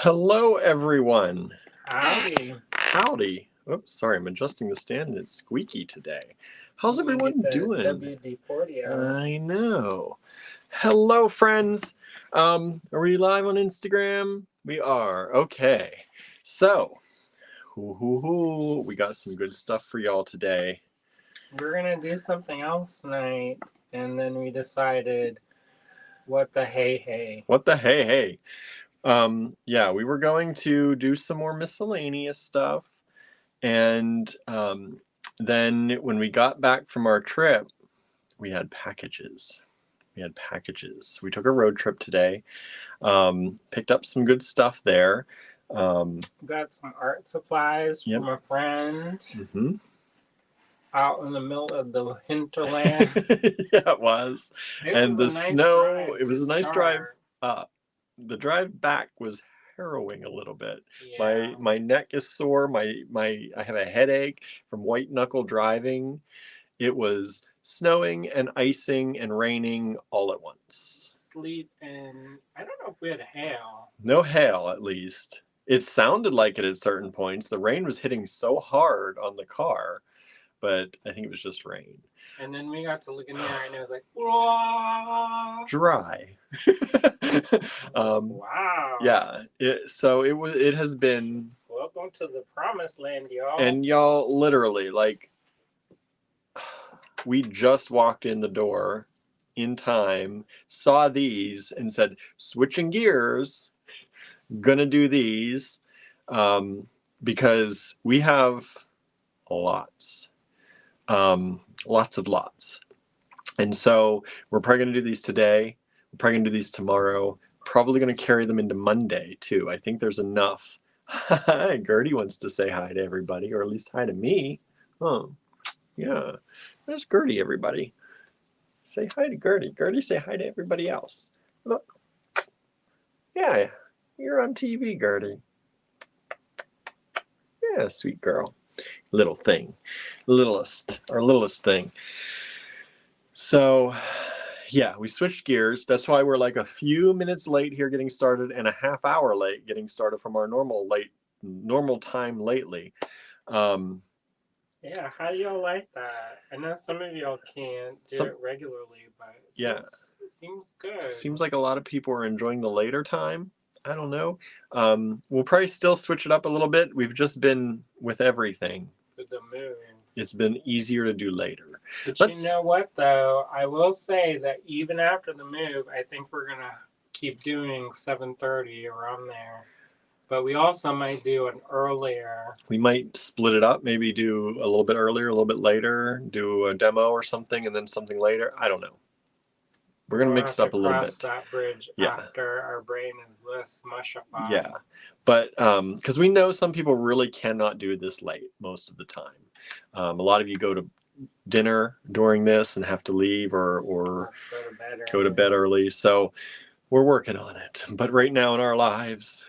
Hello, everyone. Howdy. Howdy. Oops, sorry, I'm adjusting the stand and it's squeaky today. How's everyone doing? WD-40 out. I know. Hello, friends. Are we live on Instagram? We are. Okay. So, we got some good stuff for y'all today. We're gonna do something else tonight, and then we decided, what the hey. What the hey. Yeah, we were going to do some more miscellaneous stuff. And then when we got back from our trip, we had packages. We took a road trip today, picked up some good stuff there. Got some art supplies Yep. from a friend Mm-hmm. out in the middle of the hinterland. Yeah, it was. And the snow, it was a nice drive up. The drive back was harrowing a little bit. Yeah. My neck is sore. I have a headache from white knuckle driving. It was snowing and icing and raining all at once. Sleet, and I don't know if we had hail. No hail, at least. It sounded like it at certain points. The rain was hitting so hard on the car, but I think it was just rain. And then we got to look in the eye, and it was like, whoa! Dry. Wow. Yeah. It has been. Welcome to the promised land, y'all. And y'all, literally, like, we just walked in the door in time, saw these, and said, switching gears, gonna do these, because we have lots. Lots of lots. And so we're probably going to do these today. We're probably going to do these tomorrow. Probably going to carry them into Monday, too. I think there's enough. Hi, Gertie wants to say hi to everybody, or at least hi to me. Oh, yeah. There's Gertie, everybody. Say hi to Gertie. Gertie, say hi to everybody else. Look. Yeah, you're on TV, Gertie. Yeah, sweet girl. Little thing. Our littlest thing. So, yeah, we switched gears. That's why we're like a few minutes late here getting started and a half hour late getting started from our normal time lately. Yeah, how do y'all like that? I know some of y'all can't do it regularly, but it seems good. Seems like a lot of people are enjoying the later time. I don't know. We'll probably still switch it up a little bit. We've just been with everything. With the move. It's been easier to do later. But you know what, though? I will say that even after the move, I think we're going to keep doing 7:30 around there. But we also might do an earlier. We might split it up, maybe do a little bit earlier, a little bit later, do a demo or something, and then something later. I don't know. We're going to mix it up a little bit. Cross that bridge after our brain is less mushified. Yeah. But because we know some people really cannot do this late most of the time. A lot of you go to dinner during this and have to leave or go to bed early. So we're working on it. But right now in our lives,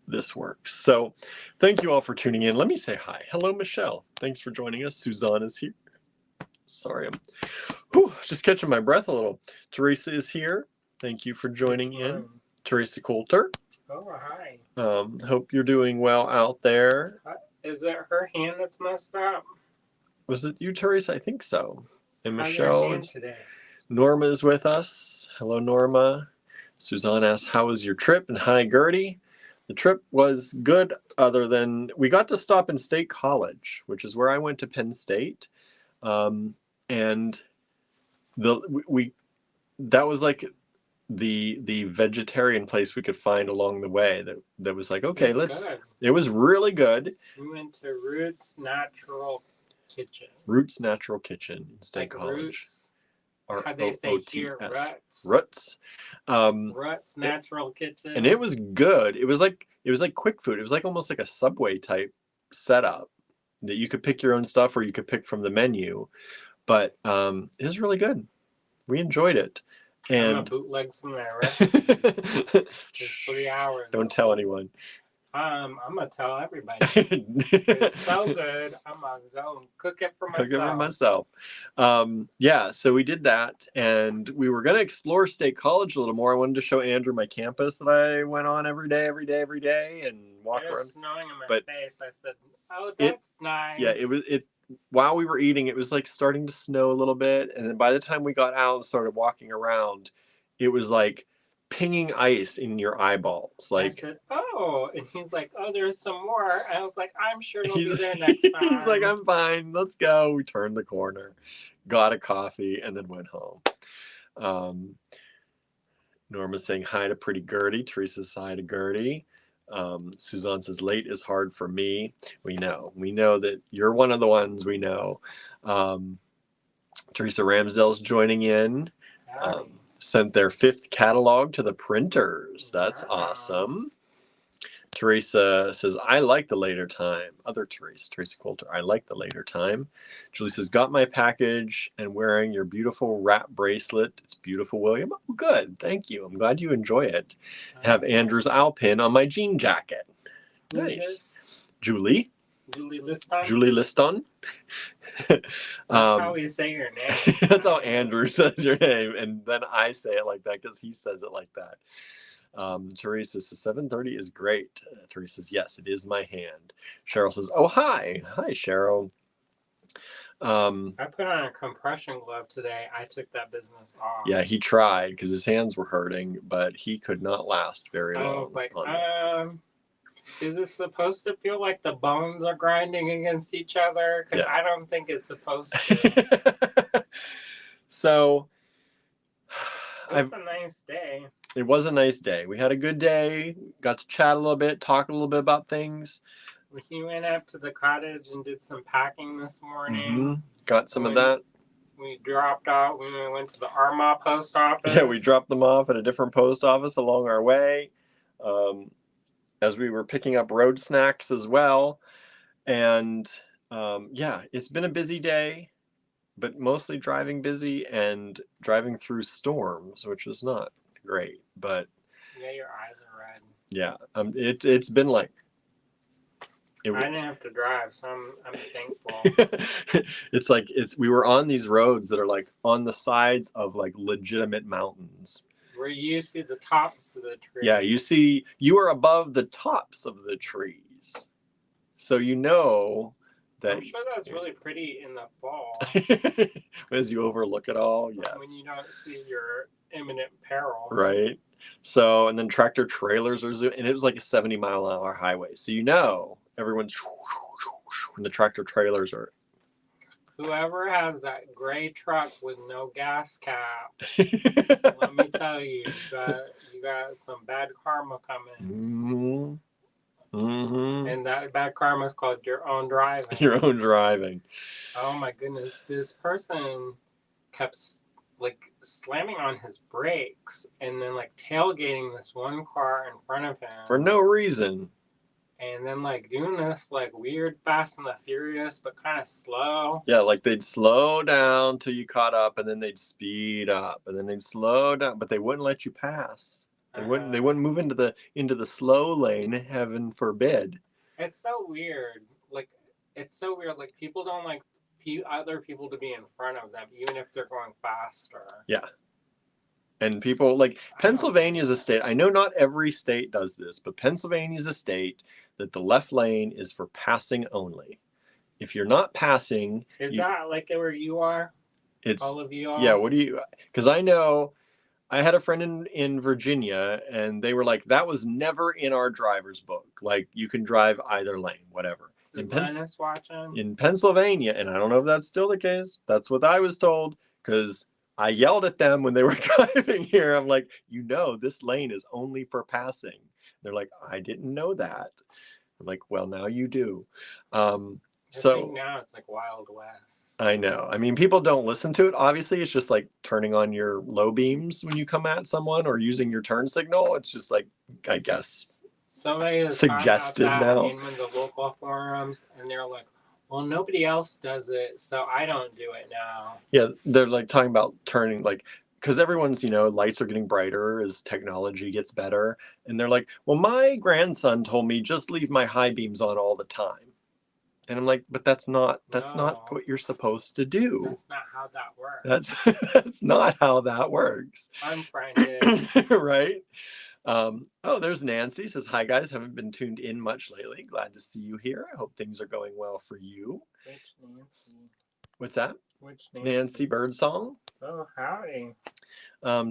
this works. So thank you all for tuning in. Let me say hi. Hello, Michelle. Thanks for joining us. Suzanne is here. Sorry, I'm just catching my breath a little. Teresa is here. Thank you for joining in. Teresa Coulter. Oh, hi. Hope you're doing well out there. Is it her hand that's messed up? Was it you, Teresa? I think so. And How's Michelle. your hand today? Norma is with us. Hello, Norma. Suzanne asks, how was your trip? And hi, Gertie. The trip was good, other than we got to stop in State College, which is where I went to Penn State. And that was like the vegetarian place we could find along the way that was like, okay, it was really good. We went to Roots Natural Kitchen in State College. Roots, how they say here, Roots. Roots Natural Kitchen. And it was good. It was like quick food. It was like almost like a Subway type setup that you could pick your own stuff or you could pick from the menu. But it was really good. We enjoyed it. And I'm gonna bootleg some of that recipe. Just 3 hours. Don't tell anyone. I'm gonna tell everybody. It's so good. I'm gonna go and cook it for myself. Cook it for myself. Yeah, so we did that, and we were gonna explore State College a little more. I wanted to show Andrew my campus that I went on every day, and walk It around. was snowing in my But face. I said, "Oh, that's nice." Yeah, it. While we were eating, it was like starting to snow a little bit, and then by the time we got out and started walking around, it was like pinging ice in your eyeballs. I Like said, "Oh," and he's like, "Oh, there's some more." And I was like, "I'm sure they'll be there next time." he's like, "I'm fine. Let's go." We turned the corner, got a coffee, and then went home. Norma's saying hi to pretty Gertie. Teresa says hi to Gertie. Suzanne says late is hard for me. We know that you're one of the ones we know. Teresa Ramsdale's joining in. Sent their 5th catalog to the printers. That's awesome. Teresa says, I like the later time. Other Teresa Coulter, I like the later time. Julie says, got my package and wearing your beautiful wrap bracelet. It's beautiful, William. Oh, good. Thank you. I'm glad you enjoy it. I have Andrew's owl pin on my jean jacket. Nice. Julie Liston. That's how we say your name. That's how Andrew says your name. And then I say it like that because he says it like that. Teresa says 7:30 is great. Teresa says, yes, it is my hand. Cheryl says, oh, hi. Hi, Cheryl. I put on a compression glove today. I took that business off. Yeah, he tried because his hands were hurting, but he could not last very long. I was like, is this supposed to feel like the bones are grinding against each other? Because I don't think it's supposed to. So, it was a nice day. It was a nice day. We had a good day. Got to chat a little bit, talk a little bit about things. He went up to the cottage and did some packing this morning. Mm-hmm. Got some of that. We dropped out. We went to the Arma post office. Yeah, we dropped them off at a different post office along our way. As we were picking up road snacks as well. And yeah, it's been a busy day, but mostly driving busy and driving through storms, which is not great. But yeah, your eyes are red. Yeah, it's been like. I didn't have to drive, so I'm thankful. It's like we were on these roads that are like on the sides of like legitimate mountains. Where you see the tops of the trees. Yeah, you are above the tops of the trees. So you know that. I'm sure that's really pretty in the fall. As you overlook it all, yes. When you don't see your imminent peril. Right. So, and then tractor trailers are zooming, and it was like a 70-mile-an-hour highway. So you know everyone's, and the tractor trailers are. Whoever has that gray truck with no gas cap, let me tell you, you got some bad karma coming. Mm-hmm. Mm-hmm. And that bad karma is called your own driving. Your own driving. Oh my goodness. This person kept like slamming on his brakes and then like tailgating this one car in front of him. For no reason. And then like doing this like weird Fast and the Furious, but kind of slow. Yeah, like they'd slow down till you caught up, and then they'd speed up, and then they'd slow down, but they wouldn't let you pass. They wouldn't move into the slow lane, heaven forbid. It's so weird. Like it's so weird. Like people don't like other people to be in front of them, even if they're going faster. Yeah. And people like Pennsylvania's a state. I know not every state does this, but Pennsylvania's a state that the left lane is for passing only. If you're not passing, is that like where you are? It's all of you are. Yeah. What do you? Because I know I had a friend in Virginia, and they were like, that was never in our driver's book. Like you can drive either lane, whatever. In Pennsylvania, and I don't know if that's still the case. That's what I was told, because I yelled at them when they were driving here. I'm like, this lane is only for passing. They're like, I didn't know that. I'm like, well, now you do. So now it's like Wild West. I know. I mean, people don't listen to it. Obviously, it's just like turning on your low beams when you come at someone or using your turn signal. It's just like, I guess, somebody suggested now in one of the local forums, and they're like, well, nobody else does it, so I don't do it now. Yeah, they're like talking about turning, like because everyone's, lights are getting brighter as technology gets better. And they're like, well, my grandson told me just leave my high beams on all the time. And I'm like, but that's not No, what you're supposed to do. that's not how that works. That's not how that works. Unfriended. Right? There's Nancy. Says, hi guys, haven't been tuned in much lately. Glad to see you here. I hope things are going well for you. Which Nancy? What's that? Which Nancy Birdsong. Oh, howdy.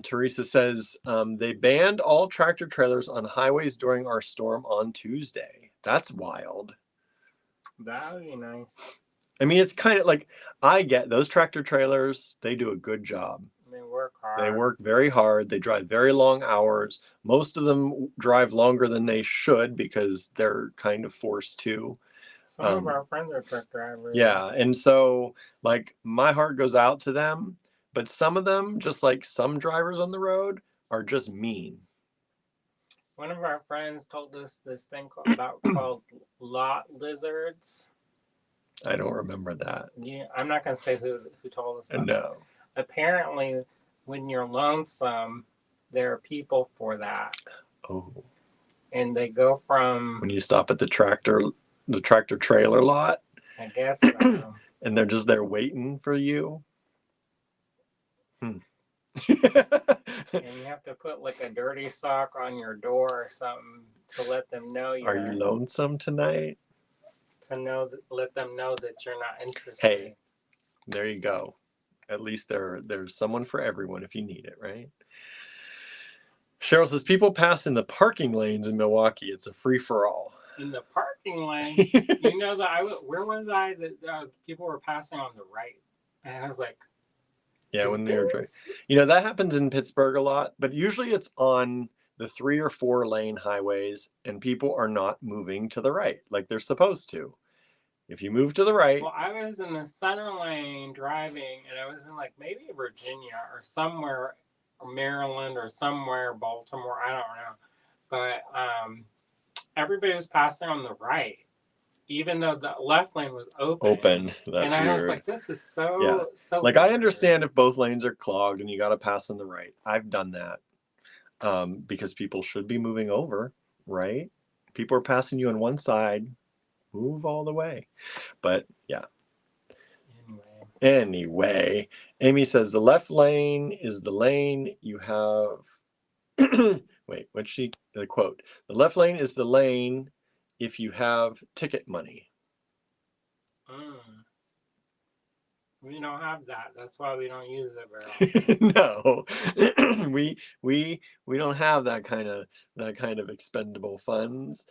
Teresa says, they banned all tractor trailers on highways during our storm on Tuesday. That's wild. That would be nice. I mean, it's kind of like, I get those tractor trailers, they do a good job. They work hard. They work very hard. They drive very long hours. Most of them drive longer than they should because they're kind of forced to. Some of our friends are truck drivers. Yeah. And so, like, my heart goes out to them. But some of them, just like some drivers on the road, are just mean. One of our friends told us this thing called lot lizards. I don't remember that. Yeah, I'm not going to say who told us about No. that. Apparently, when you're lonesome, there are people for that. Oh. And they go from... When you stop at the tractor trailer lot? I guess so. And they're just there waiting for you? And you have to put like a dirty sock on your door or something to let them know Are you lonesome tonight? Let them know that you're not interested. Hey, there you go. At least there's someone for everyone if you need it, right? Cheryl says, people pass in the parking lanes in Milwaukee. It's a free-for-all. In the parking lane? Where was I that people were passing on the right? And I was like, yeah, when they were driving. That happens in Pittsburgh a lot, but usually it's on the 3 or 4 lane highways and people are not moving to the right like they're supposed to. If you move to the right. Well, I was in the center lane driving and I was in like maybe Virginia or somewhere, or Maryland or somewhere, Baltimore, I don't know. But everybody was passing on the right, even though the left lane was open. That's and I weird. Was like, this is so like weird. I understand if both lanes are clogged and you got to pass on the right. I've done that because people should be moving over, right? People are passing you on one side, move all the way. But yeah. Anyway, Amy says the left lane is the lane you have. Wait, what's the quote? The left lane is the lane if you have ticket money. We don't have that. That's why we don't use it very often. No, we don't have that kind of expendable funds.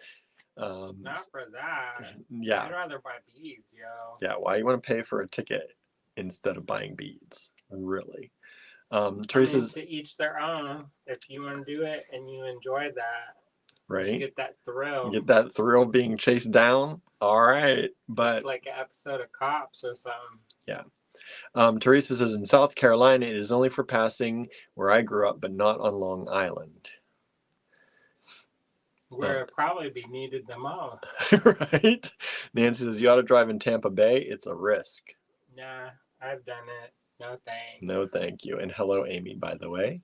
Not for that. Yeah. I'd rather buy beads, yo. Yeah, why you want to pay for a ticket instead of buying beads? Really? Teresa's to each their own. If you want to do it and you enjoy that, right? You get that thrill. You get that thrill of being chased down. All right, but it's like an episode of Cops or something. Yeah. Teresa says in South Carolina it is only for passing where I grew up, but not on Long Island. Where it probably be needed the most. Right? Nancy says you ought to drive in Tampa Bay. It's a risk. Nah, I've done it. No thanks. No, thank you. And hello, Amy, by the way.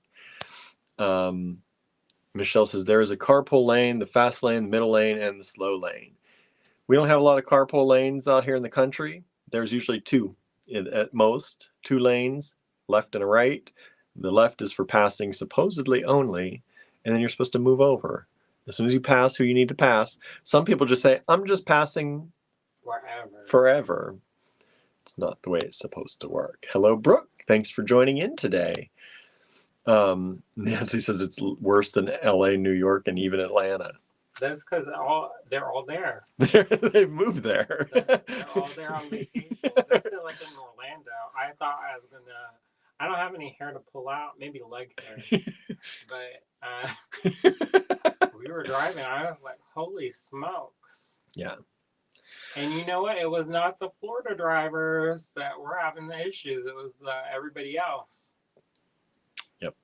Michelle says there is a carpool lane, the fast lane, the middle lane, and the slow lane. We don't have a lot of carpool lanes out here in the country. There's usually 2 at most, 2 lanes, left and a right. The left is for passing supposedly only, and then you're supposed to move over. As soon as you pass who you need to pass, some people just say, I'm just passing forever. It's not the way it's supposed to work. Hello, Brooke. Thanks for joining in today. Nancy says it's worse than LA, New York, and even Atlanta. That's because they're all there. They've moved there. They're all there on vacation. That's like in Orlando. I thought I was going to... I don't have any hair to pull out, maybe leg hair. But we were driving. I was like, holy smokes. Yeah. And you know what? It was not the Florida drivers that were having the issues. It was everybody else. Yep.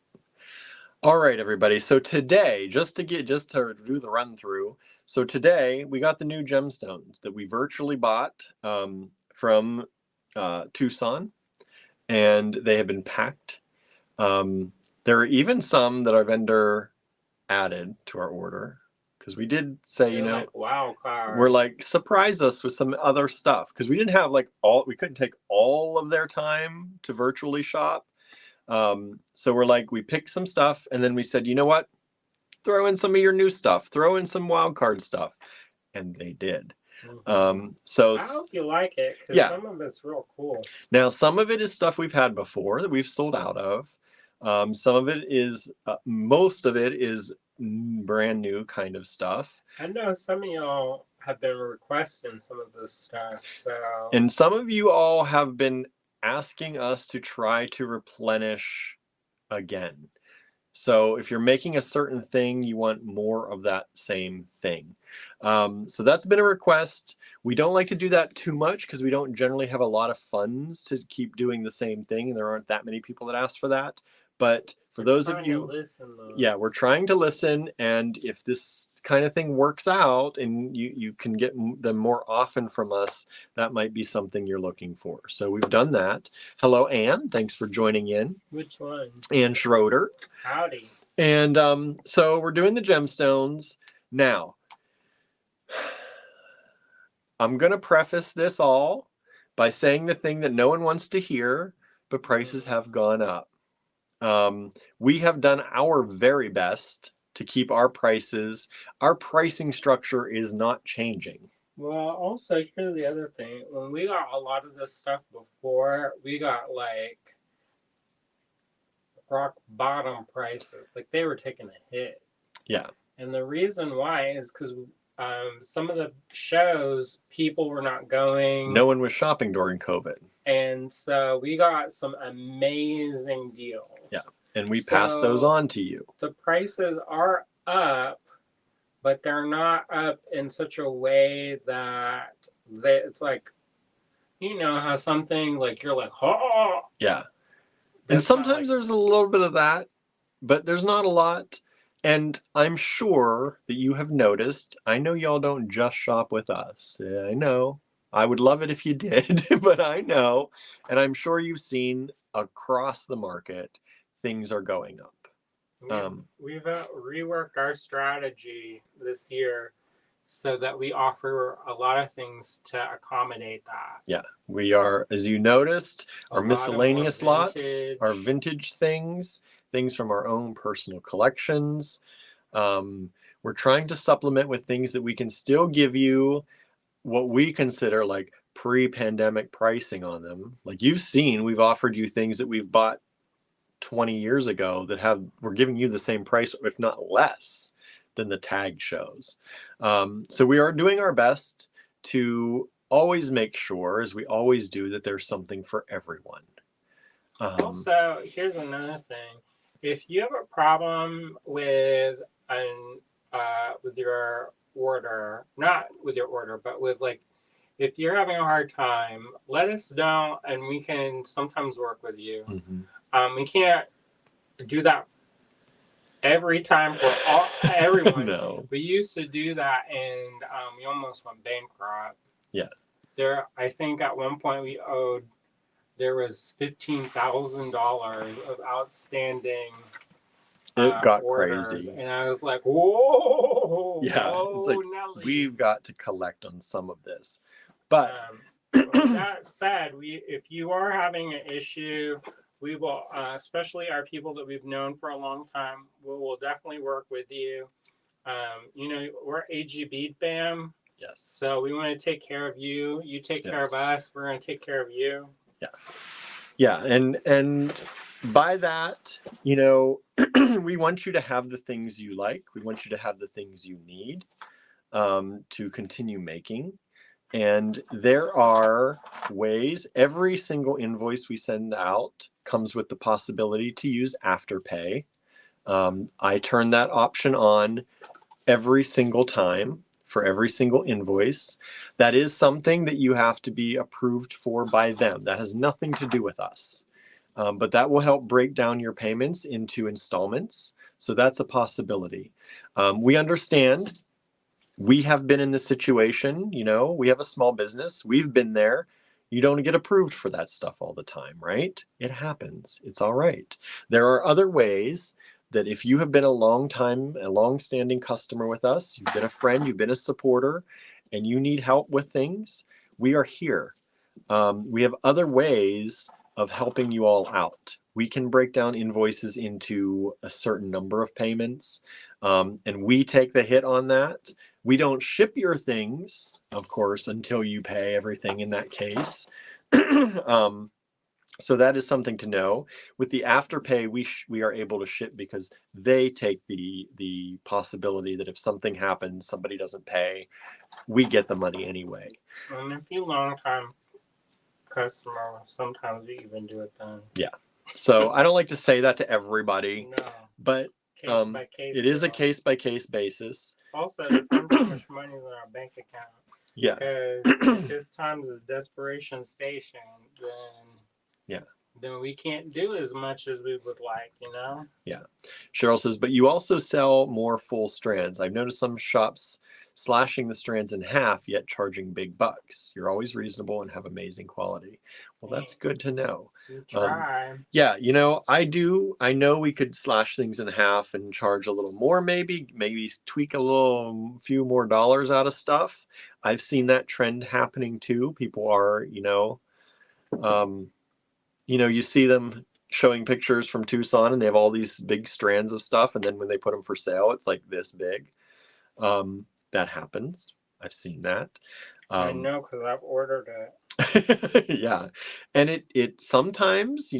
All right, everybody. So today, just to do the run through. So today we got the new gemstones that we virtually bought from Tucson. And they have been packed There are even some that our vendor added to our order because we did say, They're like wild cards. we're like, surprise us with some other stuff because we didn't have like we couldn't take all of their time to virtually shop. So we're like, we picked some stuff and then we said, you know what? Throw in some of your new stuff, throw in some wild card stuff. And they did. So I hope you like it because yeah. some of it's real cool. Now, some of it is stuff we've had before that we've sold out of. Some of it is, most of it is brand new kind of stuff. I know some of y'all have been requesting some of this stuff. So, and some of you all have been asking us to try to replenish again. So if you're making a certain thing, you want more of that same thing. So that's been a request. We don't like to do that too much because we don't generally have a lot of funds to keep doing the same thing. And there aren't that many people that ask for that. But for those of you, yeah, we're trying to listen. And if this kind of thing works out and you can get them more often from us, that might be something you're looking for. So we've done that. Hello, Anne. Thanks for joining in. Which one? Anne Schroeder. Howdy. And so we're doing the gemstones. Now, I'm going to preface this all by saying the thing that no one wants to hear, but prices have gone up. We have done our very best to keep our prices. Our pricing structure is not changing. Well, also, here's the other thing. When we got a lot of this stuff before, we got like rock bottom prices. Like they were taking a hit. Yeah. And the reason why is because some of the shows, people were not going. No one was shopping during COVID. And so we got some amazing deals. Yeah. And we passed those on to you. The prices are up, but they're not up in such a way that it's like, you know, how something like you're like, oh. Yeah. And sometimes there's a little bit of that, but there's not a lot. And I'm sure that you have noticed, I know y'all don't just shop with us. I know. I would love it if you did, but I know. And I'm sure you've seen across the market, things are going up. We've reworked our strategy this year so that we offer a lot of things to accommodate that. Yeah, we are, as you noticed, our miscellaneous lots, our vintage things from our own personal collections. We're trying to supplement with things that we can still give you what we consider like pre-pandemic pricing on them. Like you've seen, we've offered you things that we've bought 20 years ago that we're giving you the same price, if not less, than the tag shows. So we are doing our best to always make sure, as we always do, that there's something for everyone. Also, here's another thing. If you have a problem with your order, not with your order, but with like, if you're having a hard time, let us know and we can sometimes work with you. Mm-hmm. We can't do that every time for everyone. No. We used to do that and we almost went bankrupt. Yeah. I think at one point there was $15,000 of outstanding it got orders, crazy. and I was like, whoa. Yeah. Whoa, it's like, Nelly. We've got to collect on some of this. But that said, if you are having an issue, we will, especially our people that we've known for a long time, we will definitely work with you. You know, we're AG Bead Fam. Yes. So we want to take care of you. You take care of us. We're going to take care of you. Yeah. Yeah. And by that, you know, we want you to have the things you like. We want you to have the things you need to continue making. And there are ways. Every single invoice we send out comes with the possibility to use Afterpay. I turn that option on every single time for every single invoice. That is something that you have to be approved for by them. That has nothing to do with us. But that will help break down your payments into installments. So that's a possibility. We understand. We have been in this situation, you know, we have a small business. We've been there. You don't get approved for that stuff all the time, right? It happens. It's all right. There are other ways that if you have been a long-standing customer with us, you've been a friend, you've been a supporter, and you need help with things, we are here. We have other ways of helping you all out. We can break down invoices into a certain number of payments, and we take the hit on that. We don't ship your things, of course, until you pay everything in that case. So that is something to know. With the Afterpay, we are able to ship because they take the possibility that if something happens, somebody doesn't pay, we get the money anyway. And if you long-time customer, sometimes we even do it then. Yeah. So I don't like to say that to everybody, No. but Case by case. it is a case-by-case basis. Also, it depends how much money is in our bank account. Yeah. Because at this time is a desperation station, then we can't do as much as we would like, you know? Yeah. Cheryl says, but you also sell more full strands. I've noticed some shops slashing the strands in half, yet charging big bucks. You're always reasonable and have amazing quality. Well, that's good to know. You try. Yeah, you know, I do. I know we could slash things in half and charge a little more, maybe tweak a few more dollars out of stuff. I've seen that trend happening too. People are, you see them showing pictures from Tucson and they have all these big strands of stuff. And then when they put them for sale, it's like this big. That happens. I've seen that. I know because I've ordered it. Yeah. And it sometimes,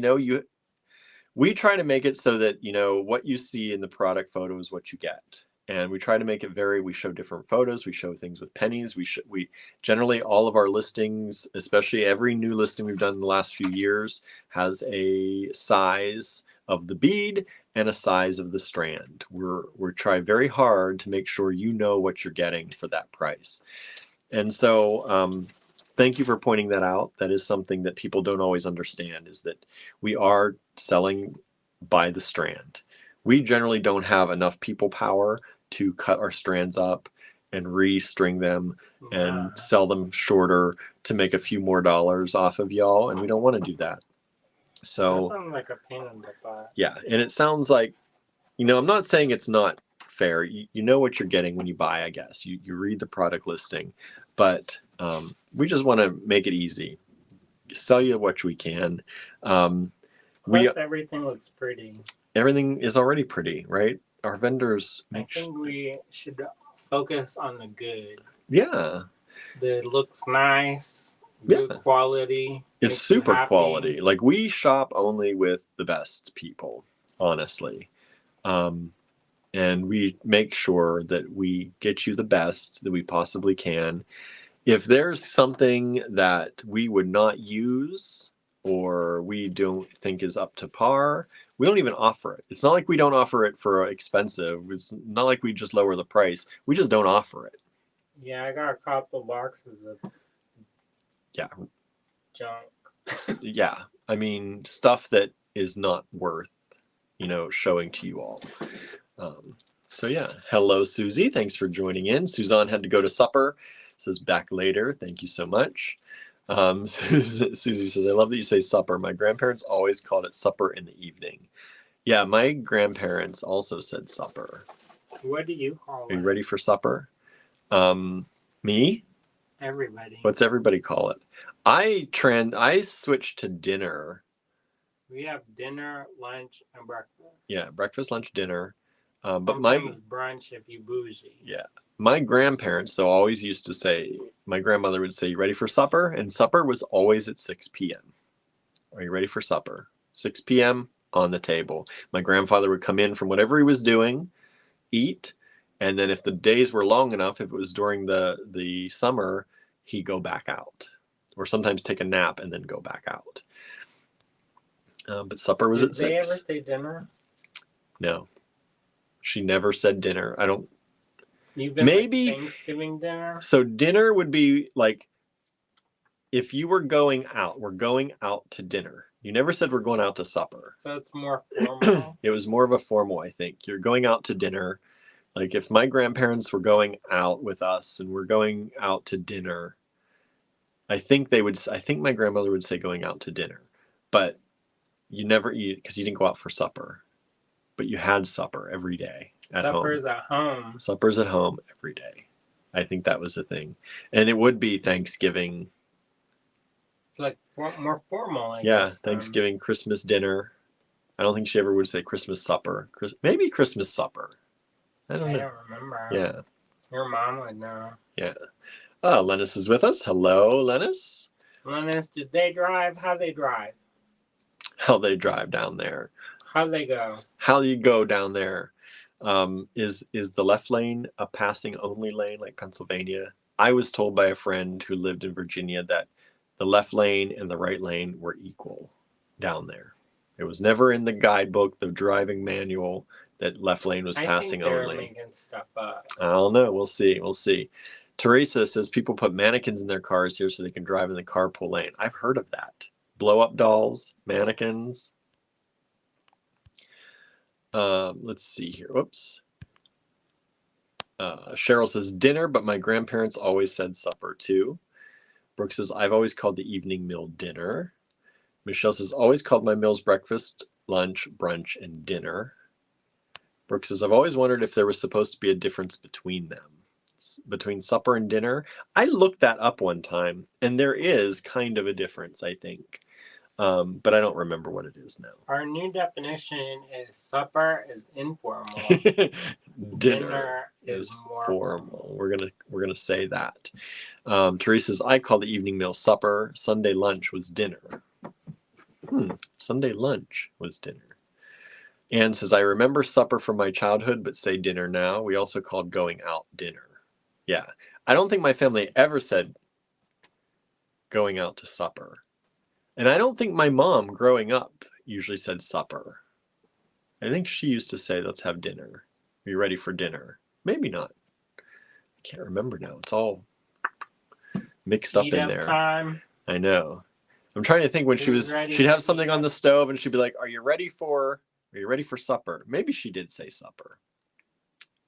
we try to make it so that, what you see in the product photo is what you get. And we try to make it we show different photos. We show things with pennies. We generally, all of our listings, especially every new listing we've done in the last few years, has a size of the bead and a size of the strand. We're trying very hard to make sure you know what you're getting for that price. And so thank you for pointing that out. That is something that people don't always understand, is that we are selling by the strand. We generally don't have enough people power to cut our strands up and restring them and sell them shorter to make a few more dollars off of y'all, and we don't want to do that. So that sounds like a pain in the butt. Yeah, and it sounds like, I'm not saying it's not fair. You know what you're getting when you buy, I guess. You read the product listing, but we just want to make it easy. Sell you what we can. Plus, everything looks pretty. Everything is already pretty, right? Our vendors I think we should focus on the good. Yeah. That looks nice, good quality. It's super quality. Like, we shop only with the best people, honestly. And we make sure that we get you the best that we possibly can. If there's something that we would not use or we don't think is up to par, we don't even offer it. It's not like we don't offer it for expensive. It's not like we just lower the price. We just don't offer it. Yeah, I got a couple boxes of junk. Yeah, I mean, stuff that is not worth, showing to you all. So yeah, hello, Susie. Thanks for joining in. Suzanne had to go to supper. Says back later. Thank you so much. Susie says, I love that you say supper. My grandparents always called it supper in the evening. Yeah, my grandparents also said supper. What do you call it? Are you ready for supper? Me? Everybody. What's everybody call it? I switched to dinner. We have dinner, lunch, and breakfast. Yeah, breakfast, lunch, dinner. But sometimes brunch if you bougie. Yeah. My grandparents, though, always used to say, my grandmother would say, you ready for supper? And supper was always at 6 p.m. Are you ready for supper? 6 p.m. on the table. My grandfather would come in from whatever he was doing, eat, and then if the days were long enough, if it was during the summer, he'd go back out. Or sometimes take a nap and then go back out. But supper was at 6. Did they ever say dinner? No. She never said dinner. I don't. Maybe like Thanksgiving dinner. So dinner would be like, if you were going out, we're going out to dinner. You never said we're going out to supper. So it's more formal. It was more of a formal, I think. You're going out to dinner. Like, if my grandparents were going out with us and we're going out to dinner, I think my grandmother would say going out to dinner, but you never eat because you didn't go out for supper, but you had supper every day at home. Supper's at home. Supper's at home every day. I think that was the thing. And it would be Thanksgiving. Like more formal, I Yeah, guess. Thanksgiving, Christmas dinner. I don't think she ever would say Christmas supper. Maybe Christmas supper. I don't know. I don't remember. Yeah. Your mom would know. Yeah. Lennis is with us. Hello, Lennis. Lennis, did they drive? How they drive? How they drive down there. How they go? How you go down there. Is the left lane a passing only lane like Pennsylvania? I was told by a friend who lived in Virginia that the left lane and the right lane were equal down there. It was never in the guidebook, the driving manual, that left lane was passing I think only. they're making stuff up. I don't know. We'll see. We'll see. Teresa says people put mannequins in their cars here so they can drive in the carpool lane. I've heard of that. Blow up dolls, mannequins. Let's see here. Whoops. Cheryl says dinner, but my grandparents always said supper too. Brooke says I've always called the evening meal dinner. Michelle says always called my meals breakfast, lunch, brunch, and dinner. Brooke says I've always wondered if there was supposed to be a difference between them, between supper and dinner. I looked that up one time, and there is kind of a difference, I think. But I don't remember what it is now. Our new definition is supper is informal. Dinner is more formal. We're gonna say that. Teresa says I call the evening meal supper. Sunday lunch was dinner. Sunday lunch was dinner. Anne says I remember supper from my childhood, but say dinner now. We also called going out dinner. Yeah, I don't think my family ever said going out to supper. And I don't think my mom growing up usually said supper. I think she used to say, let's have dinner. Are you ready for dinner? Maybe not. I can't remember now. It's all mixed up in there. Time. I know. I'm trying to think when she'd have something on the stove and she'd be like, are you ready for supper? Maybe she did say supper.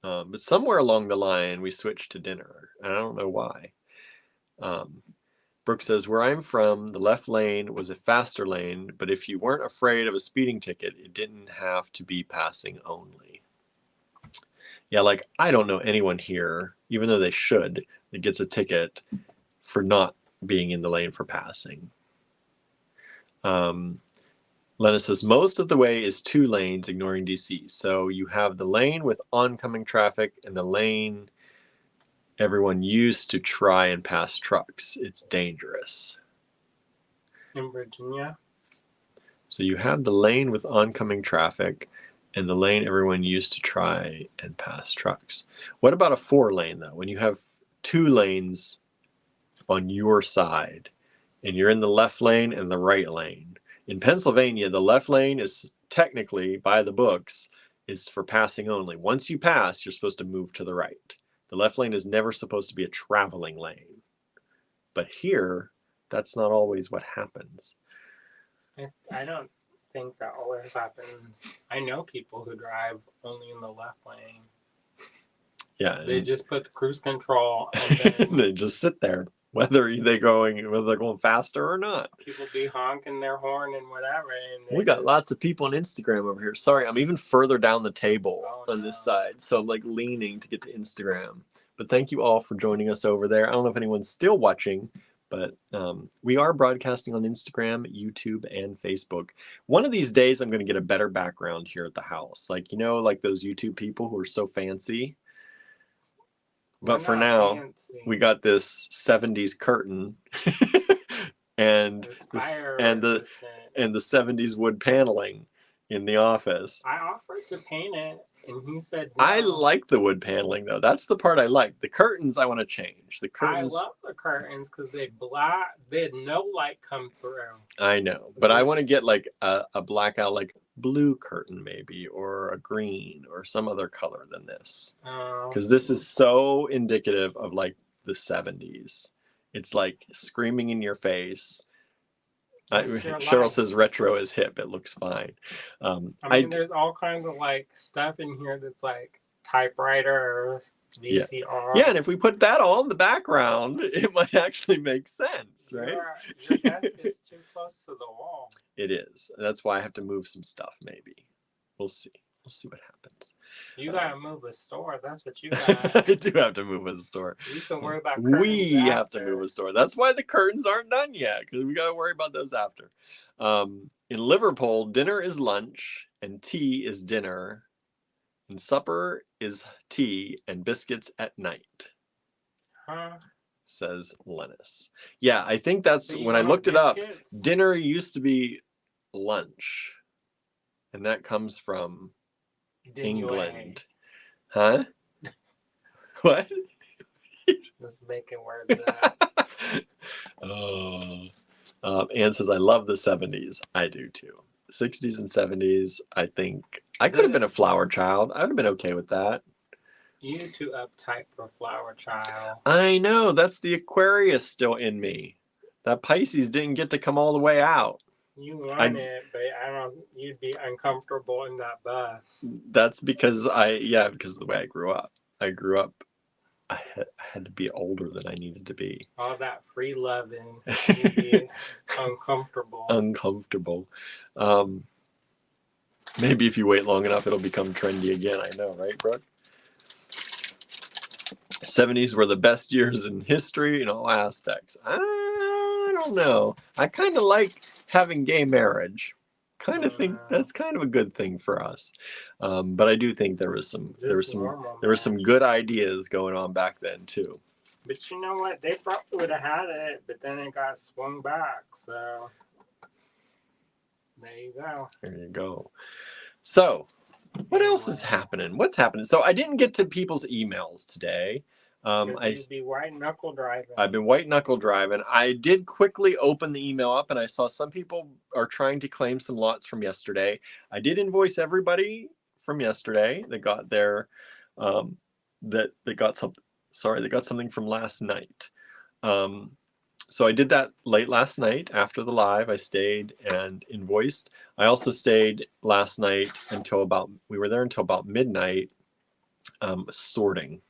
But somewhere along the line, we switched to dinner. And I don't know why. Brooke says, where I'm from, the left lane was a faster lane, but if you weren't afraid of a speeding ticket, it didn't have to be passing only. Yeah, like I don't know anyone here, even though they should, that gets a ticket for not being in the lane for passing. Lena says, most of the way is 2 lanes, ignoring DC. So you have the lane with oncoming traffic and the lane everyone used to try and pass trucks. It's dangerous. In Virginia? So you have the lane with oncoming traffic and the lane everyone used to try and pass trucks. What about a 4 lane though? When you have 2 lanes on your side and you're in the left lane and the right lane. In Pennsylvania, the left lane is technically, by the books, is for passing only. Once you pass, you're supposed to move to the right. The left lane is never supposed to be a traveling lane. But here, that's not always what happens. I don't think that always happens. I know people who drive only in the left lane. Yeah. They just put cruise control and then they just sit there, whether they're going faster or not. People be honking their horn and whatever. And we got lots of people on Instagram over here. Sorry, I'm even further down the table on this side. So I'm like leaning to get to Instagram. But thank you all for joining us over there. I don't know if anyone's still watching, but we are broadcasting on Instagram, YouTube, and Facebook. One of these days, I'm going to get a better background here at the house. Like, like those YouTube people who are so fancy. But for now, fancy. We got this 70s curtain and the 70s wood paneling in the office. I offered to paint it, and he said no. I like the wood paneling, though. That's the part I like. The curtains I want to change. The curtains. I love the curtains because they had no light come through. I know, but I want to get like a blackout, like blue curtain maybe, or a green, or some other color than this. Because this is so indicative of like the 70s. It's like screaming in your face. Cheryl says retro is hip. It looks fine. I mean, there's all kinds of like stuff in here that's like typewriters, Yeah. VCR. Yeah, and if we put that all in the background, it might actually make sense, right? Your desk is too close to the wall. It is. That's why I have to move some stuff, maybe. We'll see. We'll see what happens. You gotta move a store. That's what you got. I do have to move a store. You can worry about curtains We have to after. move a store. That's why the curtains aren't done yet, because we got to worry about those after. In Liverpool, dinner is lunch and tea is dinner, and supper is tea and biscuits at night. Huh? Says Lennis. Yeah, I think that's So you when I want looked it up. biscuits? Dinner used to be lunch, and that comes from England. Huh? What? Just making words up. Oh. Anne says, I love the 70s. I do too. 60s and 70s, I think I could have been a flower child. I would have been okay with that. You too uptight for a flower child. I know. That's the Aquarius still in me. That Pisces didn't get to come all the way out. You want it, but I don't. You'd be uncomfortable in that bus. That's because because of the way I grew up. I grew up. I had to be older than I needed to be. All that free loving, you'd be uncomfortable. Uncomfortable. Maybe if you wait long enough, it'll become trendy again. I know, right, Brooke? 70s were the best years in history in all aspects. I don't know. I kind of like having gay marriage. Kind of think that's kind of a good thing for us. But I do think there was some good ideas going on back then too. But you know what? They probably would have had it, but then it got swung back. So there you go. There you go. So what else is happening? What's happening? So I didn't get to people's emails today. You'd be white knuckle driving. I've been white knuckle driving. I did quickly open the email up, and I saw some people are trying to claim some lots from yesterday. I did invoice everybody from yesterday that got their that got something. Sorry, they got something from last night. So I did that late last night after the live. I stayed and invoiced. I also stayed last night until we were there until about midnight, sorting,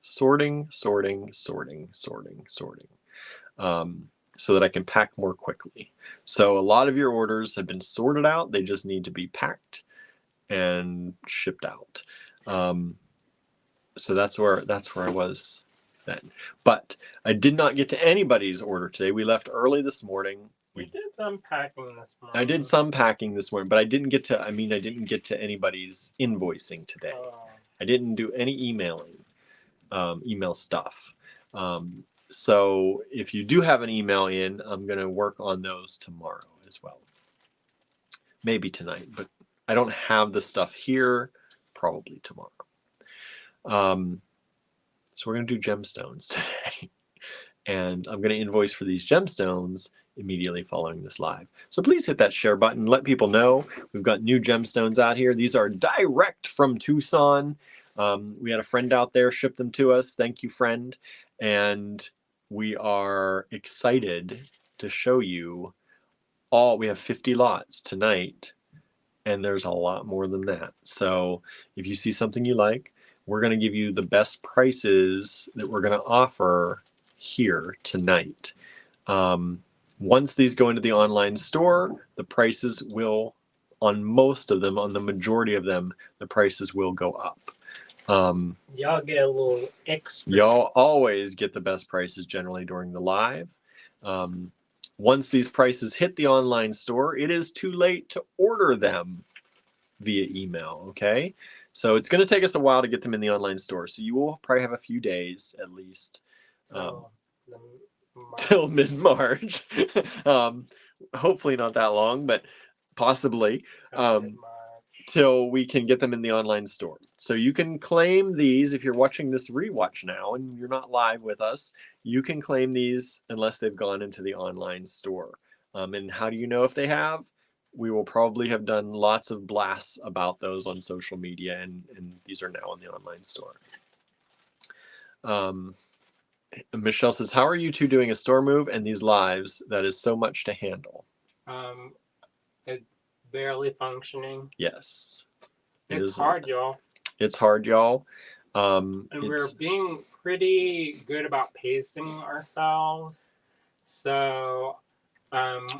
so that I can pack more quickly. So a lot of your orders have been sorted out. They just need to be packed and shipped out. So that's where I was then. But I did not get to anybody's order today. We left early this morning. We did some packing this morning. I did some packing this morning, but I didn't get to anybody's invoicing today. I didn't do any emailing, email stuff. So if you do have an email in, I'm going to work on those tomorrow as well. Maybe tonight, but I don't have the stuff here, probably tomorrow. So we're going to do gemstones today. And I'm going to invoice for these gemstones immediately following this live. So please hit that share button. Let people know we've got new gemstones out here. These are direct from Tucson. We had a friend out there ship them to us. Thank you, friend. And we are excited to show you all. We have 50 lots tonight, and there's a lot more than that. So if you see something you like, we're going to give you the best prices that we're going to offer here tonight. Once these go into the online store, the prices will, on most of them, on the majority of them, the prices will go up. Y'all get a little extra. Y'all always get the best prices generally during the live. Once these prices hit the online store, it is too late to order them via email, okay? So it's going to take us a while to get them in the online store. So you will probably have a few days at least till mid-March. Hopefully not that long, but possibly till we can get them in the online store. So you can claim these if you're watching this rewatch now and you're not live with us. You can claim these unless they've gone into the online store. And how do you know if they have? We will probably have done lots of blasts about those on social media, and these are now in the online store. Michelle says, how are you two doing a store move and these lives? That is so much to handle. It's barely functioning. Yes. It's hard, y'all. It's hard, y'all. And we're being pretty good about pacing ourselves. So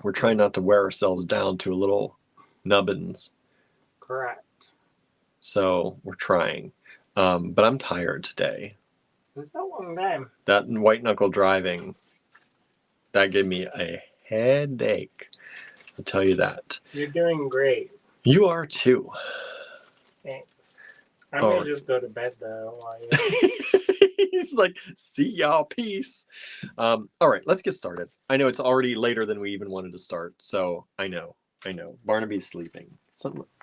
we're trying not to wear ourselves down to a little nubbins. Correct. So we're trying. But I'm tired today. It's a long day. That white knuckle driving, that gave me a headache. I'll tell you that. You're doing great. You are too. Thanks. I'm going to just go to bed, though. While He's like, see y'all, peace. All right, let's get started. I know it's already later than we even wanted to start, so I know. Barnaby's sleeping.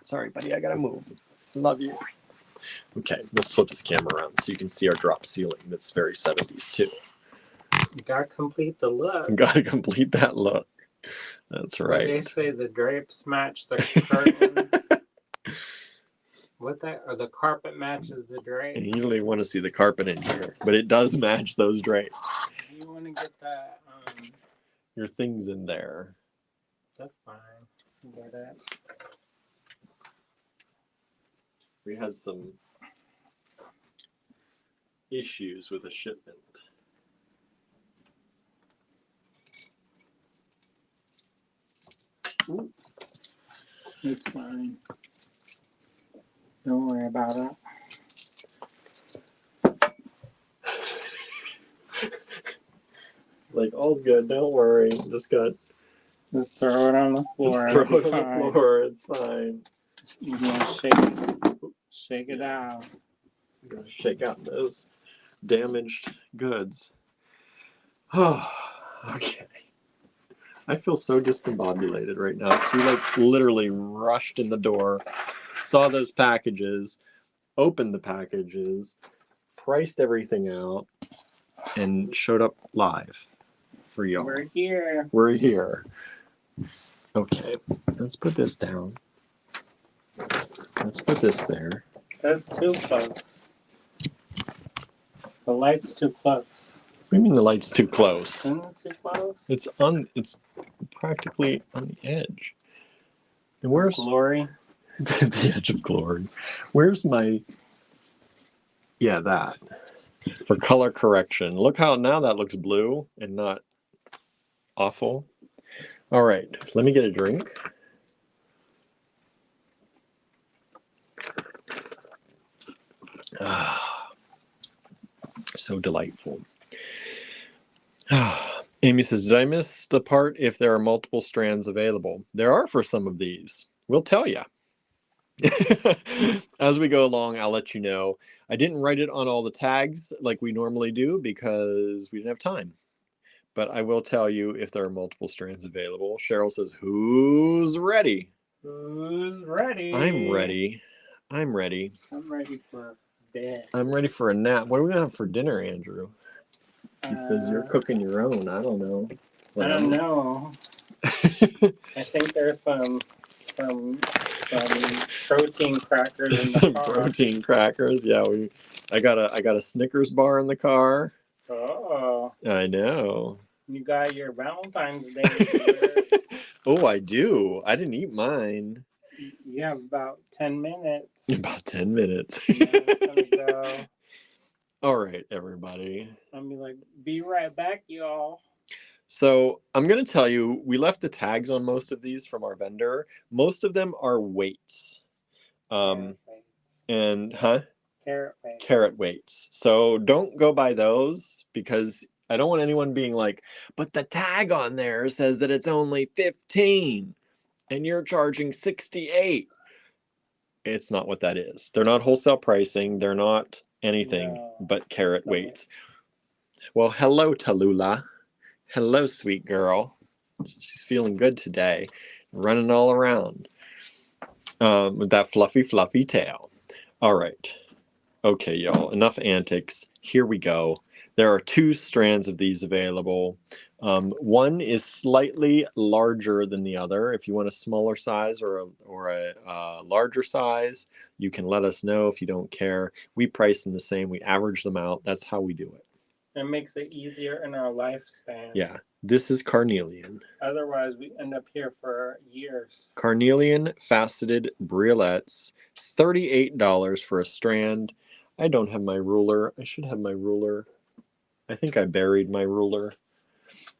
Sorry, buddy, I gotta move. Love you. Okay, let's flip this camera around so you can see our drop ceiling. That's very 70s, too. You gotta complete the look. Gotta complete that look. That's right. They say the drapes match the curtains. Or the carpet matches the drapes. And you usually want to see the carpet in here, but it does match those drapes. You want to get that, your things in there. That's fine. Get it. We had some issues with a shipment. Ooh. It's fine. Don't worry about it. Like, all's good. Don't worry. Just throw it on the floor. Just throw it on the floor. It's fine. You want to shake it out. I'm going to shake out those damaged goods. Oh, okay. I feel so discombobulated right now because we like literally rushed in the door, saw those packages, opened the packages, priced everything out, and showed up live for y'all. We're here. Okay, let's put this down. Let's put this there. That's too close. The light's too close. What do you mean the light's too close? Isn't it too close? It's practically on the edge. And where's glory? The edge of glory. Where's my that for color correction. Look how now that looks blue and not awful. All right, let me get a drink. So delightful. Amy says, did I miss the part if there are multiple strands available? There are for some of these. We'll tell you. As we go along, I'll let you know. I didn't write it on all the tags like we normally do because we didn't have time. But I will tell you if there are multiple strands available. Cheryl says, who's ready? Who's ready? I'm ready. I'm ready for bed. I'm ready for a nap. What are we going to have for dinner, Andrew? He says you're cooking your own. I don't know. I don't know. I think there's some protein crackers in the car. Protein crackers. Yeah, I got a Snickers bar in the car. Oh. I know. You got your Valentine's Day desserts. Oh, I do. I didn't eat mine. You have about 10 minutes. About 10 minutes. Go. All right, everybody. I'll be like, be right back, y'all. So I'm going to tell you, we left the tags on most of these from our vendor. Most of them are weights. Carrot Carrot weights. So don't go by those because I don't want anyone being like, but the tag on there says that it's only 15 and you're charging 68. It's not what that is. They're not wholesale pricing. They're not anything but carrot weights. Well, hello, Tallulah. Hello, sweet girl. She's feeling good today. Running all around with that fluffy tail. All right. Okay, y'all. Enough antics. Here we go. There are 2 strands of these available. One is slightly larger than the other. If you want a smaller size or a larger size, you can let us know if you don't care. We price them the same. We average them out. That's how we do it. It makes it easier in our lifespan. Yeah, this is carnelian. Otherwise, we end up here for years. Carnelian faceted briolettes, $38 for a strand. I don't have my ruler. I should have my ruler. I think I buried my ruler.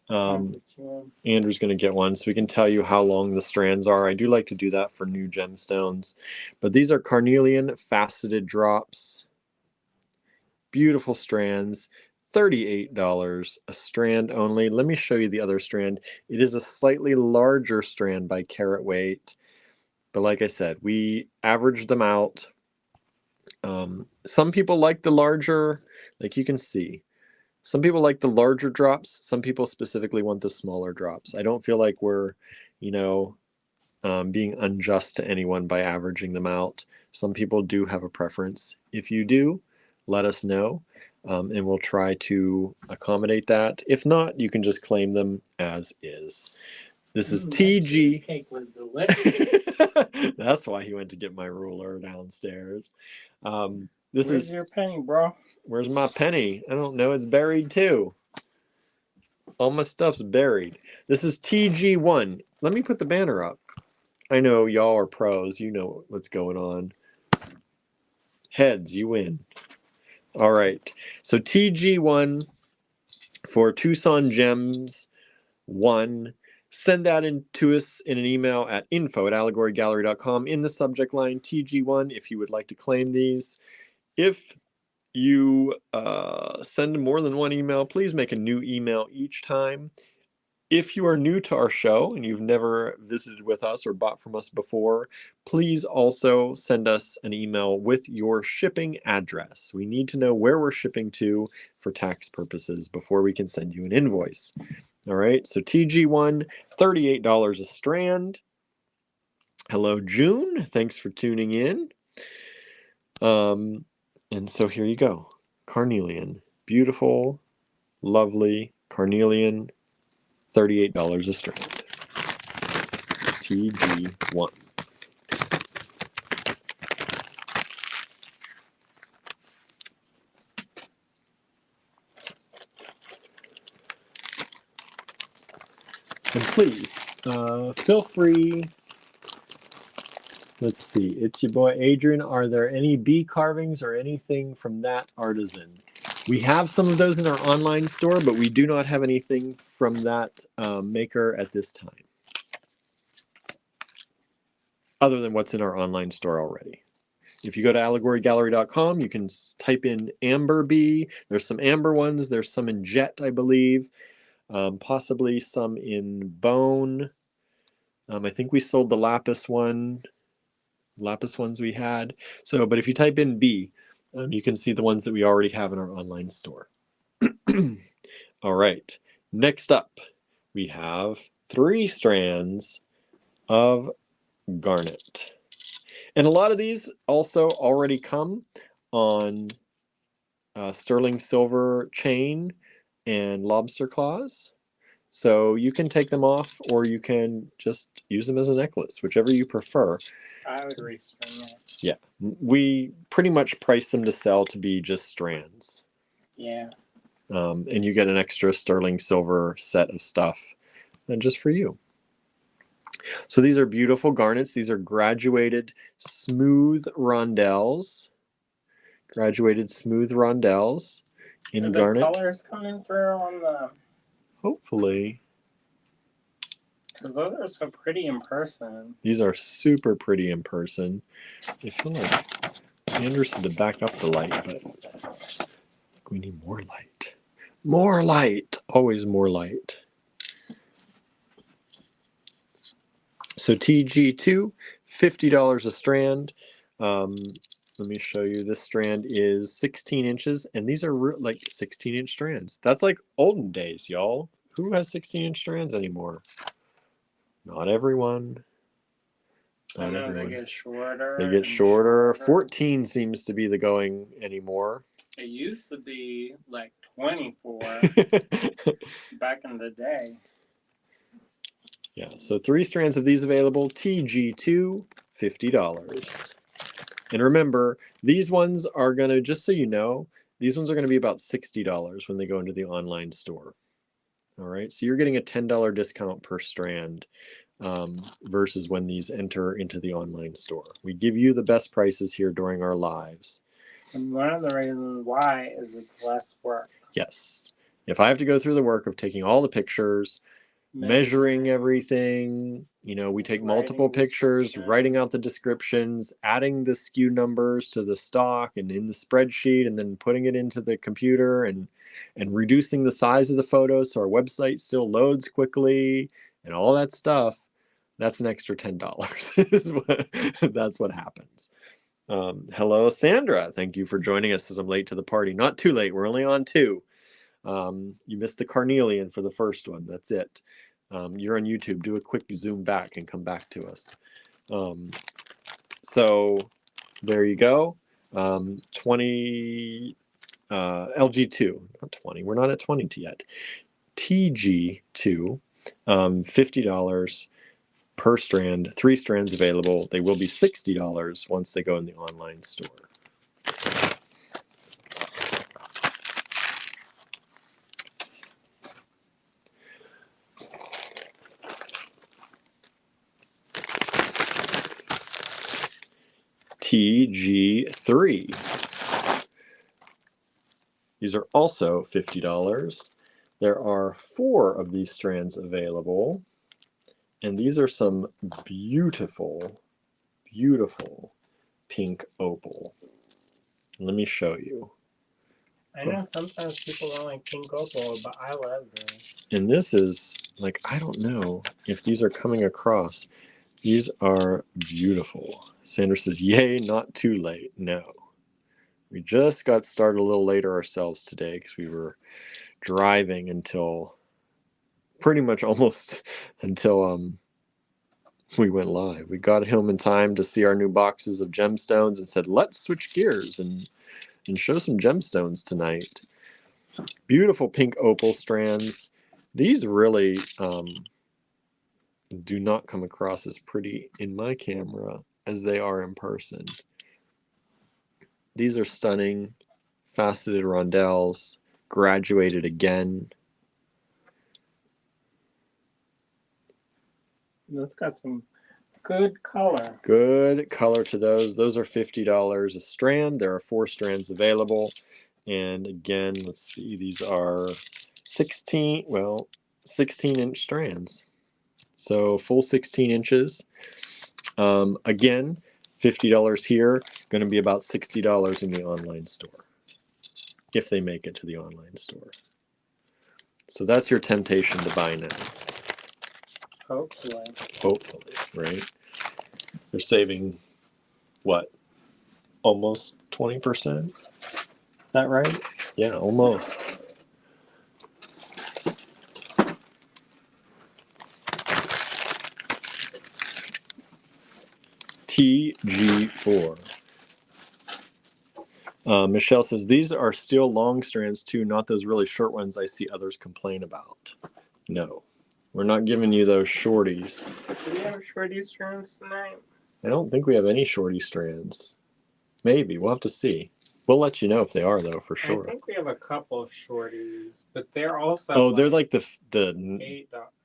Andrew's going to get one so we can tell you how long the strands are. I do like to do that for new gemstones. But these are carnelian faceted drops. Beautiful strands. $38 a strand only. Let me show you the other strand. It is a slightly larger strand by carat weight. But like I said, we averaged them out. Some people like the larger, like you can see. Some people like the larger drops. Some people specifically want the smaller drops. I don't feel like we're, being unjust to anyone by averaging them out. Some people do have a preference. If you do, let us know, and we'll try to accommodate that. If not, you can just claim them as is. This is TG. Cheesecake was delicious. That's why he went to get my ruler downstairs. Where's your penny, bro? Where's my penny? I don't know. It's buried too. All my stuff's buried. This is TG1. Let me put the banner up. I know y'all are pros. You know what's going on. Heads, you win. All right. So TG1 for Tucson Gems 1. Send that in to us in an email at info@allegorygallery.com in the subject line TG1 if you would like to claim these. If you send more than one email, please make a new email each time. If you are new to our show and you've never visited with us or bought from us before, please also send us an email with your shipping address. We need to know where we're shipping to for tax purposes before we can send you an invoice. All right, so TG1, $38 a strand. Hello, June. Thanks for tuning in. And so here you go. Carnelian. Beautiful, lovely carnelian, $38 a strand. TG1. And please, feel free. Let's see. It's your boy Adrian. Are there any bee carvings or anything from that artisan? We have some of those in our online store, but we do not have anything from that maker at this time, other than what's in our online store already. If you go to allegorygallery.com, you can type in amber bee. There's some amber ones. There's some in jet, I believe. Possibly some in bone. I think we sold the lapis ones we had. So, but if you type in bee, you can see the ones that we already have in our online store. All right. Next up, we have 3 strands of garnet. And a lot of these also already come on sterling silver chain and lobster claws. So you can take them off or you can just use them as a necklace, whichever you prefer. I would restring it. Yeah. We pretty much price them to sell to be just strands. Yeah. And you get an extra sterling silver set of stuff just for you. So these are beautiful garnets. These are graduated smooth rondelles. Graduated smooth rondelles in garnet. Are the colors coming through on the... Hopefully. Because those are so pretty in person. These are super pretty in person. I feel like Andrew said to back up the light, but we need more light. More light! Always more light. So TG2, $50 a strand. Let me show you. This strand is 16 inches, and these are like 16-inch strands. That's like olden days, y'all. Who has 16-inch strands anymore? Not everyone. I know they get shorter. They get shorter. 14 seems to be the going anymore. It used to be like 24 back in the day. Yeah, so 3 strands of these available. TG2, $50. And remember, these ones are going to, just so you know, These ones are going to be about $60 when they go into the online store. All right, so you're getting a $10 discount per strand versus when these enter into the online store. We give you the best prices here during our lives. And one of the reasons why is it's less work. Yes. If I have to go through the work of taking all the pictures, measuring everything, you know, we take multiple pictures, writing out the descriptions, adding the SKU numbers to the stock and in the spreadsheet, and then putting it into the computer and reducing the size of the photos so our website still loads quickly and all that stuff, that's an extra $10. That's what happens. Hello, Sandra. Thank you for joining us as I'm late to the party. Not too late. We're only on 2. You missed the carnelian for the first one. That's it. You're on YouTube. Do a quick zoom back and come back to us. So there you go. 20 LG2, not 20. We're not at 20 yet. TG2, $50 per strand. 3 strands available. They will be $60 once they go in the online store. TG3. These are also $50. There are 4 of these strands available, and these are some beautiful, beautiful pink opal. Let me show you. I know sometimes people don't like pink opal, but I love this. And this is, like, I don't know if these are coming across. These are beautiful. Sandra says, yay, not too late. No. We just got started a little later ourselves today because we were driving until pretty much almost until we went live. We got home in time to see our new boxes of gemstones and said, let's switch gears and show some gemstones tonight. Beautiful pink opal strands. These really do not come across as pretty in my camera as they are in person. These are stunning, faceted rondelles, graduated again. That's got some good color. Good color to those. Those are $50 a strand. There are 4 strands available. And again, let's see, these are 16-inch strands. So full 16 inches. Again, $50 here, going to be about $60 in the online store, if they make it to the online store. So that's your temptation to buy now. Hopefully. Hopefully, right? They're saving, what, almost 20%? That right? Yeah, almost. TG4. Michelle says, these are still long strands too, not those really short ones I see others complain about. No, we're not giving you those shorties. Do we have shorty strands tonight? I don't think we have any shorty strands. Maybe, we'll have to see. We'll let you know if they are, though, for sure. I think we have a couple shorties, but they're also they're like the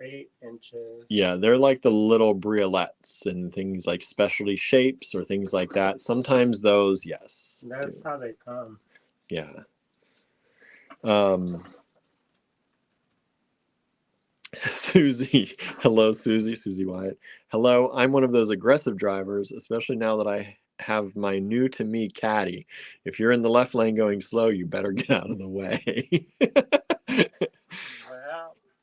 8 inches. Yeah, they're like the little briolets and things like specialty shapes or things like that. Sometimes those, yes. That's how they come. Yeah. Susie. Hello, Susie. Susie Wyatt. Hello. I'm one of those aggressive drivers, especially now that I have my new to me caddy. If you're in the left lane going slow, you better get out of the way. Well,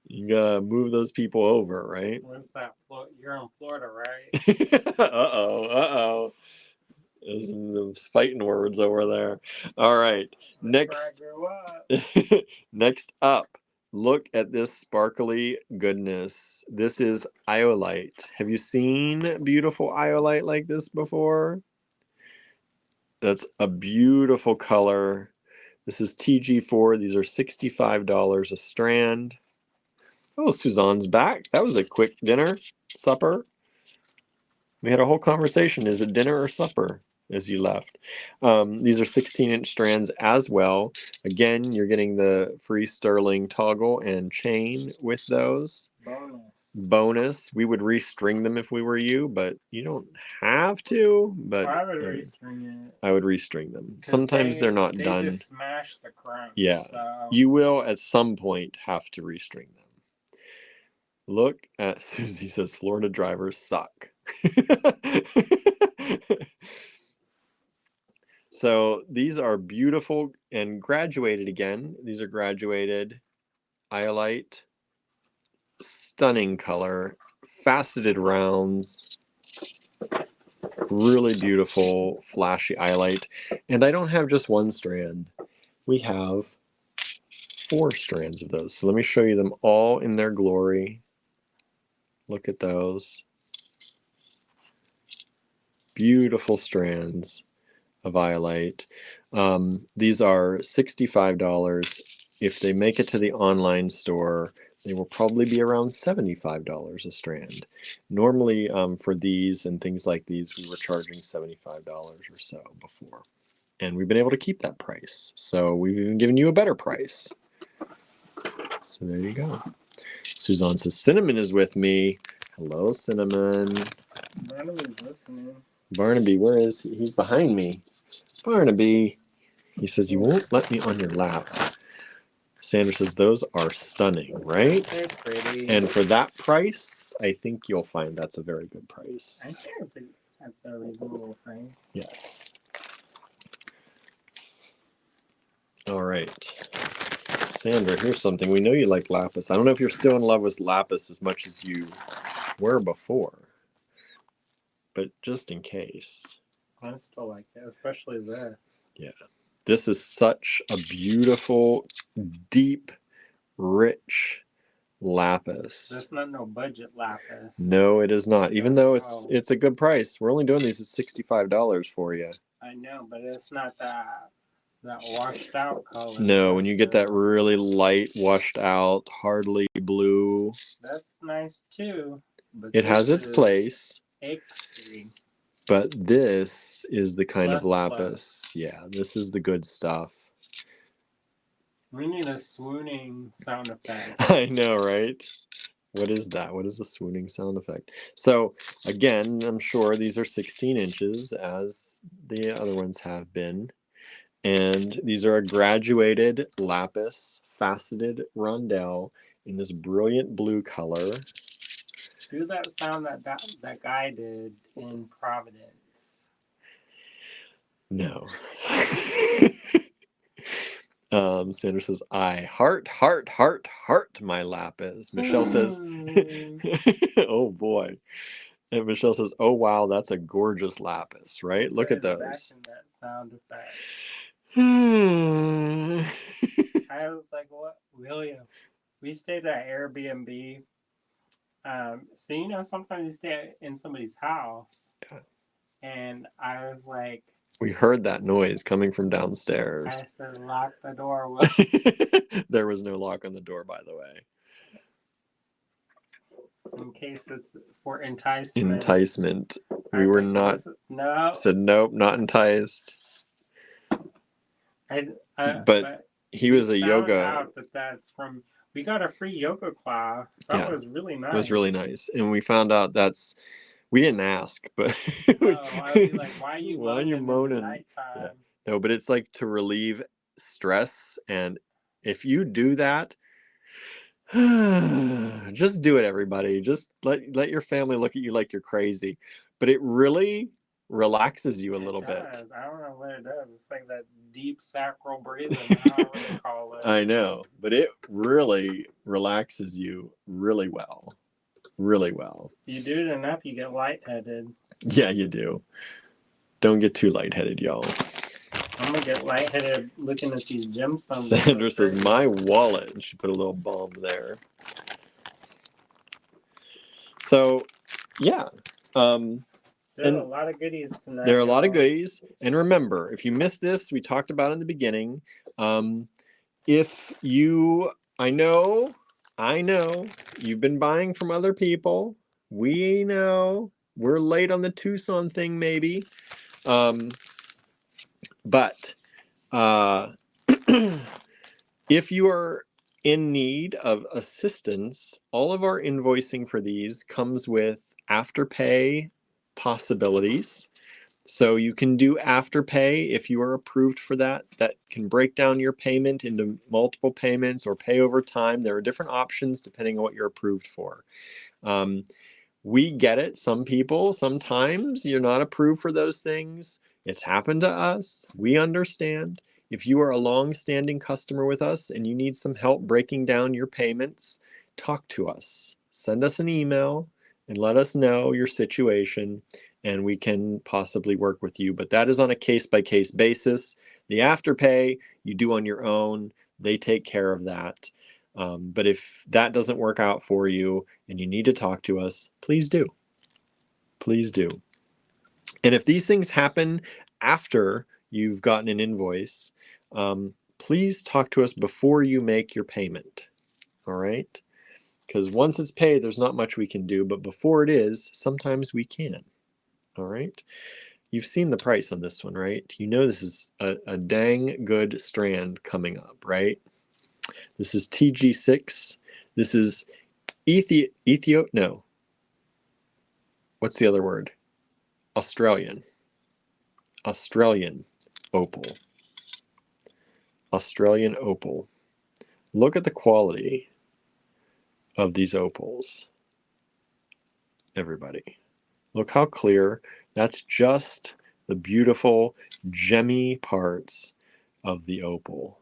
You gotta move those people over, right? what's that? You're in Florida, right? Uh-oh. There's some fighting words over there. All right. Next up, look at this sparkly goodness. This is iolite. Have you seen beautiful iolite like this before? That's a beautiful color. This is TG4. These are $65 a strand. Oh, Suzanne's back. That was a quick supper. We had a whole conversation. Is it dinner or supper? as you left. These are 16-inch strands as well. Again, you're getting the free sterling toggle and chain with those. Bonus. We would restring them if we were you, but you don't have to. But I would restring it. I would restring them. Sometimes they're not done. They just smash the crank. Yeah, so. you will at some point have to restring them. Look at Susie says Florida drivers suck. So these are beautiful and graduated again. These are graduated iolite, stunning color, faceted rounds, really beautiful, flashy iolite. And I don't have just one strand. We have 4 strands of those. So let me show you them all in their glory. Look at those. Beautiful strands of iolite. These are $65. If they make it to the online store, they will probably be around $75 a strand. Normally, for these and things like these, we were charging $75 or so before. And we've been able to keep that price. So we've even given you a better price. So there you go. Suzanne says, Cinnamon is with me. Hello, Cinnamon. Barnaby's listening. Barnaby, where is he? He's behind me. Barnaby. He says, you won't let me on your lap. Sandra says, those are stunning, right? They're pretty. And for that price, I think you'll find that's a very good price. I think that's a reasonable price. Yes. All right. Sandra, here's something. We know you like lapis. I don't know if you're still in love with lapis as much as you were before. But just in case. I still like it, especially this. Yeah. This is such a beautiful, deep, rich lapis. That's not no budget lapis. No, it is not. Even though it's a good price. We're only doing these at $65 for you. I know, but it's not that washed out color. No, when you get that really light, washed out, hardly blue. That's nice too. But it has its place. Extreme. But this is the kind of lapis. Yeah, this is the good stuff. We need a swooning sound effect. I know, right? What is that? What is a swooning sound effect? So, again, I'm sure these are 16 inches, as the other ones have been. And these are a graduated lapis, faceted rondelle in this brilliant blue color. Do that sound that guy did in Providence. No. Sandra says, I heart my lapis. Michelle says, oh boy. And Michelle says, oh wow, that's a gorgeous lapis, right? Look at those. That sound effect. I was like, what? William, we stayed at Airbnb. So, you know, sometimes you stay in somebody's house. Yeah. And I was like... We heard that noise coming from downstairs. I said, lock the door. There was no lock on the door, by the way. In case it's for enticement. Enticement. We were not... No. Said, nope, not enticed. But he was a yoga... out that's from... We got a free yoga class. That was really nice. It was really nice. And we found out that's... We didn't ask, but... No, I would be like, why are you moaning? Yeah. No, but it's like to relieve stress. And if you do that, just do it, everybody. Just let your family look at you like you're crazy. But it really relaxes you a little bit. I don't know what it does. It's like that deep sacral breathing, however you call it. I know, but it really relaxes you really well. Really well. You do it enough, you get lightheaded. Yeah, you do. Don't get too lightheaded, y'all. I'm gonna get lightheaded looking at these gemstones. Sandra says, my wallet. And she put a little bomb there. So, yeah. There's a lot of goodies tonight. There are a lot of goodies. And remember, if you missed this, we talked about it in the beginning. If you, I know, you've been buying from other people. We know. We're late on the Tucson thing, maybe. But if you are in need of assistance, all of our invoicing for these comes with afterpay possibilities. So you can do afterpay if you are approved for that. That can break down your payment into multiple payments or pay over time. There are different options depending on what you're approved for. We get it. Some people, sometimes you're not approved for those things. It's happened to us. We understand. If you are a long-standing customer with us and you need some help breaking down your payments, talk to us. Send us an email and let us know your situation, and we can possibly work with you. But that is on a case-by-case basis. The afterpay you do on your own. They take care of that. But if that doesn't work out for you and you need to talk to us, please do. Please do. And if these things happen after you've gotten an invoice, please talk to us before you make your payment. All right? Because once it's paid, there's not much we can do. But before it is, sometimes we can. All right? You've seen the price on this one, right? You know this is a dang good strand coming up, right? This is TG6. This is no. What's the other word? Australian opal. Australian opal. Look at the quality of these opals, everybody. Look how clear. That's just the beautiful gemmy parts of the opal.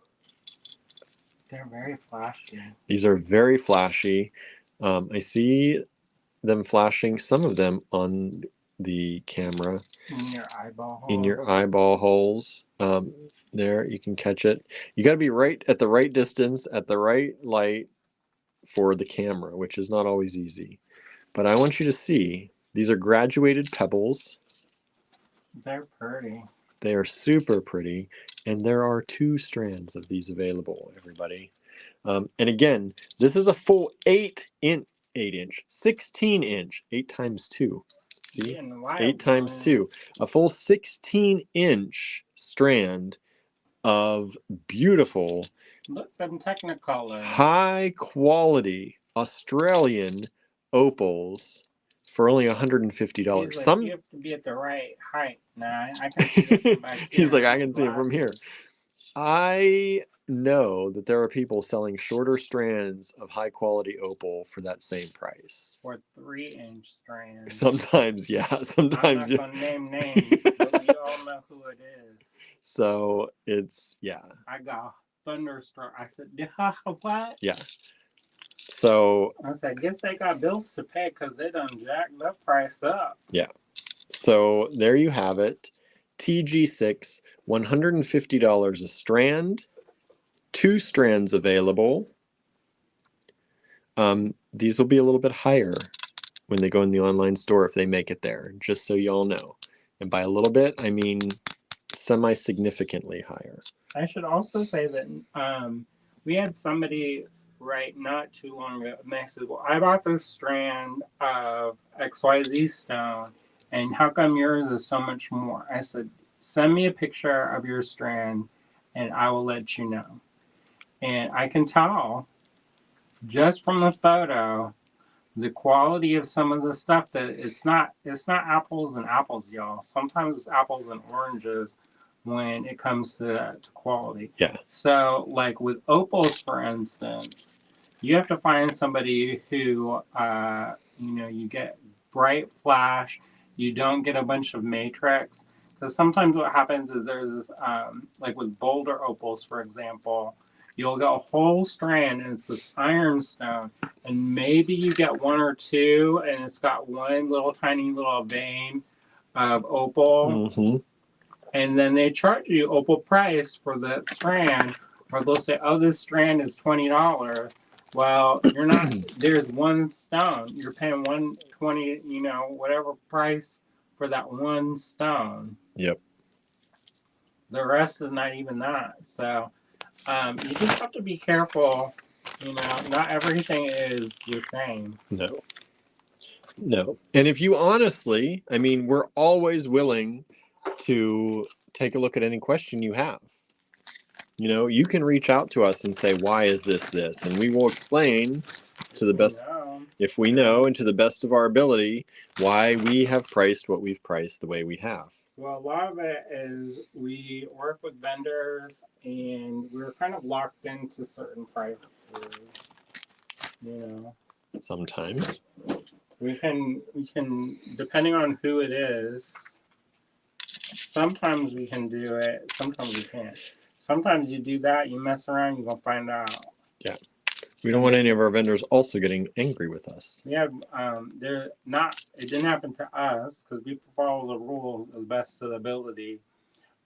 They're very flashy. These are very flashy. I see them flashing, some of them on the camera. In your eyeball hole. In your eyeball holes. There, you can catch it. You got to be right at the right distance, at the right light for the camera, which is not always easy. But I want you to see, these are graduated pebbles. They're pretty. They are super pretty. And there are 2 strands of these available, everybody. And again, this is a full 16 inch, 8 times 2. See? 8 times 2. A full 16-inch strand of beautiful, look, them Technicolor, high quality Australian opals for only $150. He's like, you have to be at the right height. Nah, I can see it from back here. He's like, I can see it from here. I know that there are people selling shorter strands of high quality opal for that same price. Or 3-inch strands. Sometimes, yeah. Sometimes, I'm not gonna name names, but you all know who it is. So it's, yeah. I got thunderstruck. I said, yeah, what? Yeah. So I said, I guess they got bills to pay because they done jacked the price up. Yeah. So there you have it. TG6, $150 a strand. 2 strands available. These will be a little bit higher when they go in the online store if they make it there, just so y'all know. And by a little bit, I mean semi-significantly higher. I should also say that we had somebody write not too long ago. They said, well, I bought this strand of XYZ stone, and how come yours is so much more? I said, send me a picture of your strand, and I will let you know. And I can tell just from the photo the quality of some of the stuff that it's not apples and apples, y'all. Sometimes it's apples and oranges when it comes to quality. Yeah. So like with opals, for instance, you have to find somebody who you get bright flash, you don't get a bunch of matrix. Because sometimes what happens is there's this like with boulder opals, for example, you'll get a whole strand and it's this ironstone, and maybe you get 1 or 2 and it's got one little tiny little vein of opal. Mm-hmm. And then they charge you opal price for that strand, or they'll say, oh, this strand is $20. Well, you're not, there's one stone. You're paying $120, whatever price for that one stone. Yep. The rest is not even that. So you just have to be careful. Not everything is the same. No. And if you honestly, we're always willing to take a look at any question you have. You know, you can reach out to us and say, why is this? And we will explain to the best, if we know, and to the best of our ability, why we have priced what we've priced the way we have. Well, a lot of it is we work with vendors and we're kind of locked into certain prices, you know. Sometimes. We can, depending on who it is, sometimes we can do it, sometimes we can't. Sometimes you do that, you mess around, you're going to find out. Yeah. We don't want any of our vendors also getting angry with us. Yeah, they're not, it didn't happen to us because we follow the rules as best to the ability.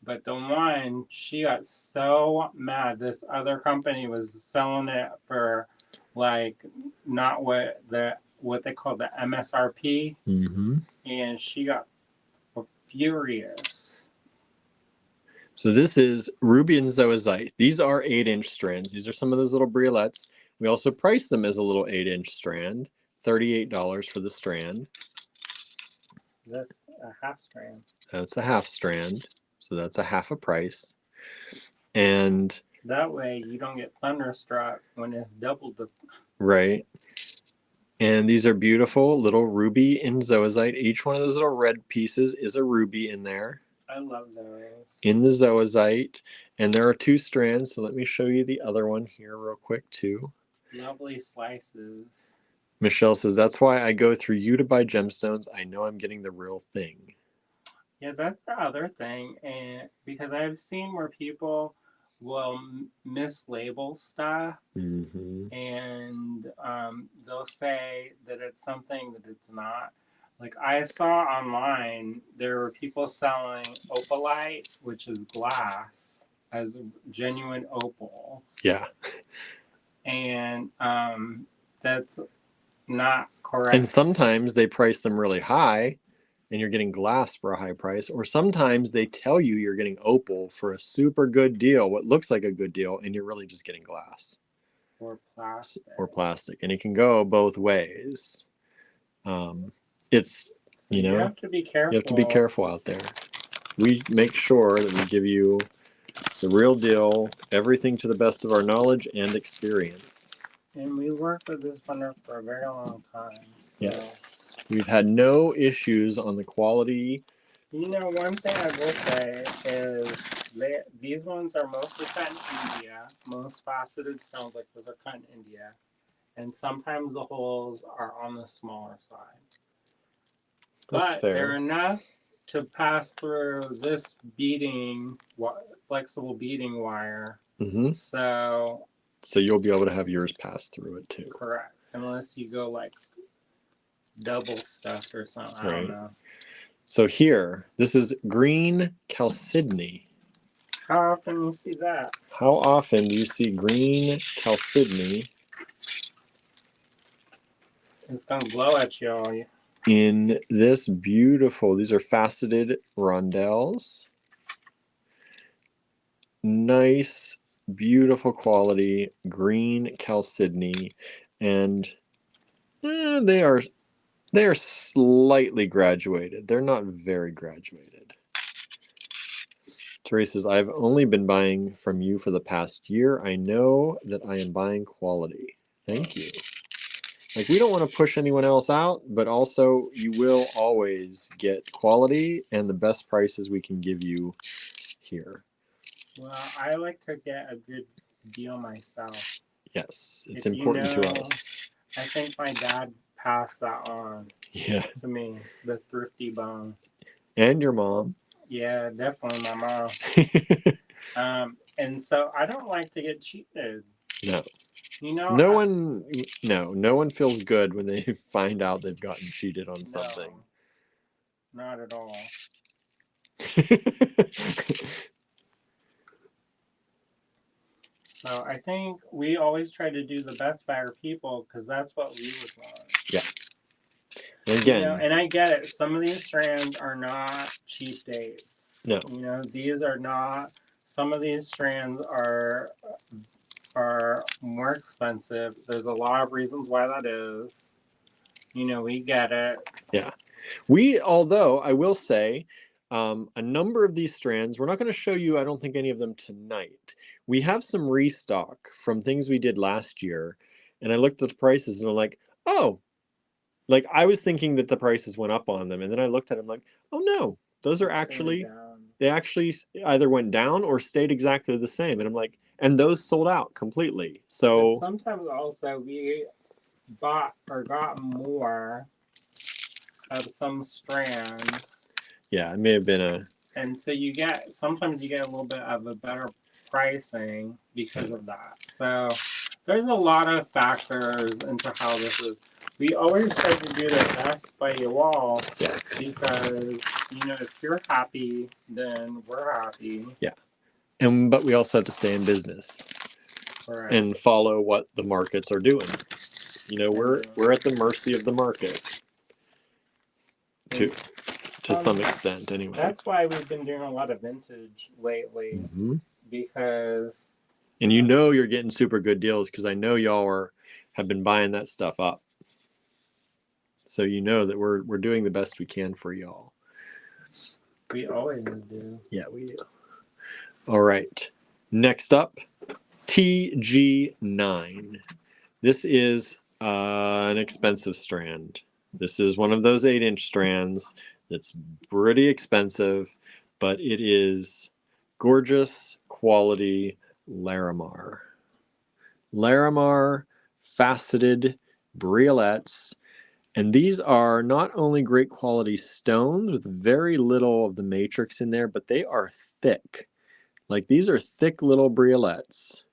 But the one, she got so mad. This other company was selling it for like not what they call the MSRP. Mm-hmm. And she got furious. So this is ruby and zoisite. These are 8-inch strands. These are some of those little briolets. We also price them as a little 8-inch strand, $38 for the strand. That's a half strand. That's a half strand, so that's a half a price. And that way you don't get thunderstruck when it's double the. Right. And these are beautiful little ruby and zoisite. Each one of those little red pieces is a ruby in there. I love those. In the zoisite. And there are 2 strands, so let me show you the other one here real quick too. Lovely slices. Michelle says, that's why I go through you to buy gemstones. I know I'm getting the real thing. Yeah, that's the other thing. And because I've seen where people will mislabel stuff, Mm-hmm. and they'll say that it's something that it's not. Like I saw online, there were people selling opalite, which is glass, as genuine opals. Yeah. And that's not correct. And sometimes they price them really high and you're getting glass for a high price, or sometimes they tell you you're getting opal for a super good deal, what looks like a good deal, and you're really just getting glass or plastic. And it can go both ways. It's, you know, you have to be careful. You have to be careful out there. We make sure that we give you the real deal, everything to the best of our knowledge and experience. And we worked with this vendor for a very long time. So. Yes. We've had no issues on the quality. You know, one thing I will say is these ones are mostly cut in India. Most faceted stones like those are cut in India. And sometimes the holes are on the smaller side. That's but fair. They're enough to pass through this flexible beading wire. Mm-hmm. So you'll be able to have yours pass through it too. Correct. Unless you go like double stuffed or something. I don't know. So here, this is green chalcedony. How often do you see that? How often do you see green chalcedony? It's going to blow at you all. In this beautiful, these are faceted rondelles. Nice, beautiful quality green chalcedony, and they are slightly graduated. They're not very graduated. Teresa says, I've only been buying from you for the past year. I know that I am buying quality. Thank you. Like, we don't want to push anyone else out, but also you will always get quality and the best prices we can give you here. Well, I like to get a good deal myself. Yes, it's important to us. I think my dad passed that on to me, the thrifty bone. And your mom. Yeah, definitely my mom. And so I don't like to get cheated. No. You know, no one feels good when they find out they've gotten cheated on something. Not at all. So I think we always try to do the best by our people because that's what we would want. Yeah. And again, and I get it. Some of these strands are not cheap dates. No. These are not. Some of these strands are more expensive. There's a lot of reasons why that is. We get it. Yeah. Although I will say, A number of these strands, we're not going to show you, I don't think, any of them tonight. We have some restock from things we did last year, and I looked at the prices and I'm like, oh, like I was thinking that the prices went up on them, and then I looked at them like, oh no, those are actually, they actually either went down or stayed exactly the same. And I'm like, and those sold out completely. But So sometimes also we bought or got more of some strands. yeah, it may have been a, And so sometimes you get a little bit of a better pricing because of that. So there's a lot of factors into how this is. We always try to do the best by you all because, if you're happy, then we're happy. yeah. But we also have to stay in business. Right. And follow what the markets are doing. We're at the mercy of the market to some extent, anyway. That's why we've been doing a lot of vintage lately, because. And you're getting super good deals because I know y'all have been buying that stuff up. So that we're doing the best we can for y'all. We always do. Yeah, we do. All right. Next up, TG9. This is an expensive strand. This is one of those 8-inch strands that's pretty expensive, but it is gorgeous quality Larimar. Larimar faceted briolets. And these are not only great quality stones with very little of the matrix in there, but they are thick. Like these are thick little briolets.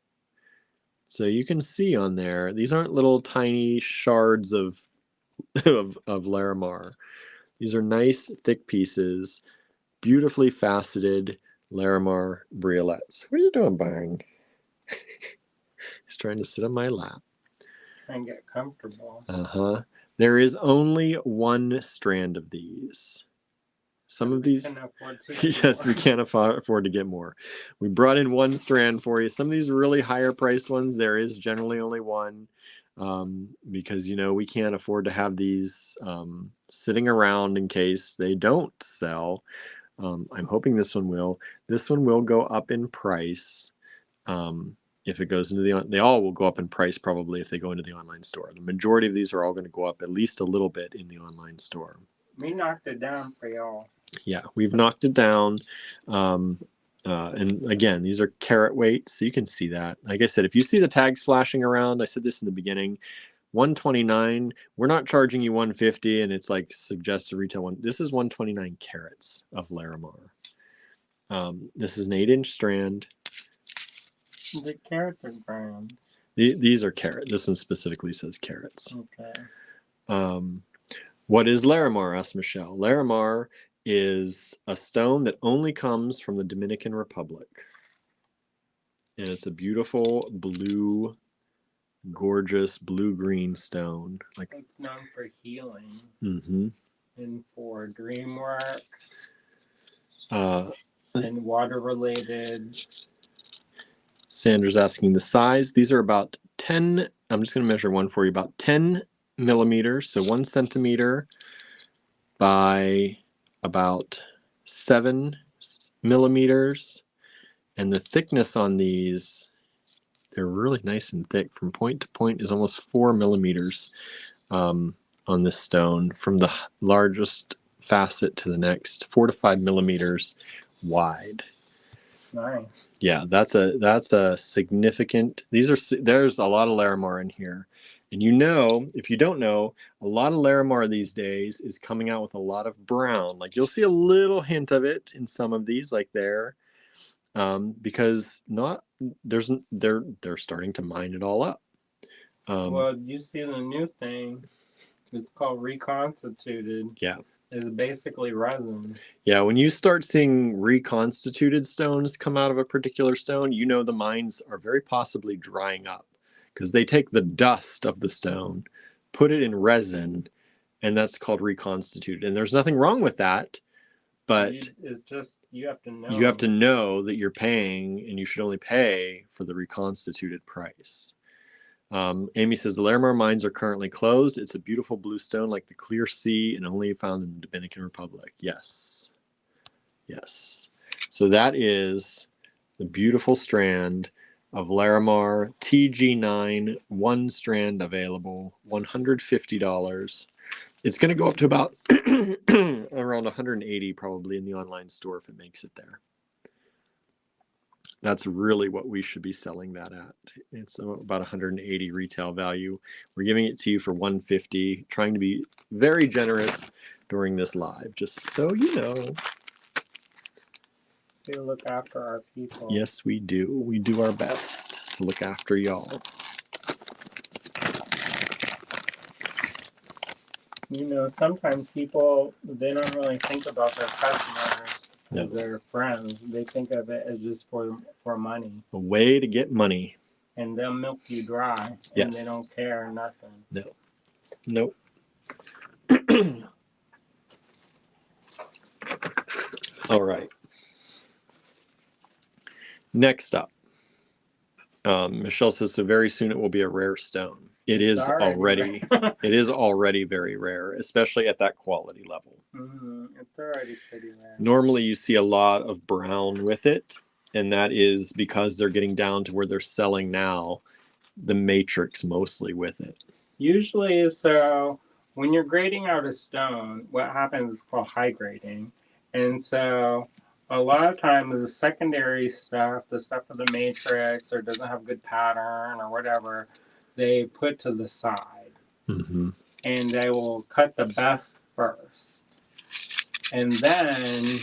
So you can see on there, these aren't little tiny shards of Larimar. These are nice thick pieces, beautifully faceted Larimar briolets. What are you doing, Bang? He's trying to sit on my lap. And get comfortable. There is only one strand of these. Some of these, yes, we can't afford to get more. We brought in one strand for you. Some of these really higher priced ones, there is generally only one, because we can't afford to have these sitting around in case they don't sell. I'm hoping this one will. This one will go up in price. If it goes into they all will go up in price probably if they go into the online store. The majority of these are all going to go up at least a little bit in the online store. We knocked it down for y'all. Yeah, we've knocked it down. And again, these are carat weight, so you can see that. Like I said, if you see the tags flashing around, I said this in the beginning, $129, we're not charging you $150 and it's like suggested retail one. This is 129 carats of Larimar. This is an 8-inch strand. The carats are grams. These are carat. This one specifically says carats. Okay. What is Larimar? Asked Michelle. Larimar is a stone that only comes from the Dominican Republic. And it's a beautiful blue, gorgeous blue-green stone. It's known for healing. Mm-hmm. And for dream work. And water-related. Sandra's asking the size. These are about 10, I'm just going to measure one for you, about 10 millimeters, so 1 centimeter by about 7 millimeters. And the thickness on these, they're really nice and thick. From point to point is almost 4 millimeters on this stone, from the largest facet to the next, 4 to 5 millimeters wide. Nice. Yeah, that's a significant. There's a lot of Larimar in here, and if you don't know, a lot of Larimar these days is coming out with a lot of brown. Like you'll see a little hint of it in some of these, like there, because they're starting to mine it all up. Well, you see the new thing. It's called reconstituted. Yeah. Is basically resin. Yeah, when you start seeing reconstituted stones come out of a particular stone, the mines are very possibly drying up because they take the dust of the stone, put it in resin, and that's called reconstituted. And there's nothing wrong with that, but it's just you have to know. You have to know that you're paying, and you should only pay for the reconstituted price. Amy says the Larimar mines are currently closed. It's a beautiful blue stone like the clear sea and only found in the Dominican Republic. Yes. Yes. So that is the beautiful strand of Larimar TG9, one strand available, $150. It's going to go up to about around 180 probably in the online store if it makes it there. That's really what we should be selling that at. It's about 180 retail value. We're giving it to you for 150, trying to be very generous during this live, just so you know. We look after our people. Yes, we do. We do our best to look after y'all. You know, sometimes people, they don't really think about their customers as their friends. They think of it as just for money. A way to get money. And they'll milk you dry. And they don't care, nothing. No. Nope. All right. Next up. Michelle says, so very soon it will be a rare stone. It is already. It is already very rare, especially at that quality level. It's already pretty rare. Normally you see a lot of brown with it, and that is because they're getting down to where they're selling now the matrix mostly with it. Usually, so when you're grading out a stone, what happens is called high grading. And so a lot of times the secondary stuff, the stuff of the matrix or doesn't have good pattern or whatever, they put to the side. Mm-hmm. And they will cut the best first. And then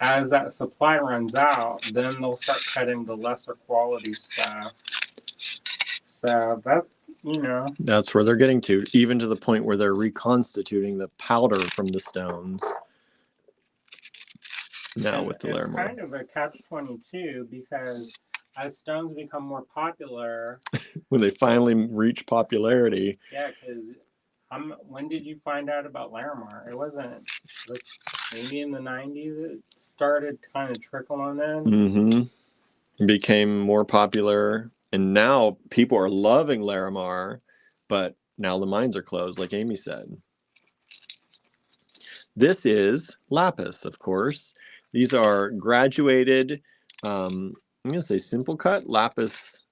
as that supply runs out, then they'll start cutting the lesser quality stuff. So that, you know. That's where they're getting to, even to the point where they're reconstituting the powder from the stones. Now with the Larimar. It's kind of a catch-22 because as stones become more popular... when they finally reach popularity... Yeah, because when did you find out about Larimar? It wasn't... like, maybe in the 90s it started kind of trickling in. Mm-hmm. It became more popular. And now people are loving Larimar, but now the mines are closed, like Amy said. This is lapis, of course. These are graduated, I'm going to say simple cut lapis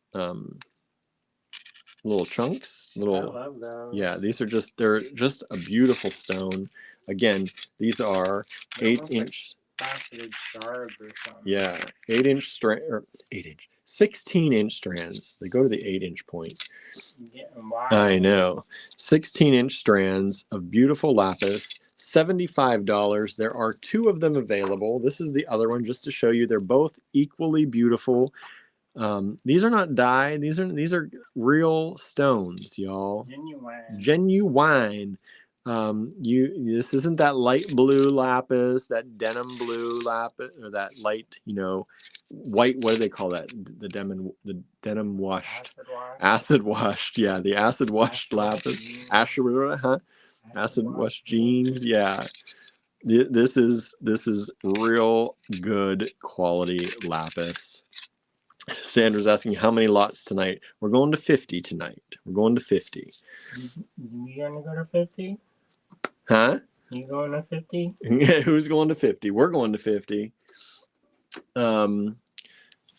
little chunks. I love those. Yeah, they're just a beautiful stone. Again, these are 8-inch. Faceted shards or something. Yeah, 16-inch strands. They go to the 8-inch point. Yeah, wow. I know. 16-inch strands of beautiful lapis. $75. There are 2 of them available. This is the other one just to show you they're both equally beautiful. These are not dye. These are real stones, y'all. Genuine. This isn't that light blue lapis, that denim blue lapis, or that light, white. What do they call that? The denim washed, acid washed. Yeah, the acid washed lapis. Acid washed jeans. Yeah. This is real good quality lapis. Sandra's asking how many lots tonight. We're going to 50 tonight. We're going to 50. You gonna go to 50? Huh? You going to 50? Who's going to 50? We're going to 50.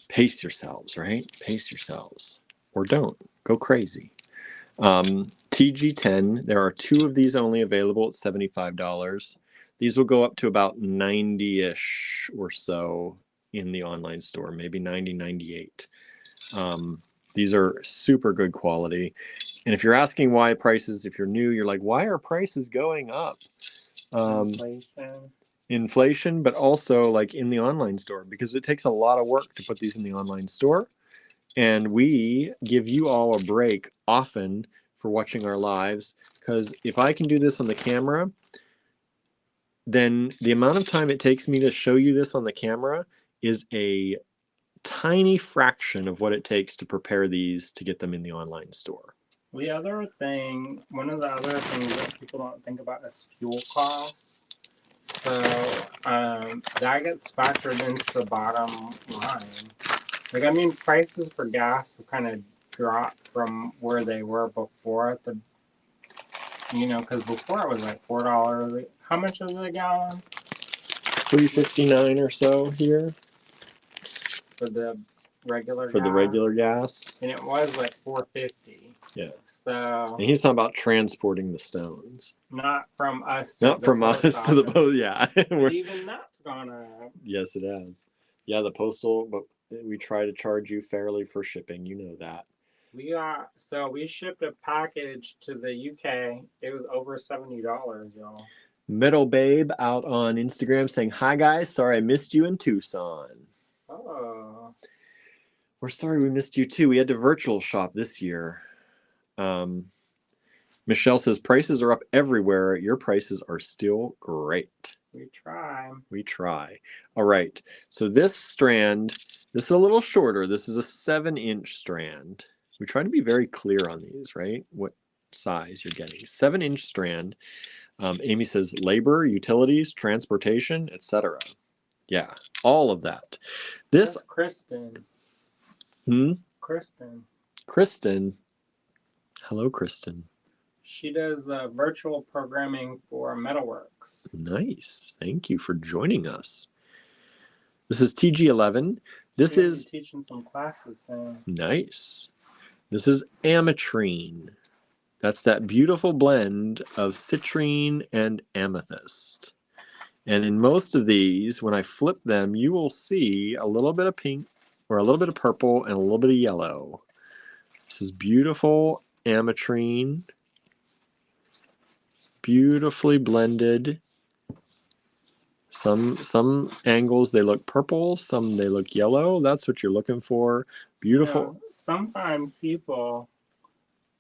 Pace yourselves, right? Pace yourselves. Or don't. Go crazy. TG10, there are 2 of these only available at $75. These will go up to about 90-ish or so in the online store, maybe 90, 98. These are super good quality. And if you're asking why prices, if you're new, you're like, why are prices going up? Inflation, but also like in the online store, because it takes a lot of work to put these in the online store. And we give you all a break often for watching our lives, because if I can do this on the camera, then the amount of time it takes me to show you this on the camera is a tiny fraction of what it takes to prepare these to get them in the online store. One of the other things that people don't think about is fuel costs. So that gets factored into the bottom line. Prices for gas have kind of dropped from where they were before because before it was like $4. How much is it a gallon? $3.59 or so here for the regular for the regular gas. and it was like $4.50. Yeah. So. And he's talking about transporting the stones. Not from us. Not from us to the post. Yeah. Even that's gone up. Yes, it has. Yeah, the postal, but we try to charge you fairly for shipping. You know that. We shipped a package to the UK. It was over $70, y'all. Metal Babe out on Instagram saying, "Hi guys, sorry I missed you in Tucson." Oh. We're sorry we missed you too. We had to virtual shop this year. Michelle says prices are up everywhere. Your prices are still great. We try. We try. All right. So this strand, this is a little shorter. This is a 7-inch strand. We try to be very clear on these, right? What size you're getting. 7-inch strand. Amy says labor, utilities, transportation, etc. Yeah, all of that. That's Kristen. Kristen. Hello, Kristen. She does virtual programming for Metalworks. Nice. Thank you for joining us. This is TG11. This is teaching some classes soon. Nice. This is ametrine. That's that beautiful blend of citrine and amethyst. And in most of these, when I flip them, you will see a little bit of pink or a little bit of purple and a little bit of yellow. This is beautiful ametrine. Beautifully blended. Some angles they look purple, some they look yellow. That's what you're looking for. Beautiful. You know, sometimes people,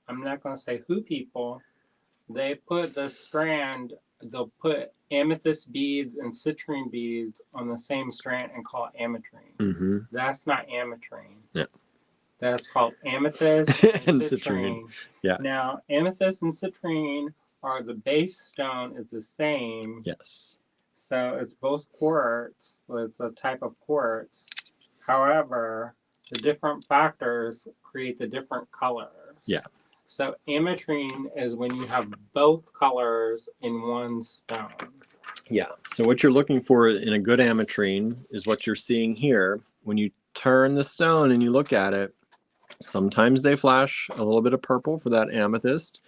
I'm not going to say who people, they put the strand, they'll put amethyst beads and citrine beads on the same strand and call it ametrine. Mm-hmm. That's not ametrine. Yeah. That's called amethyst and citrine. Yeah. Now, amethyst and citrine are the base stone is the same. Yes. So it's both quartz. It's a type of quartz. However, the different factors create the different colors. Yeah. So ametrine is when you have both colors in one stone. Yeah. So what you're looking for in a good ametrine is what you're seeing here. When you turn the stone and you look at it, sometimes they flash a little bit of purple for that amethyst.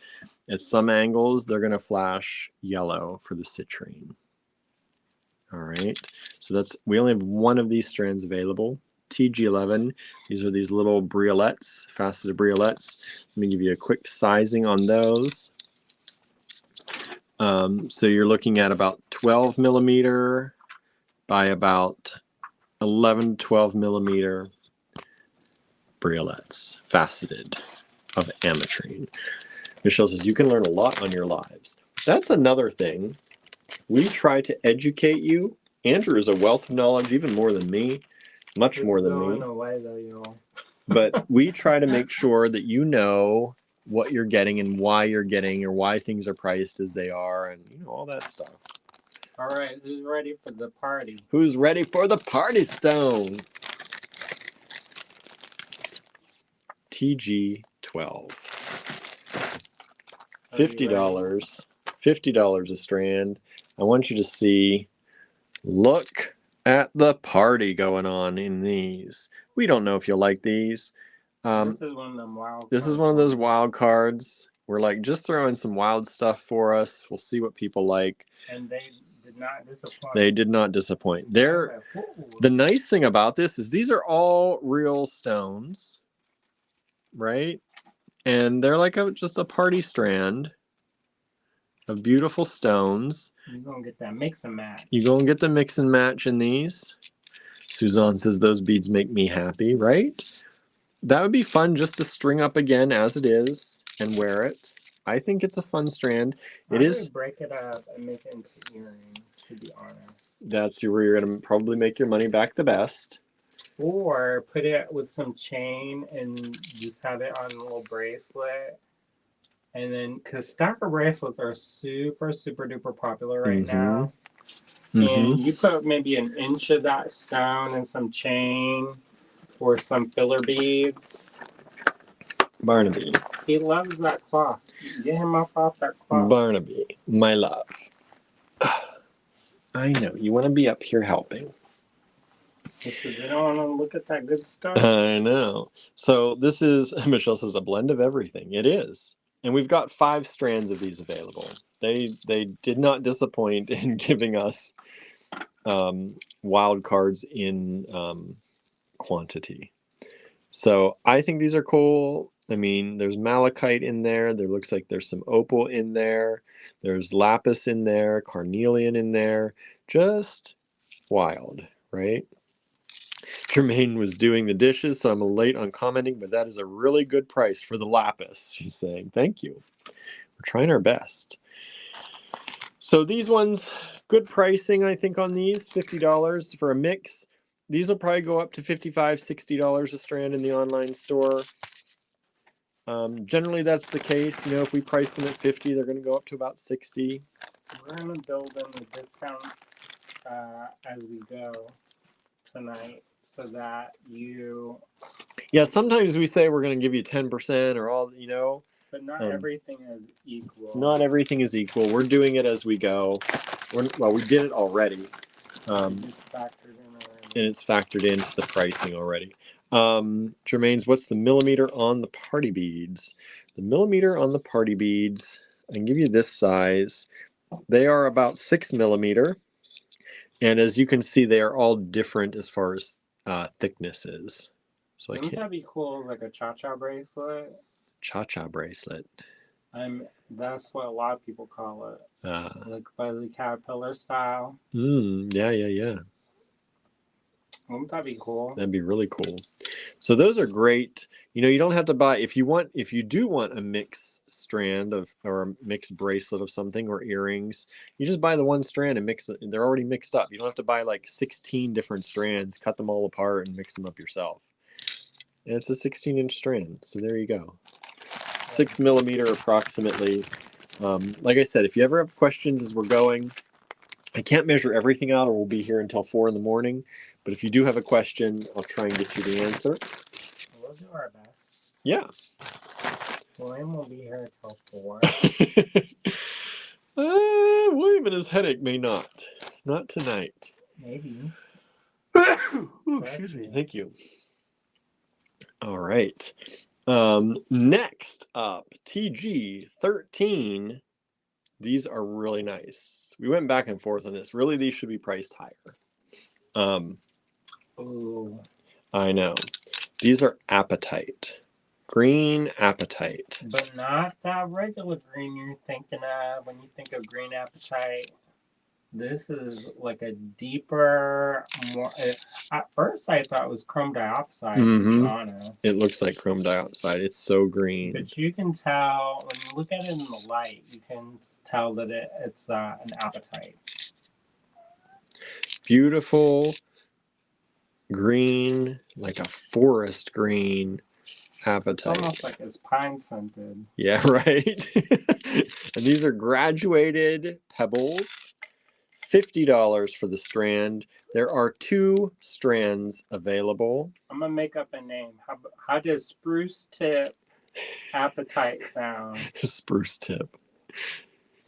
At some angles, they're going to flash yellow for the citrine. All right. So we only have one of these strands available. TG11. These are these little briolets, faceted briolets. Let me give you a quick sizing on those. So you're looking at about 12 millimeter by about 11, 12 millimeter briolets, faceted of ametrine. Michelle says, you can learn a lot on your lives. That's another thing. We try to educate you. Andrew is a wealth of knowledge, even more than me, much more than me. Away, though, y'all. But we try to make sure that you know what you're getting and why you're getting or why things are priced as they are and all that stuff. All right, who's ready for the party? Who's ready for the party stone? TG12. $50. $50 a strand. I want you to see, look at the party going on in these. We don't know if you'll like these. This is one of them wild This is one of those wild cards. We're like, just throw in some wild stuff for us. We'll see what people like. And they did not disappoint. They did not disappoint. The nice thing about this is these are all real stones, right? And they're like just a party strand of beautiful stones. You're going to get that mix and match. You go and get the mix and match in these. Suzanne says those beads make me happy, right? That would be fun just to string up again as it is and wear it. I think it's a fun strand. I would break it up and make it into earrings, to be honest. That's where you're going to probably make your money back the best. Or put it with some chain and just have it on a little bracelet. And then, because stacker bracelets are super, super duper popular right now. And you put maybe an inch of that stone and some chain or some filler beads. Barnaby. He loves that cloth. Get him off that cloth. Barnaby, my love. I know. You want to be up here helping. Because they don't want to look at that good stuff. I know. So this is, Michelle says, a blend of everything. It is. And we've got 5 strands of these available. They did not disappoint in giving us wild cards in quantity. So I think these are cool. I mean, there's malachite in there. There looks like there's some opal in there. There's lapis in there, carnelian in there. Just wild, right? Jermaine was doing the dishes, so I'm late on commenting, but that is a really good price for the lapis, she's saying. Thank you. We're trying our best. So these ones, good pricing, I think, on these, $50 for a mix. These will probably go up to $55, $60 a strand in the online store. Generally, that's the case. You know, if we price them at 50, they're going to go up to about 60. We're going to build in the discount as we go tonight so that you... Yeah, sometimes we say we're going to give you 10% or all, you know. But not everything is equal. Not everything is equal. We're doing it as we go. Well, we did it already. And it's factored into the pricing already. Jermaine's, what's the millimeter on the party beads? The millimeter on the party beads, I can give you this size. They are about 6 millimeter. And as you can see, they are all different as far as thicknesses. So Wouldn't that be cool, like a cha-cha bracelet? Cha-cha bracelet. That's what a lot of people call it. Like fuzzy caterpillar style. Yeah. Wouldn't that be cool? That'd be really cool. So those are great. You know, you don't have to buy, if you do want a mixed strand or a mixed bracelet of something or earrings, you just buy the one strand and mix it. They're already mixed up. You don't have to buy like 16 different strands, cut them all apart and mix them up yourself. And it's a 16-inch strand. So there you go. 6 millimeter approximately. Like I said, if you ever have questions as we're going, I can't measure everything out or we'll be here until 4 in the morning. But if you do have a question, I'll try and get you the answer. We'll do our best. Yeah. William will be here till 4. William and his headache may not. Not tonight. Maybe. Ooh, excuse me. Thank you. All right. Next up, TG13. These are really nice. We went back and forth on this. Really, these should be priced higher. Ooh. I know. These are apatite. Green apatite. But not that regular green you're thinking of when you think of green apatite. This is like a deeper, more... At first, I thought it was chrome dioxide, to be honest. It looks like chrome dioxide. It's so green. But you can tell, when you look at it in the light, you can tell that it's an apatite. Beautiful green, like a forest green apatite. It's almost like it's pine scented. Yeah, right. And these are graduated pebbles. $50 for the strand. There are 2 strands available. I'm gonna make up a name. How does spruce tip apatite sound? Spruce tip.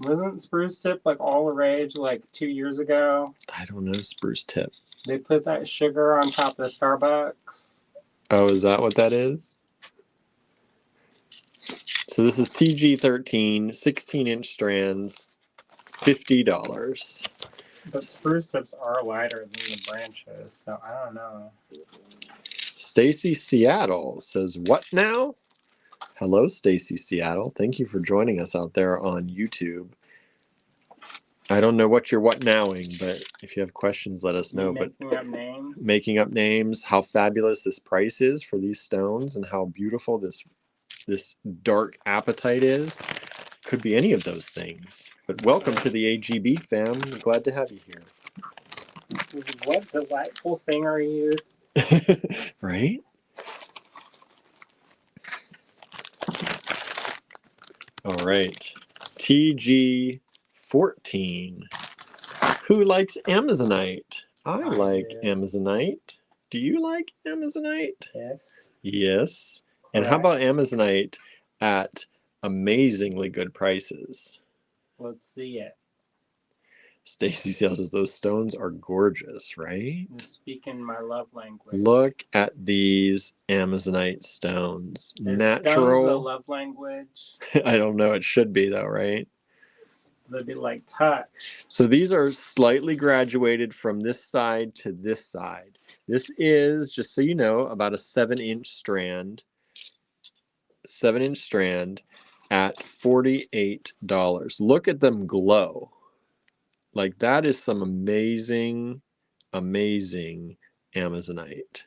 Wasn't spruce tip like all the rage like 2 years ago? I don't know, spruce tip. They put that sugar on top of Starbucks. Oh, is that what that is? So this is TG13, 16-inch strands, $50. But spruce tips are lighter than the branches, so I don't know. Stacy Seattle says, what now? Hello, Stacy Seattle. Thank you for joining us out there on YouTube. I don't know what you're what nowing, but if you have questions, let us know. Making up names? Making up names, how fabulous this price is for these stones and how beautiful this dark apatite is. Could be any of those things. But welcome to the AGB fam. I'm glad to have you here. What delightful thing are you? Right? All right. TG14. Who likes Amazonite? I like Amazonite. Do you like Amazonite? Yes. Yes. And how about Amazonite at amazingly good prices? Let's see it. Stacy says those stones are gorgeous, right? I'm speaking my love language. Look at these Amazonite stones. Is Natural. stones a love language? I don't know. It should be though, right? They'd be like touch. So these are slightly graduated from this side to this side. This is, just so you know, about a 7-inch strand. 7-inch strand at $48. Look at them glow. Like that is some amazing, amazing Amazonite.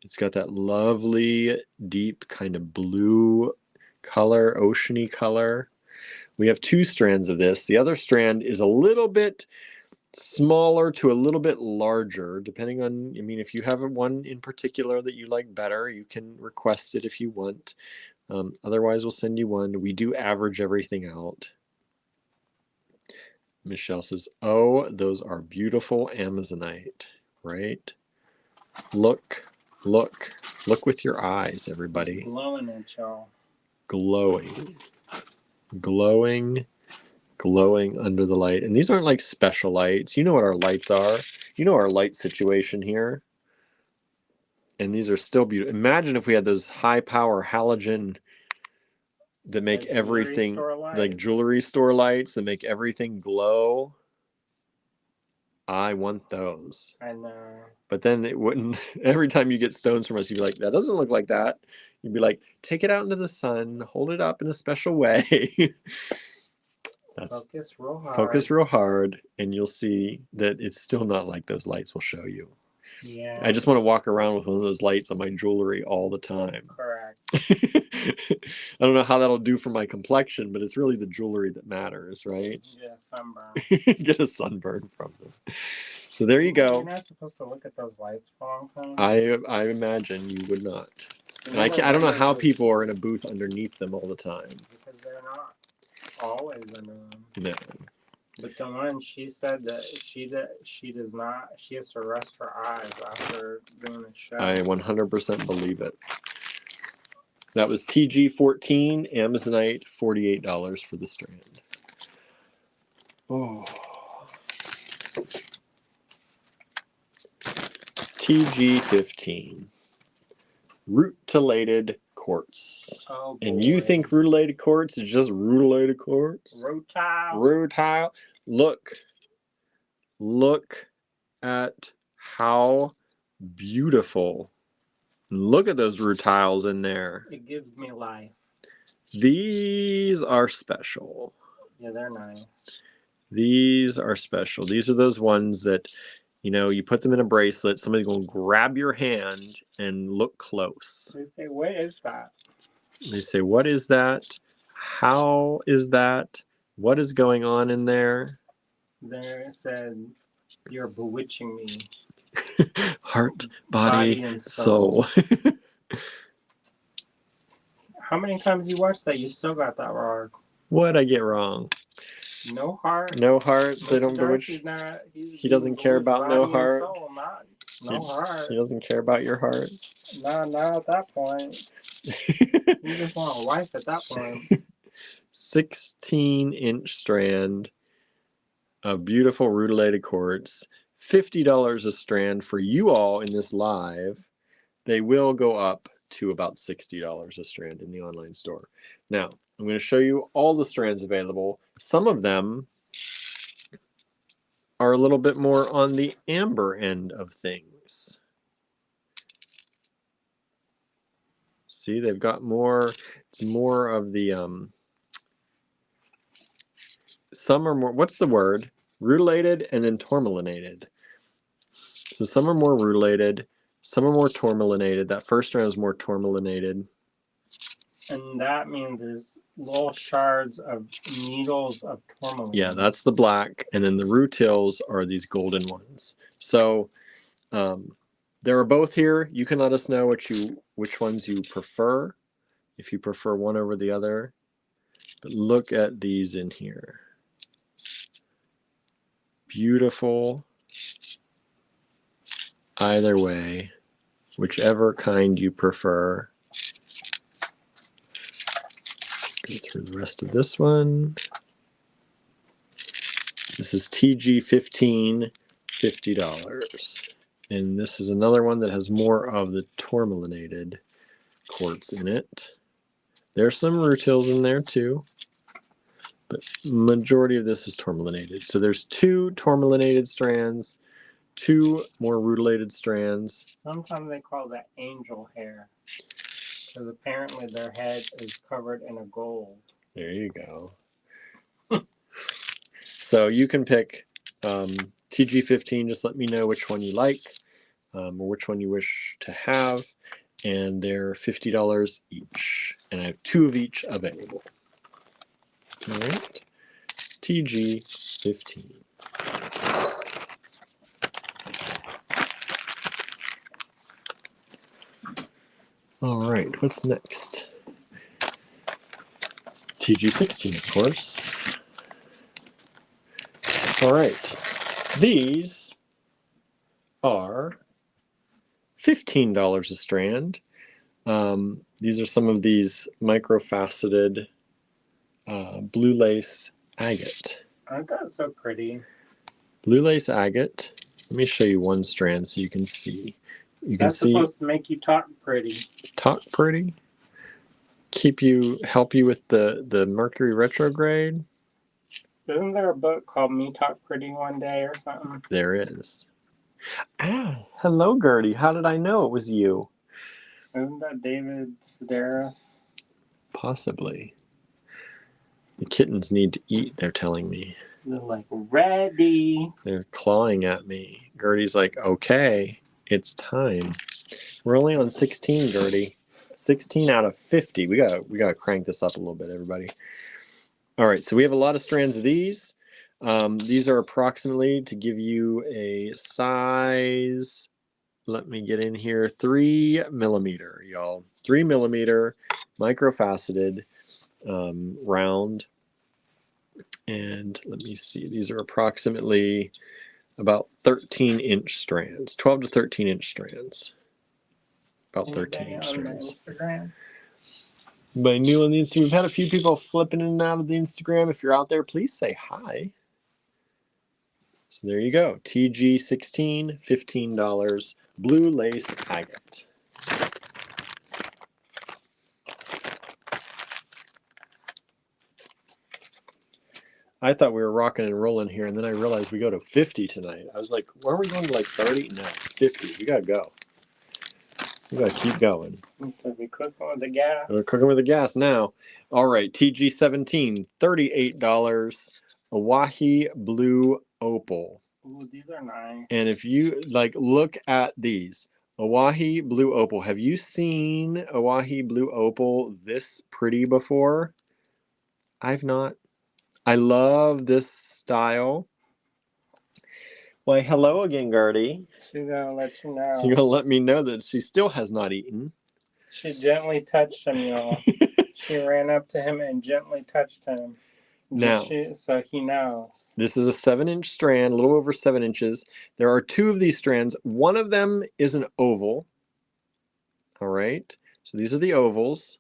It's got that lovely, deep kind of blue color, oceany color. We have 2 strands of this. The other strand is a little bit smaller to a little bit larger, depending on, I mean, if you have one in particular that you like better, you can request it if you want. Otherwise, we'll send you one. We do average everything out. Michelle says, oh, those are beautiful Amazonite, right? Look with your eyes, everybody. Glowing at y'all. Glowing under the light. And these aren't like special lights. You know what our lights are. You know our light situation here. And these are still beautiful. Imagine if we had those high power halogen that make Like everything like lights. jewelry store lights that make everything glow. I want those. I know. But then it wouldn't, every time you get stones from us, you'd be like, that doesn't look like that. You'd be like, take it out into the sun, hold it up in a special way. Focus real hard, and you'll see that it's still not like those lights will show you. Yeah. I just want to walk around with one of those lights on my jewelry all the time. Correct. I don't know how that'll do for my complexion, but it's really the jewelry that matters, right? Yeah, sunburn. Get a sunburn from them. So there you go. You're not supposed to look at those lights for a long time. I imagine you would not. And I don't know how people are in a booth underneath them all the time. Because they're not always under them. No. But the one, she said that she does not, she has to rest her eyes after doing the show. I 100% believe it. That was TG14, Amazonite, $48 for the strand. Oh. TG15, rutilated quartz. Oh, boy. And you think rutilated quartz is just rutilated quartz? Rutile. Look at how beautiful. Look at those rutiles in there. It gives me life. These are special. Yeah, they're nice. These are special. These are those ones that, you know, you put them in a bracelet, somebody's going to grab your hand and look close. They say, what is that? They say, what is that? How is that? What is going on in there? There it said, you're bewitching me. Heart, body and soul. How many times you watched that? You still got that wrong. What'd I get wrong? No heart. No heart. They don't bewitch. He doesn't care about no heart. Soul, no heart. He doesn't care about your heart. Not at that point. You just want a wife at that point. 16-inch strand of beautiful rutilated quartz. $50 a strand for you all in this live. They will go up to about $60 a strand in the online store. Now, I'm going to show you all the strands available. Some of them are a little bit more on the amber end of things. See, they've got more, it's more of the, some are more, what's the word? Rutilated and then tourmalinated. So some are more rutilated, some are more tourmalinated. That first strand is more tourmalinated. And that means there's little shards of needles of tourmaline. Yeah, that's the black. And then the rutils are these golden ones. So there are both here. You can let us know which ones you prefer, if you prefer one over the other. But look at these in here. Beautiful. Either way, whichever kind you prefer. Go through the rest of this one. This is TG15, $50. And this is another one that has more of the tourmalinated quartz in it. There's some rutils in there too, but majority of this is tourmalinated. So there's 2 tourmalinated strands, 2 more rutilated strands. Sometimes they call that angel hair, because apparently their head is covered in a gold. There you go. So you can pick TG15. Just let me know which one you like, or which one you wish to have. And they're $50 each. And I have 2 of each available. All right. TG15. All right. What's next? TG16, of course. All right. These are $15 a strand. These are some of these microfaceted blue lace agate. Aren't that so pretty? Blue lace agate. Let me show you one strand so you can see. You can That's see supposed to make you talk pretty. talk pretty. Help you with the Mercury retrograde. Isn't there a book called Me Talk Pretty One Day or something? There is. Ah, hello, Gertie. How did I know it was you? Isn't that David Sedaris? Possibly. The kittens need to eat, they're telling me. They're like, ready. They're clawing at me. Gertie's like, okay, it's time. We're only on 16, Gertie. 16 out of 50. We gotta crank this up a little bit, everybody. All right, so we have a lot of strands of these. These are approximately, to give you a size, let me get in here, 3 millimeter, y'all. 3 millimeter, microfaceted, round. And let me see, these are approximately about 13-inch strands, 12 to 13-inch strands. About 13-inch strands. Instagram? Anybody new on the Instagram? We've had a few people flipping in and out of the Instagram. If you're out there, please say hi. So there you go. TG16, $15. Blue lace agate. I thought we were rocking and rolling here, and then I realized we go to 50 tonight. I was like, why are we going to like 30? No, 50. We got to go. We got to keep going. We're cooking with the gas. We're cooking with the gas now. All right, TG17, $38. Awahi Blue Opal. Ooh, these are nice. And if you look at these, Awahi Blue Opal. Have you seen Awahi Blue Opal this pretty before? I've not. I love this style. Why, hello again, Gertie. She's gonna let you know. She's gonna let me know that she still has not eaten. She gently touched him, y'all. She ran up to him and gently touched him. Now, so he knows. This is a 7-inch strand, a little over 7 inches. There are 2 of these strands. One of them is an oval. All right. So these are the ovals.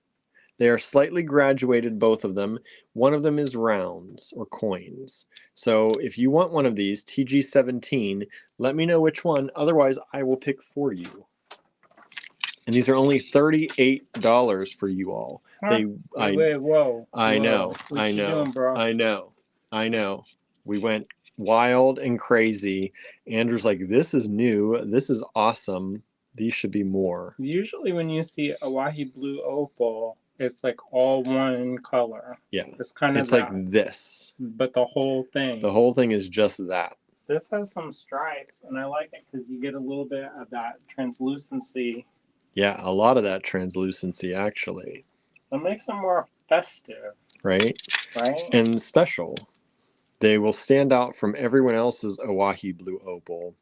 They are slightly graduated, both of them. One of them is rounds or coins. So if you want one of these, TG17, let me know which one. Otherwise, I will pick for you. And these are only $38 for you all. Huh? Whoa. I know. What I you know. doing, bro? I know. We went wild and crazy. Andrew's like, this is new. This is awesome. These should be more. Usually when you see Awahi Blue Opal, it's like all one color. Yeah. It's kind of like this. But the whole thing. The whole thing is just that. This has some stripes, and I like it because you get a little bit of that translucency. Yeah, a lot of that translucency, actually. It makes them more festive. Right? Right? And special. They will stand out from everyone else's Awahi Blue Opal.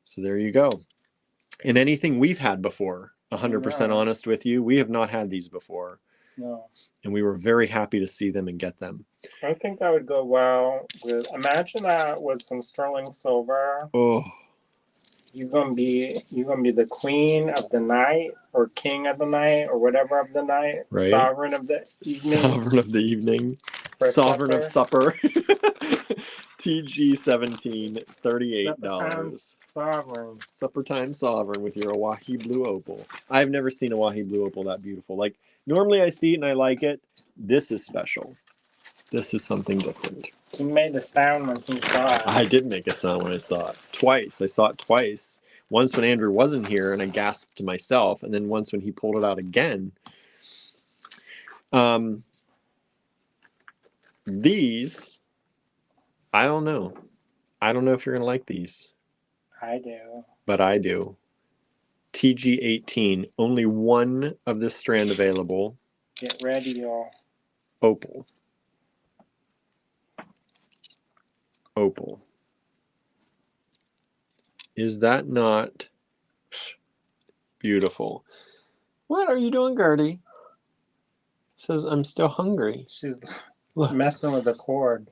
So there you go. And anything we've had before, 100% honest with you, we have not had these before. No. And we were very happy to see them and get them. I think that would go well with, imagine that with some sterling silver. Oh. You're gonna be the queen of the night, or king of the night, or whatever of the night. Right. Sovereign of the evening. Sovereign of the evening. Sovereign of supper. TG17, $38. Sovereign. Supper Time Sovereign with your Oahe Blue Opal. I've never seen a Oahe Blue Opal that beautiful. Like, normally I see it and I like it. This is special. This is something different. He made a sound when he saw it. I did make a sound when I saw it. Twice. I saw it twice. Once when Andrew wasn't here and I gasped to myself, and then once when he pulled it out again. These, I don't know. I don't know if you're going to like these. I do. But I do. TG18, only one of this strand available. Get ready, y'all. Opal. Opal. Is that not beautiful? What are you doing, Gertie? Says, I'm still hungry. She's Look. messing with the cord.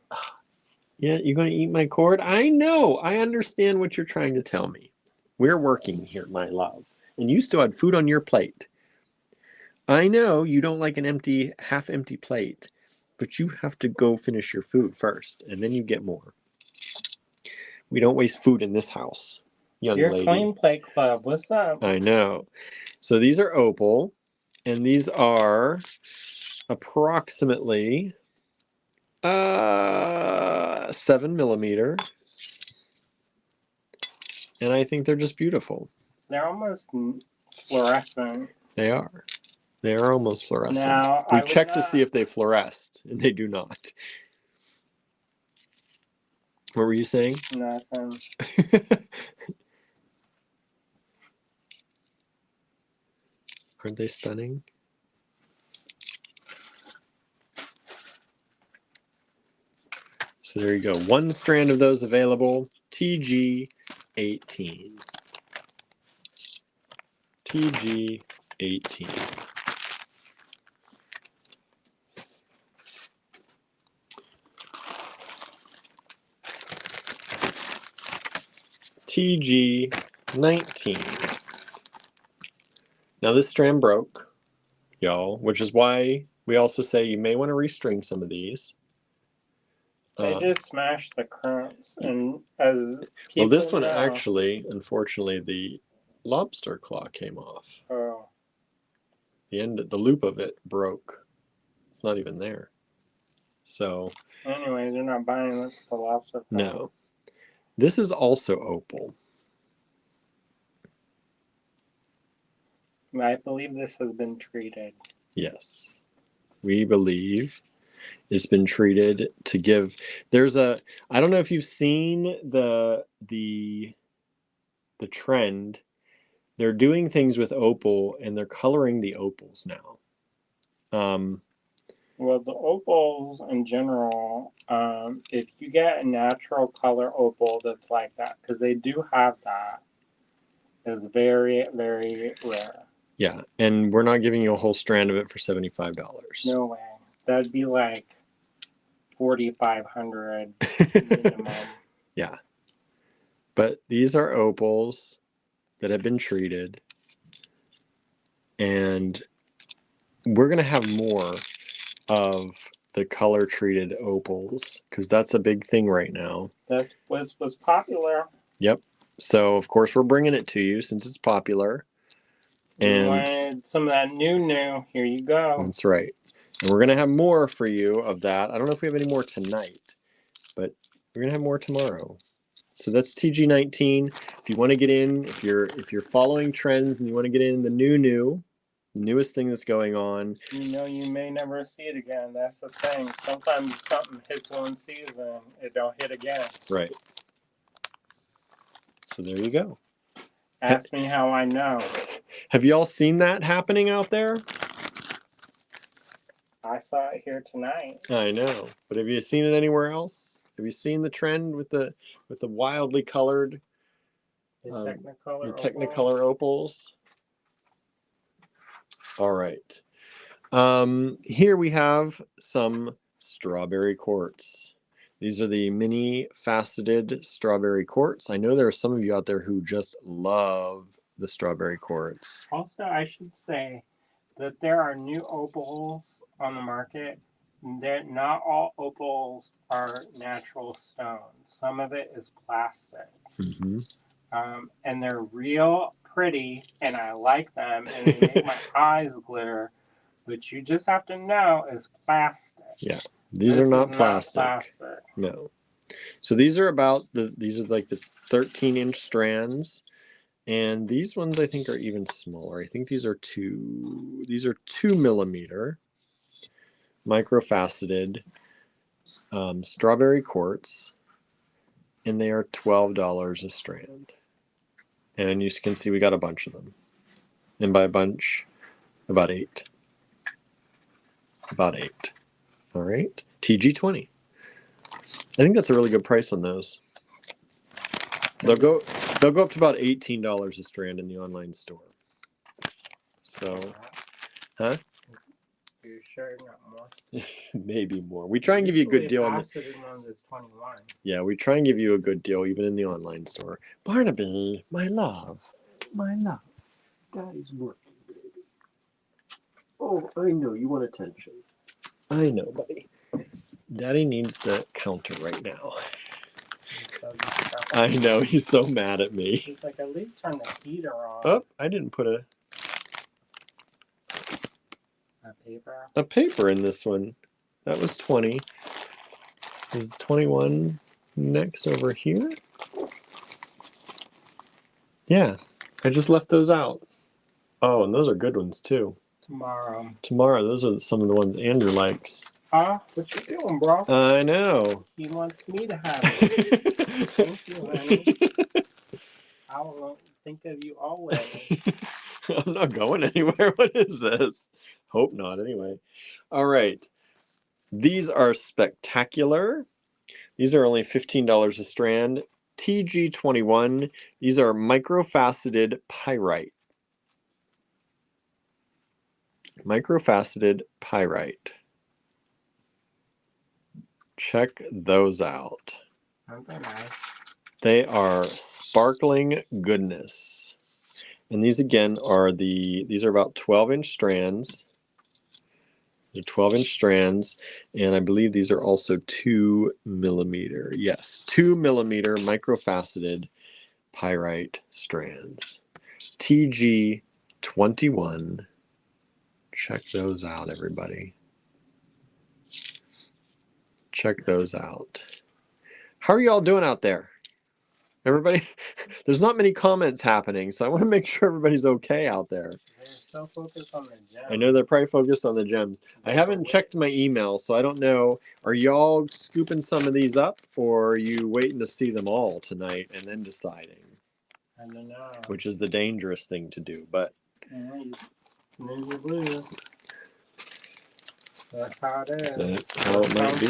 Yeah, you're going to eat my cord? I know. I understand what you're trying to tell me. We're working here, my love. And you still had food on your plate. I know you don't like an empty, half-empty plate, but you have to go finish your food first, and then you get more. We don't waste food in this house, young Your lady. Clean Plate Club. What's up? I know. So these are opal, and these are approximately 7mm. And I think they're just beautiful. They're almost fluorescent. They are. They are almost fluorescent. Now, We checked to see if they fluoresced, and they do not. What were you saying? Nothing. Aren't they stunning? So there you go. One strand of those available. TG18. TG18. TG19. Now this strand broke, y'all, which is why we also say you may want to restring some of these. They just smashed the currents, and as people well, this one know, actually, unfortunately, the lobster claw came off. Oh. The loop of it broke. It's not even there. So. Anyways, you're not buying this for lobster claw. No. This is also opal. I believe this has been treated. Yes. We believe it's been treated to give. There's a. I don't know if you've seen the trend. They're doing things with opal, and they're coloring the opals now. Well, the opals in general, if you get a natural color opal that's like that, because they do have that, is very, very rare. Yeah, and we're not giving you a whole strand of it for $75. No way. That'd be like $4,500 minimum. Yeah. But these are opals that have been treated. And we're going to have more of the color treated opals because that's a big thing right now. That was popular. Yep. So, of course, we're bringing it to you since it's popular. And you wanted some of that new. Here you go. That's right. And we're going to have more for you of that. I don't know if we have any more tonight, but we're going to have more tomorrow. So that's TG19. If you want to get in, if you're following trends and you want to get in the newest thing that's going on. You may never see it again. That's the thing. Sometimes something hits one season, it don't hit again. Right. So there you go. Ask me how I know. Have you all seen that happening out there? I saw it here tonight. I know. But have you seen it anywhere else? Have you seen the trend with the wildly colored Technicolor opals? All right. Here we have some strawberry quartz. These are the mini faceted strawberry quartz. I know there are some of you out there who just love the strawberry quartz. Also, I should say that there are new opals on the market not all opals are natural stones. Some of it is plastic. Mm-hmm. And they're real pretty, and I like them, and they make my eyes glitter. But you just have to know it's plastic. Yeah, these are not plastic. No. So these are these are like the 13-inch strands, and these ones I think are even smaller. I think these are 2 millimeter microfaceted strawberry quartz, and they are $12 a strand. And you can see we got a bunch of them, and by a bunch, about 8. About 8. All right, TG20. I think that's a really good price on those. They'll go up to about $18 a strand in the online store. So, huh? Are you sure not more? Maybe more. We try and give you a good deal on the faceted ones is 21. Yeah, we try and give you a good deal even in the online store. Barnaby, my love. Daddy's working, baby. Oh, I know you want attention. I know, buddy. Daddy needs the counter right now. I know, he's so mad at me. He's like, at least turn the heater on. Oh, I didn't put a paper in this one. That was 20. Is 21 next over here? Yeah, I just left those out. Oh, and those are good ones too. Tomorrow, those are some of the ones Andrew likes. Huh? What you doing, bro? I know. He wants me to have it. Thank you, honey. I will think of you always. I'm not going anywhere. What is this? Hope not, anyway. All right. These are spectacular. These are only $15 a strand. TG21. These are microfaceted pyrite. Microfaceted pyrite. Check those out. Aren't they nice? They are sparkling goodness. And these again are these are about 12-inch strands. They're 12-inch strands, and I believe these are also 2 millimeter. Yes, 2 millimeter microfaceted pyrite strands. TG21. Check those out, everybody. Check those out. How are you all doing out there? Everybody, there's not many comments happening, so I want to make sure everybody's okay out there. They're so focused on the gems. I know they're probably focused on the gems. I haven't checked my email, so I don't know. Are y'all scooping some of these up, or are you waiting to see them all tonight and then deciding? I don't know. Which is the dangerous thing to do, but... Yeah, you snooze or lose. That's how it is. That's how it might be.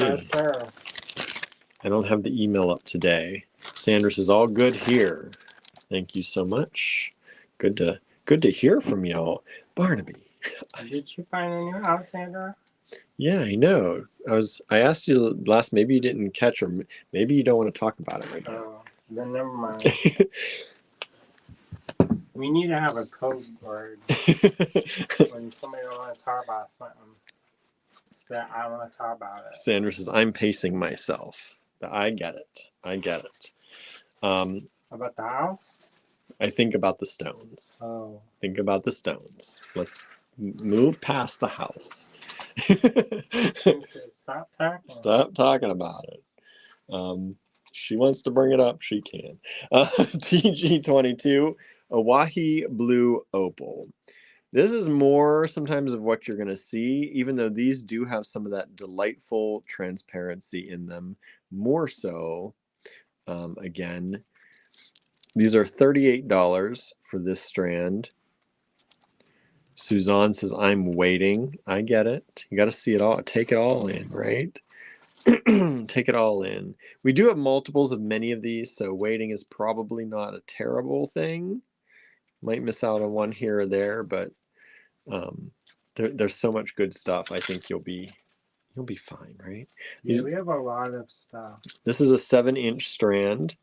I don't have the email up today. Sandra says, all good here. Thank you so much. Good to hear from y'all. Barnaby. Did you find a new house, Sandra? Yeah, I know. I asked you last, maybe you didn't catch, or maybe you don't want to talk about it right now. Oh, then never mind. We need to have a code word when somebody don't want to talk about something. That I want to talk about it. Sandra says, I'm pacing myself. I get it. About the house? I think about the stones. Oh. Think about the stones. Let's move past the house. Stop talking. Stop talking about it. She wants to bring it up. She can. TG22, Oahe Blue Opal. This is more sometimes of what you're going to see, even though these do have some of that delightful transparency in them. More so, again, these are $38 for this strand. Suzanne says, I'm waiting. I get it. You got to see it all. Take it all in, right? Take it all in. We do have multiples of many of these, so waiting is probably not a terrible thing. Might miss out on one here or there, but there's so much good stuff. I think you'll be fine, right? Yeah, we have a lot of stuff. This is a 7-inch strand.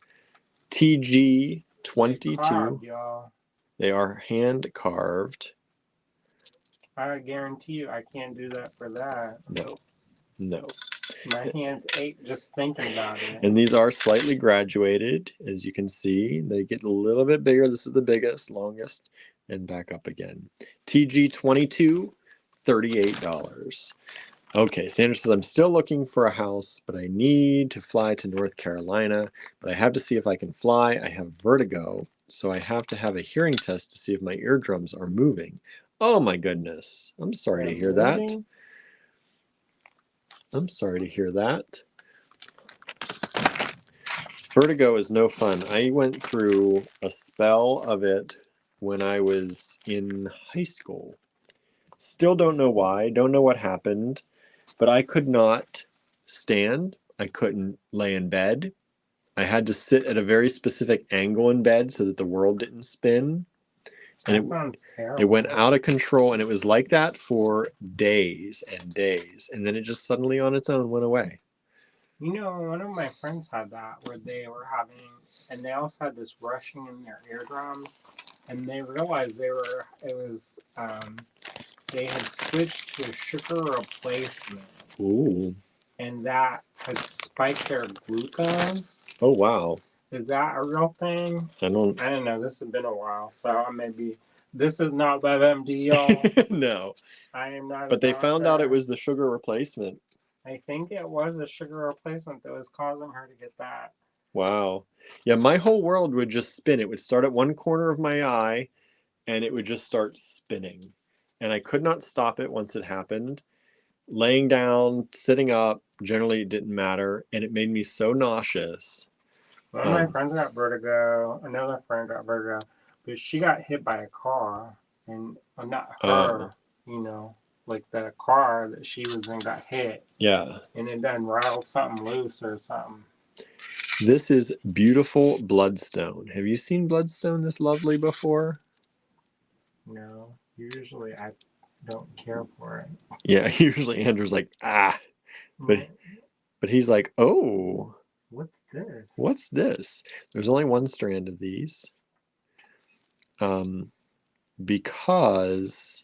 TG22. They are hand carved. I guarantee you I can't do that for that. No. No. My hands ache just thinking about it. And these are slightly graduated, as you can see. They get a little bit bigger. This is the biggest, longest, and back up again. TG22, $38. Okay, Sandra says, I'm still looking for a house, but I need to fly to North Carolina. But I have to see if I can fly. I have vertigo, so I have to have a hearing test to see if my eardrums are moving. Oh my goodness. I'm sorry to hear that. I'm sorry to hear that. Vertigo is no fun. I went through a spell of it when I was in high school. Still don't know why, don't know what happened, but I could not stand. I couldn't lay in bed. I had to sit at a very specific angle in bed so that the world didn't spin. And it went out of control, and it was like that for days and days. And then it just suddenly on its own went away. You know, one of my friends had that where they were having, and they also had this rushing in their eardrums, and they realized they had switched to a sugar replacement. Ooh. And that had spiked their glucose. Oh, wow. Is that a real thing? I don't know. This has been a while, so this is not WebMD, y'all. No. I am not. But they found out it was the sugar replacement. I think it was a sugar replacement that was causing her to get that. Wow. Yeah, my whole world would just spin. It would start at one corner of my eye, and it would just start spinning. And I could not stop it once it happened. Laying down, sitting up, generally it didn't matter, and it made me so nauseous. One of my friends got vertigo. Another friend got vertigo, but she got hit by a car, and not her. You know, like the car that she was in got hit. Yeah. And it done rattled something loose or something. This is beautiful bloodstone. Have you seen bloodstone this lovely before? No. Usually I don't care for it. Yeah, usually Andrew's like, ah. But he's like, oh. What's this? What's this? There's only one strand of these. Because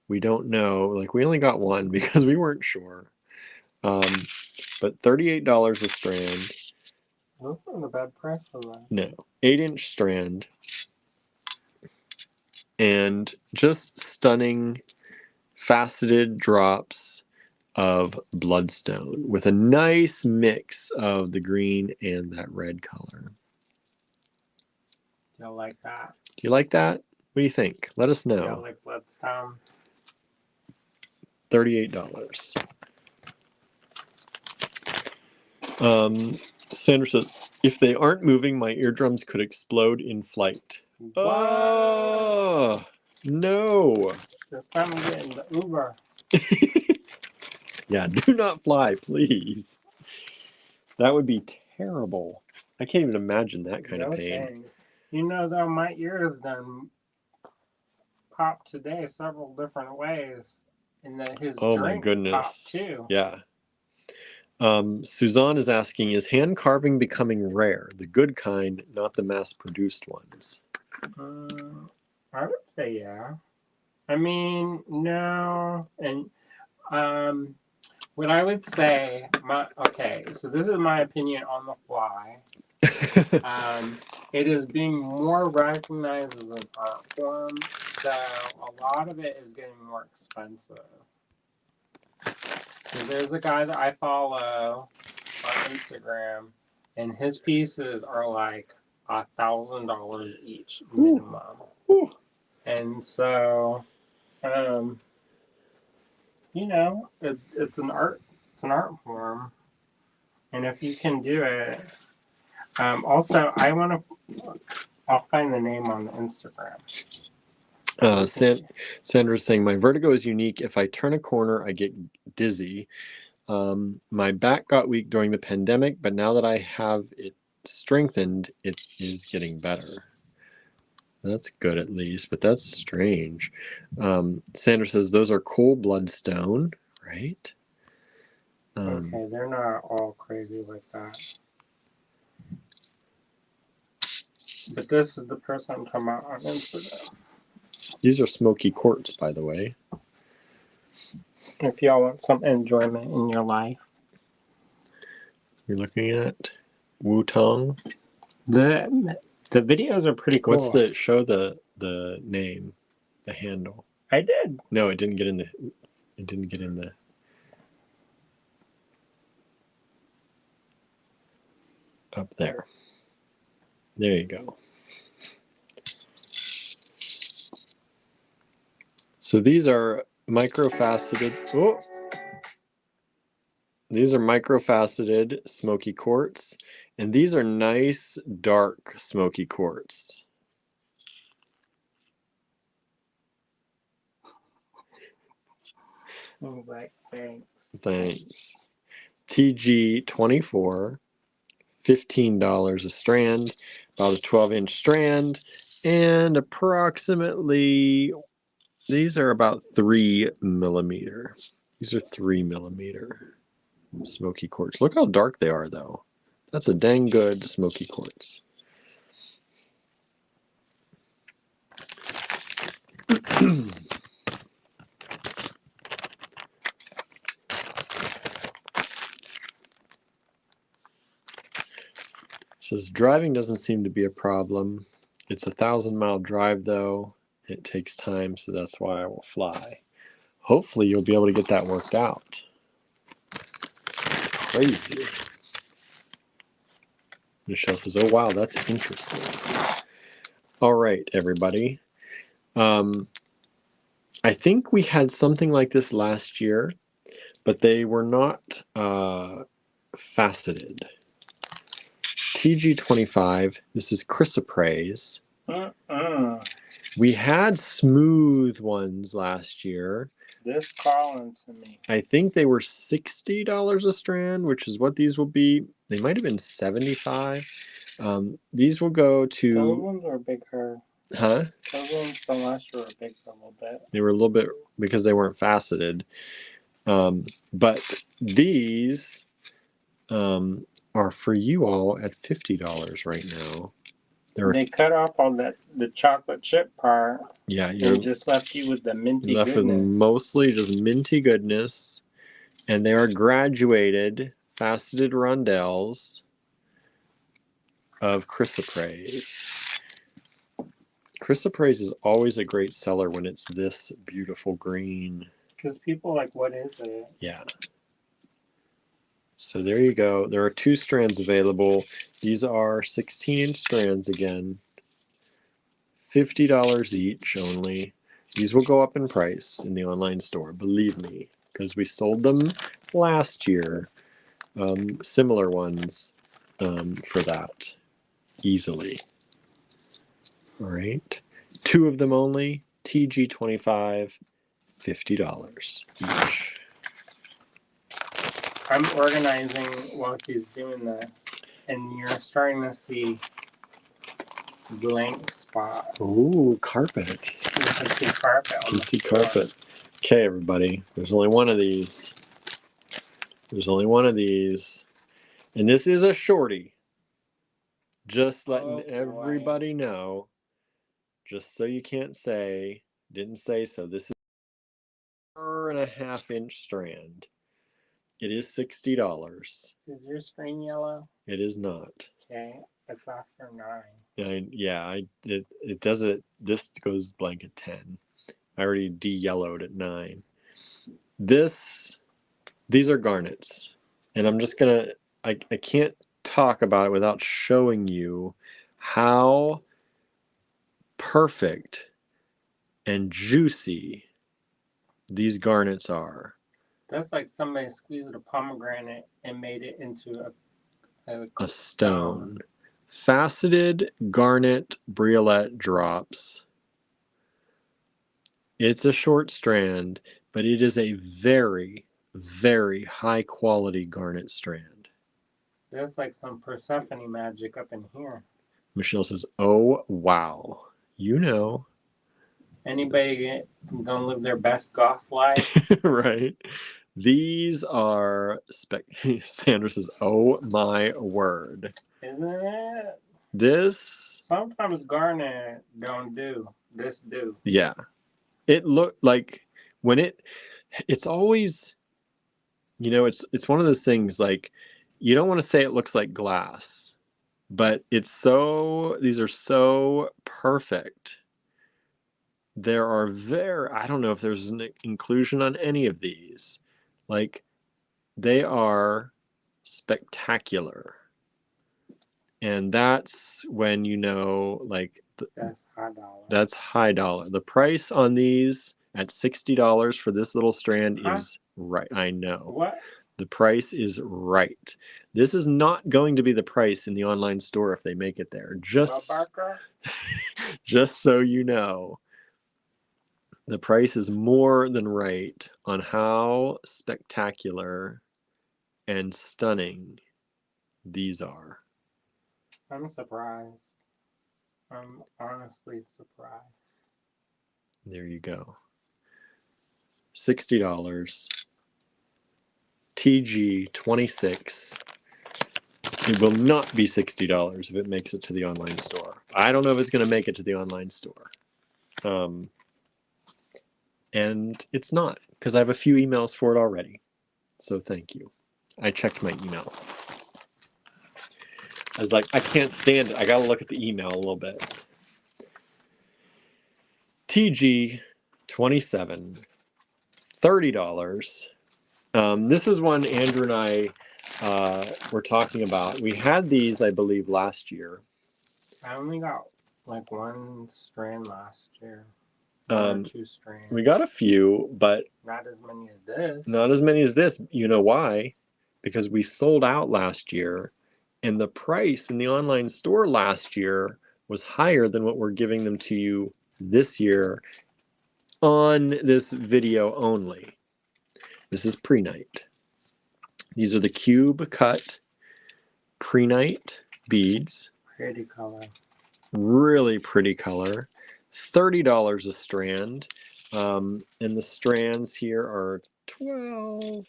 we don't know, like we only got one because we weren't sure. But $38 a strand. Those aren't a bad price for that. No, 8-inch strand. And just stunning faceted drops of bloodstone with a nice mix of the green and that red color. Do you like that? Do you like that? What do you think? Let us know. Yeah, like bloodstone. $38. Sandra says, if they aren't moving, my eardrums could explode in flight. What? Oh, no. It's time to get in the Uber. Yeah, do not fly, please. That would be terrible. I can't even imagine that kind of pain. Thanks. You know, though, my ears done popped today several different ways. And that his drink popped too. Yeah. Suzanne is asking, is hand carving becoming rare? The good kind, not the mass-produced ones. I would say yeah. I mean, no. And what I would say, so this is my opinion on the fly. It is being more recognized as an art form, so a lot of it is getting more expensive. So there's a guy that I follow on Instagram, and his pieces are like $1,000 each minimum. Ooh. And so, you know, it's an art form, and if you can do it. Also, I'll find the name on the Instagram. Sandra's saying, my vertigo is unique. If I turn a corner, I get dizzy. My back got weak during the pandemic, but now that I have it strengthened, it is getting better. That's good at least, but that's strange. Sandra says, those are cool bloodstone, right? Okay, they're not all crazy like that. But this is the person I'm talking about on Instagram. These are smoky quartz, by the way. If y'all want some enjoyment in your life. You're looking at Wutong. The videos are pretty cool. What's the show the name, the handle? I did. No, it didn't get in the. It didn't get in the. Up there. There you go. So these are microfaceted. Oh, these are microfaceted smoky quartz, and these are nice dark smoky quartz. Oh, thanks. Thanks. TG24, $15 a strand, about a 12-inch strand, and approximately, these are about 3 millimeter. These are 3 millimeter smoky quartz. Look how dark they are, though. That's a dang good smoky quartz. Says driving doesn't seem to be a problem. It's a 1,000-mile drive, though. It takes time, so that's why I will fly. Hopefully, you'll be able to get that worked out. Crazy. Michelle says, "Oh wow, that's interesting." All right, everybody. I think we had something like this last year, but they were not faceted. TG25. This is chrysoprase. We had smooth ones last year. This calling to me. I think they were $60 a strand, which is what these will be. They might have been $75. These will go to. Those ones are bigger. Huh? Those ones from last year were big a little bit. They were a little bit because they weren't faceted. But these are for you all at $50 right now. They cut off all the chocolate chip part. Yeah, you just left you with the minty left goodness. with mostly just minty goodness, and they are graduated faceted rondelles of chrysoprase. Chrysoprase is always a great seller when it's this beautiful green. Because people are like, what is it? Yeah. So there you go. There are 2 strands available. These are 16-inch strands again. $50 each only. These will go up in price in the online store, believe me, because we sold them last year. Similar ones for that easily. All right. 2 of them only. TG25, $50 each. I'm organizing while he's doing this, and you're starting to see blank spots. Ooh, carpet. You can see carpet. You can see carpet. Okay, everybody. There's only one of these. There's only one of these. And this is a shorty. Just letting everybody know. Just so you can't say, didn't say so. This is a 4.5-inch strand. It is $60. Is your screen yellow? It is not. Okay, it's after 9. It does it. This goes blank at 10. I already de-yellowed at 9. These are garnets, and I'm just gonna. I can't talk about it without showing you how perfect and juicy these garnets are. That's like somebody squeezed a pomegranate and made it into a stone. Faceted garnet briolette drops. It's a short strand, but it is a very, very high quality garnet strand. There's like some Persephone magic up in here. Michelle says, "Oh, wow. You know." Anybody gonna live their best goth life? Right. These are Sandra says, "Oh my word." Isn't it? This sometimes garnet don't do. This do. Yeah. It looked like when it it's always, you know, it's one of those things like you don't want to say it looks like glass, but these are so perfect. There are I don't know if there's an inclusion on any of these. Like, they are spectacular. And that's when you know, like, That's high dollar. that's high dollar. The price on these at $60 for this little strand is right. I know. What? The price is right. This is not going to be the price in the online store if they make it there. Just so you know, the price is more than right on how spectacular and stunning these are. I'm surprised. I'm honestly surprised. There you go. $60. TG26. It will not be $60 if it makes it to the online store. I don't know if it's going to make it to the online store. And it's not, because I have a few emails for it already. So thank you. I checked my email. I was like, I can't stand it. I got to look at the email a little bit. TG27, $30. This is one Andrew and I were talking about. We had these, I believe, last year. I only got like one strand last year. One or two strands. We got a few, but not as many as this. Not as many as this. You know why? Because we sold out last year, and the price in the online store last year was higher than what we're giving them to you this year on this video only. This is pre-night. These are the cube cut pre-night beads. Pretty color. Really pretty color. $30 a strand. And the strands here are 12,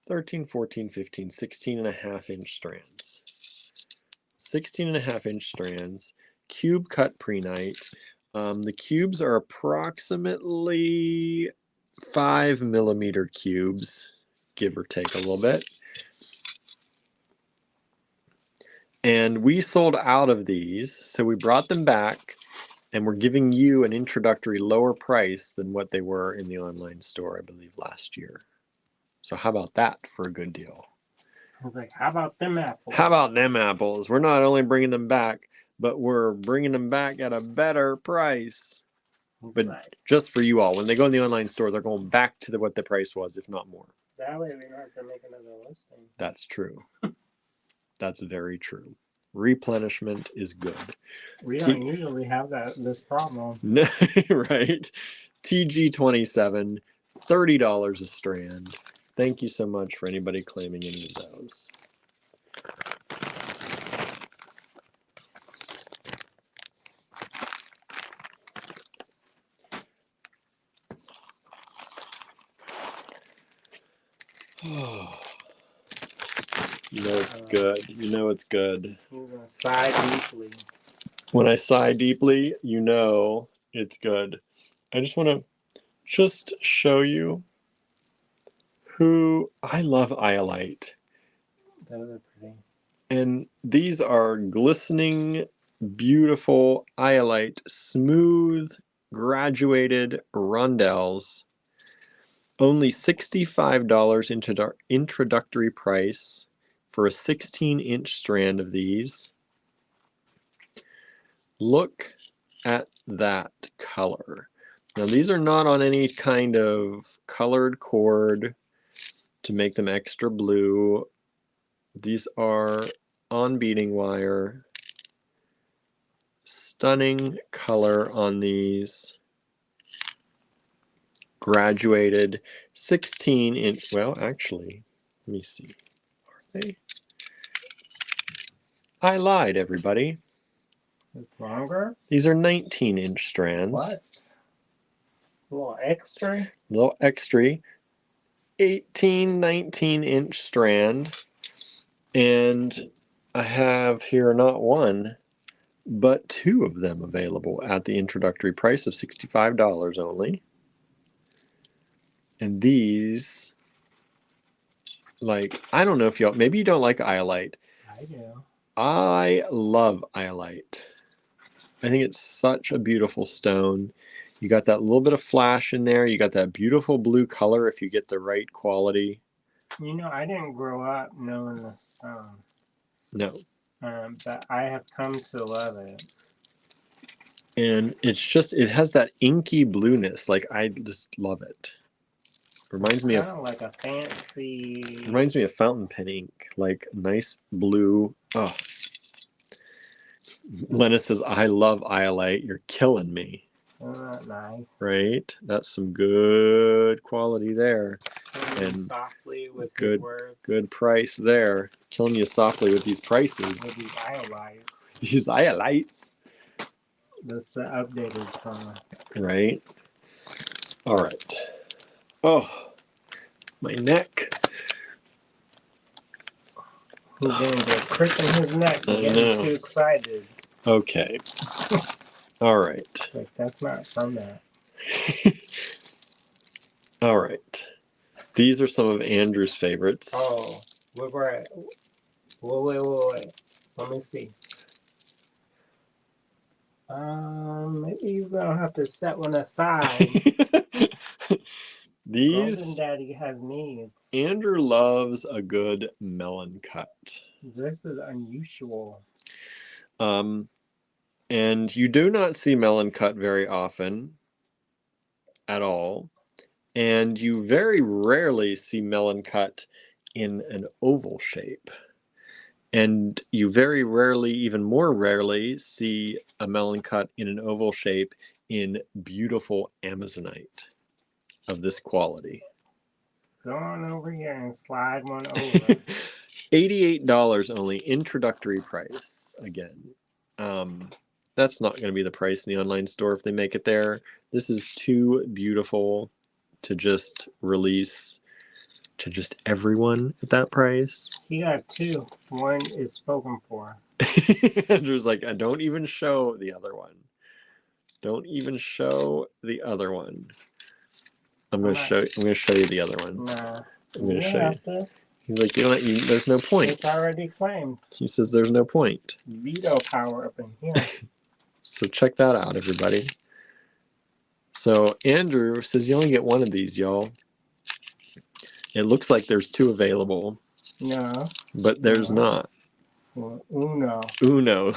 13, 14, 15, 16 and a half inch strands. 16 and a half inch strands. Cube cut pre-night. The cubes are approximately 5 millimeter cubes, give or take a little bit. And we sold out of these, so we brought them back, and we're giving you an introductory lower price than what they were in the online store, I believe, last year. So how about that for a good deal? I was like, how about them apples? How about them apples? We're not only bringing them back, but we're bringing them back at a better price. But just for you all, when they go in the online store, they're going back to what the price was, if not more. That way we don't have to make another listing. That's true. That's very true. Replenishment is good. We don't usually have this problem. Right. TG27, $30 a strand. Thank you so much for anybody claiming any of those. You know it's good. You know it's good. You're going to sigh deeply. When I sigh deeply, you know it's good. I just want to show you who I love Iolite. Those are pretty. And these are glistening, beautiful Iolite, smooth, graduated rondelles. Only $65 introductory price for a 16-inch strand of these. Look at that color. Now these are not on any kind of colored cord to make them extra blue. These are on beading wire. Stunning color on these. Graduated 16-inch. Well, actually, let me see. Are they? I lied, everybody. It's longer? These are 19-inch strands. What? A little extra? A little extra. 19-inch strand. And I have here not one, but two of them available at the introductory price of $65 only. And these, like, I don't know if y'all, maybe you don't like iolite. I do. I love iolite. I think it's such a beautiful stone. You got that little bit of flash in there. You got that beautiful blue color if you get the right quality. You know, I didn't grow up knowing the stone. No. But I have come to love it. And it's just, it has that inky blueness. Like, I just love it. Reminds me of like a fancy. Reminds me of fountain pen ink, like nice blue. Oh, Lena says, "I love iolite. You're killing me." Isn't that nice? Right? That's some good quality there, and softly with good words. good price there. Killing you softly with these prices. With these iolites. These iolites. That's the updated song. Right. All right. Oh, my neck. He's getting the crick in his neck. Getting too excited. Okay. All right. Like, that's not from that. All right. These are some of Andrew's favorites. Oh, wait. Let me see. Maybe you're gonna have to set one aside. These. Golden Daddy has needs. Andrew loves a good melon cut. This is unusual. And you do not see melon cut very often at all. And you very rarely see melon cut in an oval shape. And you very rarely, even more rarely, see a melon cut in an oval shape in beautiful Amazonite of this quality. Go on over here and slide one over. $88 only, introductory price again. That's not going to be the price in the online store if they make it there. This is too beautiful to just release to just everyone at that price. He got two. One is spoken for. Andrew's like, don't even show the other one. Don't even show the other one. I'm gonna show you the other one. Nah. I'm gonna show you. He's like, there's no point. It's already claimed. He says there's no point. Veto power up in here. So check that out, everybody. So Andrew says you only get one of these, y'all. It looks like there's two available. No. But there's not. Well, Uno. Uno.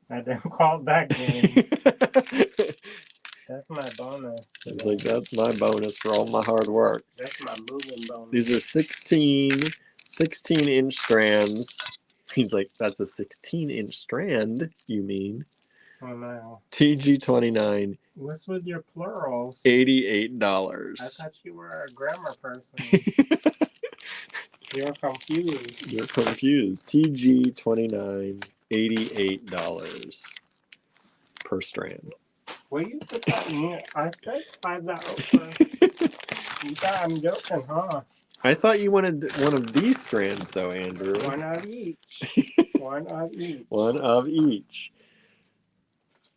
I didn't call it that game. That's my bonus. It's like, that's my bonus for all my hard work. That's my moving bonus. These are 16-inch strands. He's like, that's a 16-inch strand, you mean? Oh, no. TG29. What's with your plurals? $88. I thought you were a grammar person. You're confused. You're confused. TG29, $88 per strand. Will you put that in here? I said slide that over. You thought I'm joking, huh? I thought you wanted one of these strands, though, Andrew. One of each. One of each. One of each.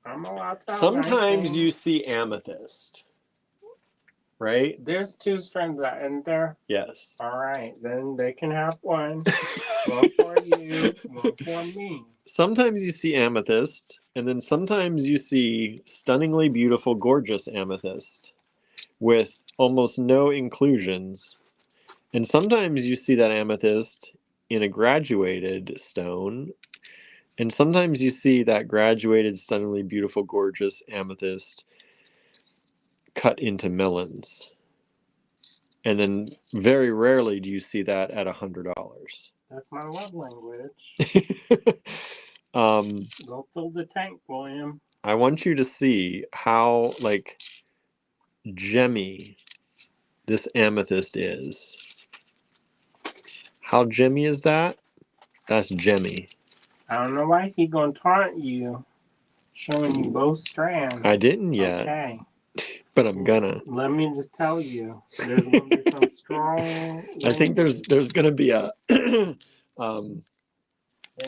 I'm allowed to. Sometimes you see amethyst, right? There's two strands that in there. Yes. All right, then they can have one. One for you, one for me. Sometimes you see amethyst, and then sometimes you see stunningly beautiful, gorgeous amethyst with almost no inclusions. And sometimes you see that amethyst in a graduated stone. And sometimes you see that graduated, stunningly beautiful, gorgeous amethyst cut into melons. And then very rarely do you see that at $100. That's my love language. Go fill the tank, William. I want you to see how, like, gemmy this amethyst is. How gemmy is that? That's gemmy. I don't know why he gonna taunt you, showing you both strands. I didn't yet. Okay. But I'm gonna. Let me just tell you, there's gonna be some strong. I think there's gonna be a. They're gonna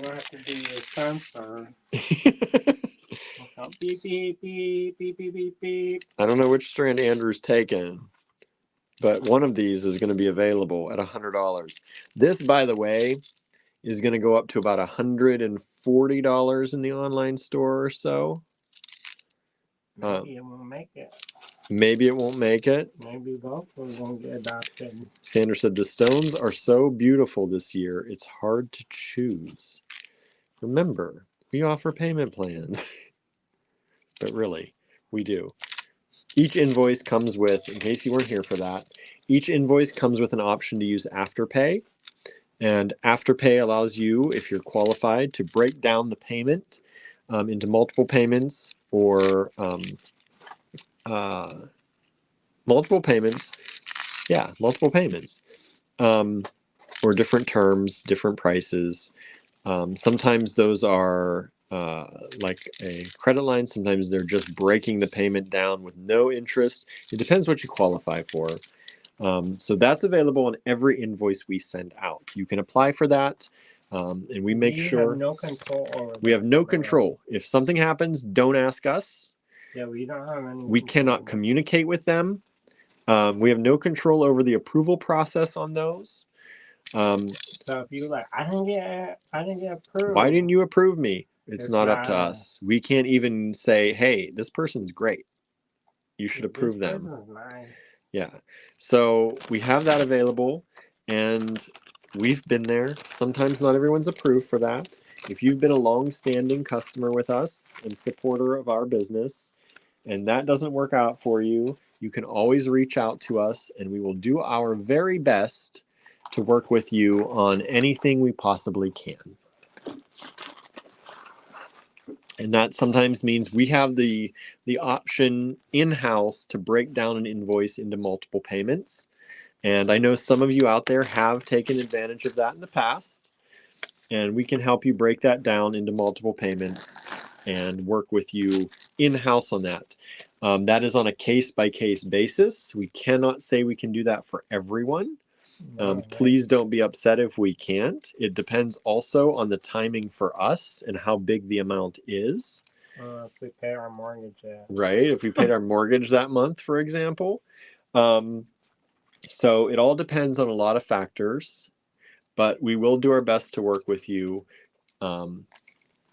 have to do your sensor. Okay. Oh, beep, beep, beep, beep, beep, beep, beep. I don't know which strand Andrew's taken, but one of these is going to be available at $100. This, by the way, is going to go up to about $140 in the online store or so. Maybe it won't make it. Maybe it won't make it. Maybe both of them won't get adopted. Sandra said the stones are so beautiful this year, it's hard to choose. Remember, we offer payment plans. But really, we do. Each invoice comes with, in case you weren't here for that, each invoice comes with an option to use Afterpay. And Afterpay allows you, if you're qualified, to break down the payment into multiple payments or multiple payments. Yeah, multiple payments. Or different terms, different prices. Sometimes those are like a credit line. Sometimes they're just breaking the payment down with no interest. It depends what you qualify for. So that's available on every invoice we send out. You can apply for that, and we make sure. We have no control over we have no control. If something happens, don't ask us. Yeah, we don't have any. We cannot communicate with them. We have no control over the approval process on those. So if you like, I didn't get approved. Why didn't you approve me? It's not up to us. We can't even say, hey, this person's great. You should approve them. This person's nice. Yeah. So we have that available, and we've been there. Sometimes not everyone's approved for that. If you've been a long-standing customer with us and supporter of our business, and that doesn't work out for you, you can always reach out to us, and we will do our very best to work with you on anything we possibly can. And that sometimes means we have the option in-house to break down an invoice into multiple payments. And I know some of you out there have taken advantage of that in the past. And we can help you break that down into multiple payments and work with you in-house on that. That is on a case-by-case basis. We cannot say we can do that for everyone. Please don't be upset if we can't. It depends also on the timing for us and how big the amount is. If we pay our mortgage yet. Right, if we paid our mortgage that month, for example. So it all depends on a lot of factors, but we will do our best to work with you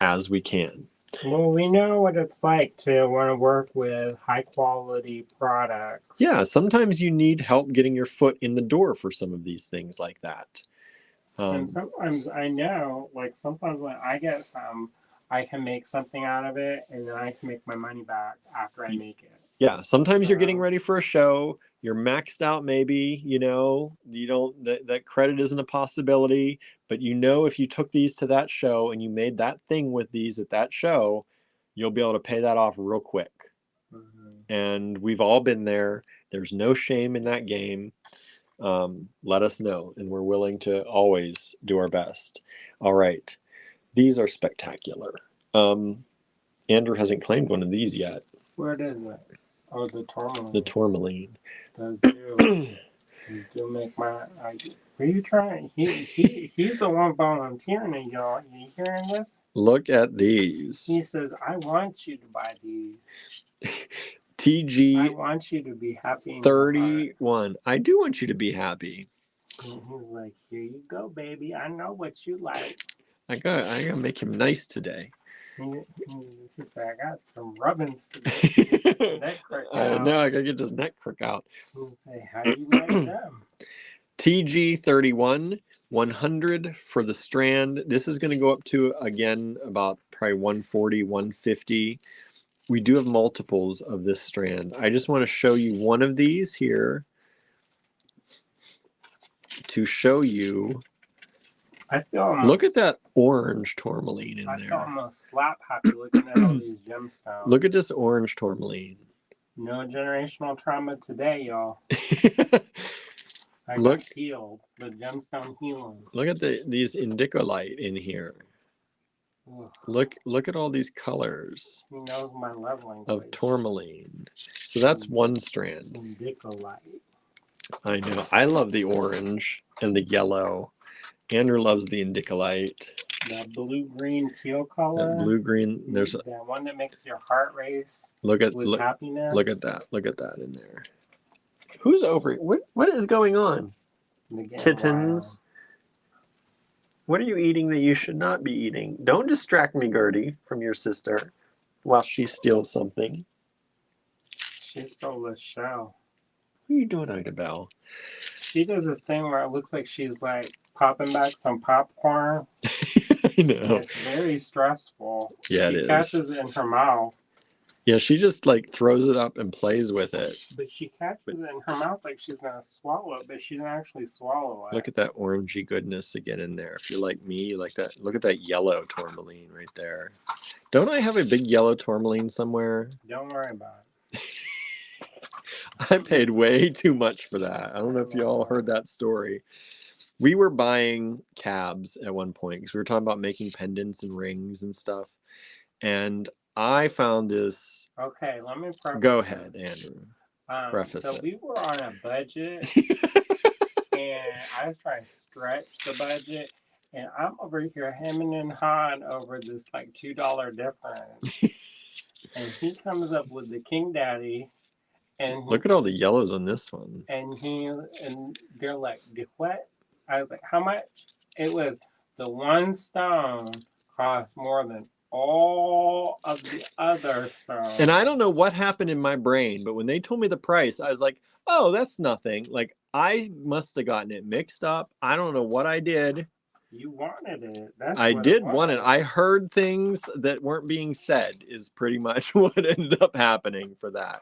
as we can. Well, we know what it's like to want to work with high quality products. Yeah, sometimes you need help getting your foot in the door for some of these things like that. And sometimes I know, like sometimes when I get some, I can make something out of it, and then I can make my money back after I make it. Yeah, sometimes you're getting ready for a show, you're maxed out maybe, you don't, that credit isn't a possibility, but if you took these to that show and you made that thing with these at that show, you'll be able to pay that off real quick. Mm-hmm. And we've all been there. There's no shame in that game. Let us know, and we're willing to always do our best. All right. These are spectacular. Andrew hasn't claimed one of these yet. Where is it? Oh, the tourmaline. The tourmaline. Those do make my. Are you trying? He's the one volunteering, y'all. You hearing this? Look at these. He says, "I want you to buy these." TG. I want you to be happy. 31. I do want you to be happy. And he's like, "Here you go, baby. I know what you like." I gotta make him nice today. He said, "I got some rubbins today." No, I gotta get this neck crook out. He'd say, "How do you like them?" TG31, 100 for the strand. This is going to go up to, again, about probably 140, 150. We do have multiples of this strand. I just want to show you one of these here to show you. Look at that orange tourmaline in there. I feel almost slap happy looking at all these gemstones. Look at this orange tourmaline. No generational trauma today, y'all. I got healed. The gemstone healing. Look at these indicolite in here. Ugh. Look at all these colors. He knows my leveling of tourmaline. So that's one strand. Indicolite. I know. I love the orange and the yellow. Andrew loves the indicolite. The blue, green, teal That color. blue green. There's that one that makes your heart race. look at happiness. Look at that. Look at that in there. Who's over? What is going on? Kittens. Wild. What are you eating that you should not be eating? Don't distract me, Gertie, from your sister while she steals something. She stole the show. What are you doing, Ida Bell? She does this thing where it looks like she's like popping back some popcorn. I know. It's very stressful. Yeah, she it is. catches it in her mouth. Yeah, she just like throws it up and plays with it. But she catches it in her mouth like she's gonna swallow it, but she didn't actually swallow it. Look at that orangey goodness again in there. If you're like me, you like that. Look at that yellow tourmaline right there. Don't I have a big yellow tourmaline somewhere? Don't worry about it. I paid way too much for that. I don't know if you all heard that story. We were buying cabs at one point because we were talking about making pendants and rings and stuff. And I found this. Okay, let me preface. Go ahead, Andrew. Preface so it. we were on a budget, and I was trying to stretch the budget, and I'm over here hemming and hawing over this like $2 difference, and he comes up with the King Daddy, and Look at all the yellows on this one. and they're like, what? I was like, how much? It was the one stone cost more than all of the other stones. And I don't know what happened in my brain, but when they told me the price, I was like, oh, that's nothing. Like, I must have gotten it mixed up. I don't know what I did. You wanted it. I did want it. I heard things that weren't being said is pretty much what ended up happening for that.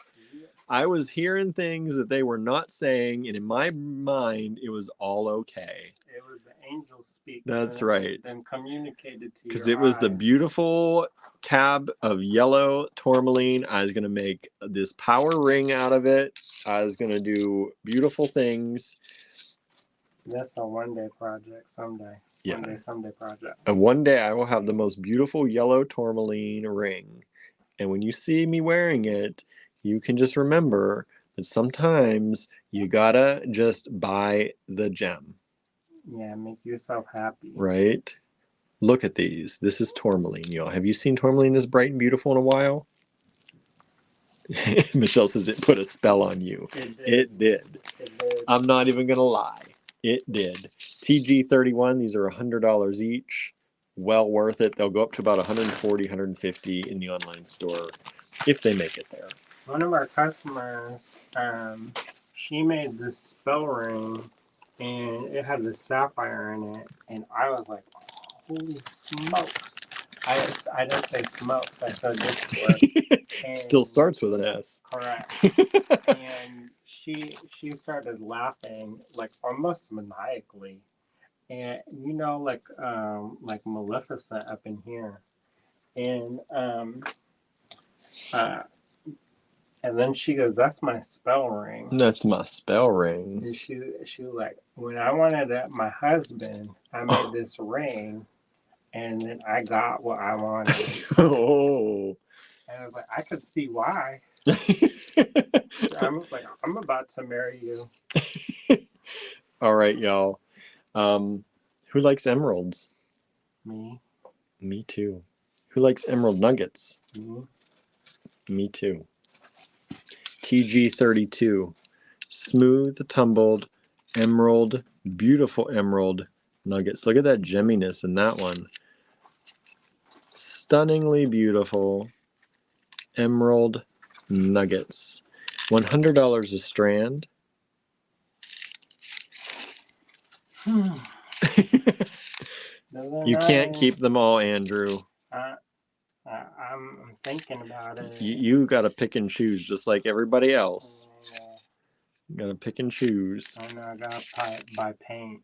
I was hearing things that they were not saying, and in my mind, it was all okay. It was the angel speak. That's right. Then communicated to you. Because it was the beautiful cab of yellow tourmaline. I was going to make this power ring out of it. I was going to do beautiful things. That's a one-day project someday. Yeah. Someday project. And one day I will have the most beautiful yellow tourmaline ring. And when you see me wearing it, you can just remember that sometimes you gotta just buy the gem. Yeah, make yourself happy. Right? Look at these. This is tourmaline, y'all. Have you seen tourmaline this bright and beautiful in a while? Michelle says it put a spell on you. It did. I'm not even gonna lie. It did. TG31, these are $100 each. Well worth it. They'll go up to about $140, $150 in the online store if they make it there. One of our customers, she made this spell ring, and it had the sapphire in it, and I was like, holy smokes. I didn't say smoke, I said this. Still starts with an S. Correct. And she started laughing, like almost maniacally. And you know, like Maleficent up in here. And then she goes, that's my spell ring. That's my spell ring. And she was like, when I wanted my husband, I made this ring, and then I got what I wanted. Oh. And I was like, I could see why. I was like, I'm about to marry you. All right, y'all. Who likes emeralds? Me. Me too. Who likes emerald nuggets? Me. Me too. TG32. Smooth, tumbled, emerald, beautiful emerald nuggets. Look at that gemminess in that one. Stunningly beautiful emerald nuggets. $100 a strand. You can't keep them all, Andrew. I'm thinking about it. You got to pick and choose just like everybody else. You got to pick and choose. I know, I got to buy paint.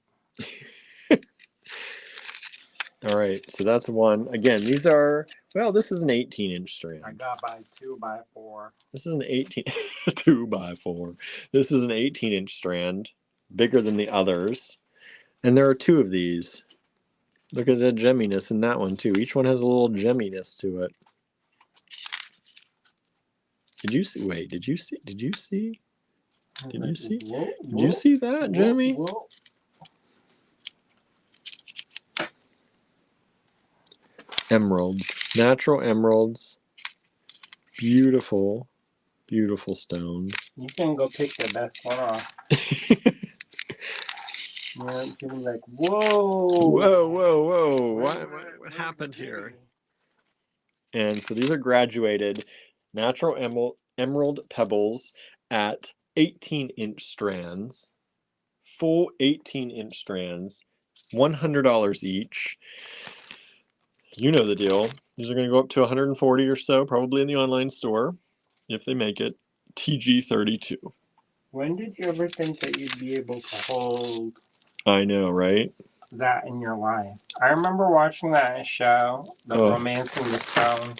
All right, so that's one. Again, these are, well, this is an 18-inch strand. I got to buy 2x4. This is an 2x4. This is an 18-inch strand, bigger than the others. And there are two of these. Look at the gemminess in that one too. Each one has a little gemminess to it. Did you see? Wait, did you see? Did you see? Did you see? Did you see that, Jimmy? emeralds, natural emeralds. Beautiful, beautiful stones. You can go pick the best one off. Yeah, you can be like, whoa. Whoa, whoa, whoa. What happened here? And so these are graduated natural emerald pebbles at 18-inch strands, full 18-inch strands, $100 each. You know the deal. These are going to go up to 140 or so, probably in the online store, if they make it. TG32. When did you ever think that you'd be able to hold I know, right? that in your life? I remember watching that show, The Oh. Romancing the Stone.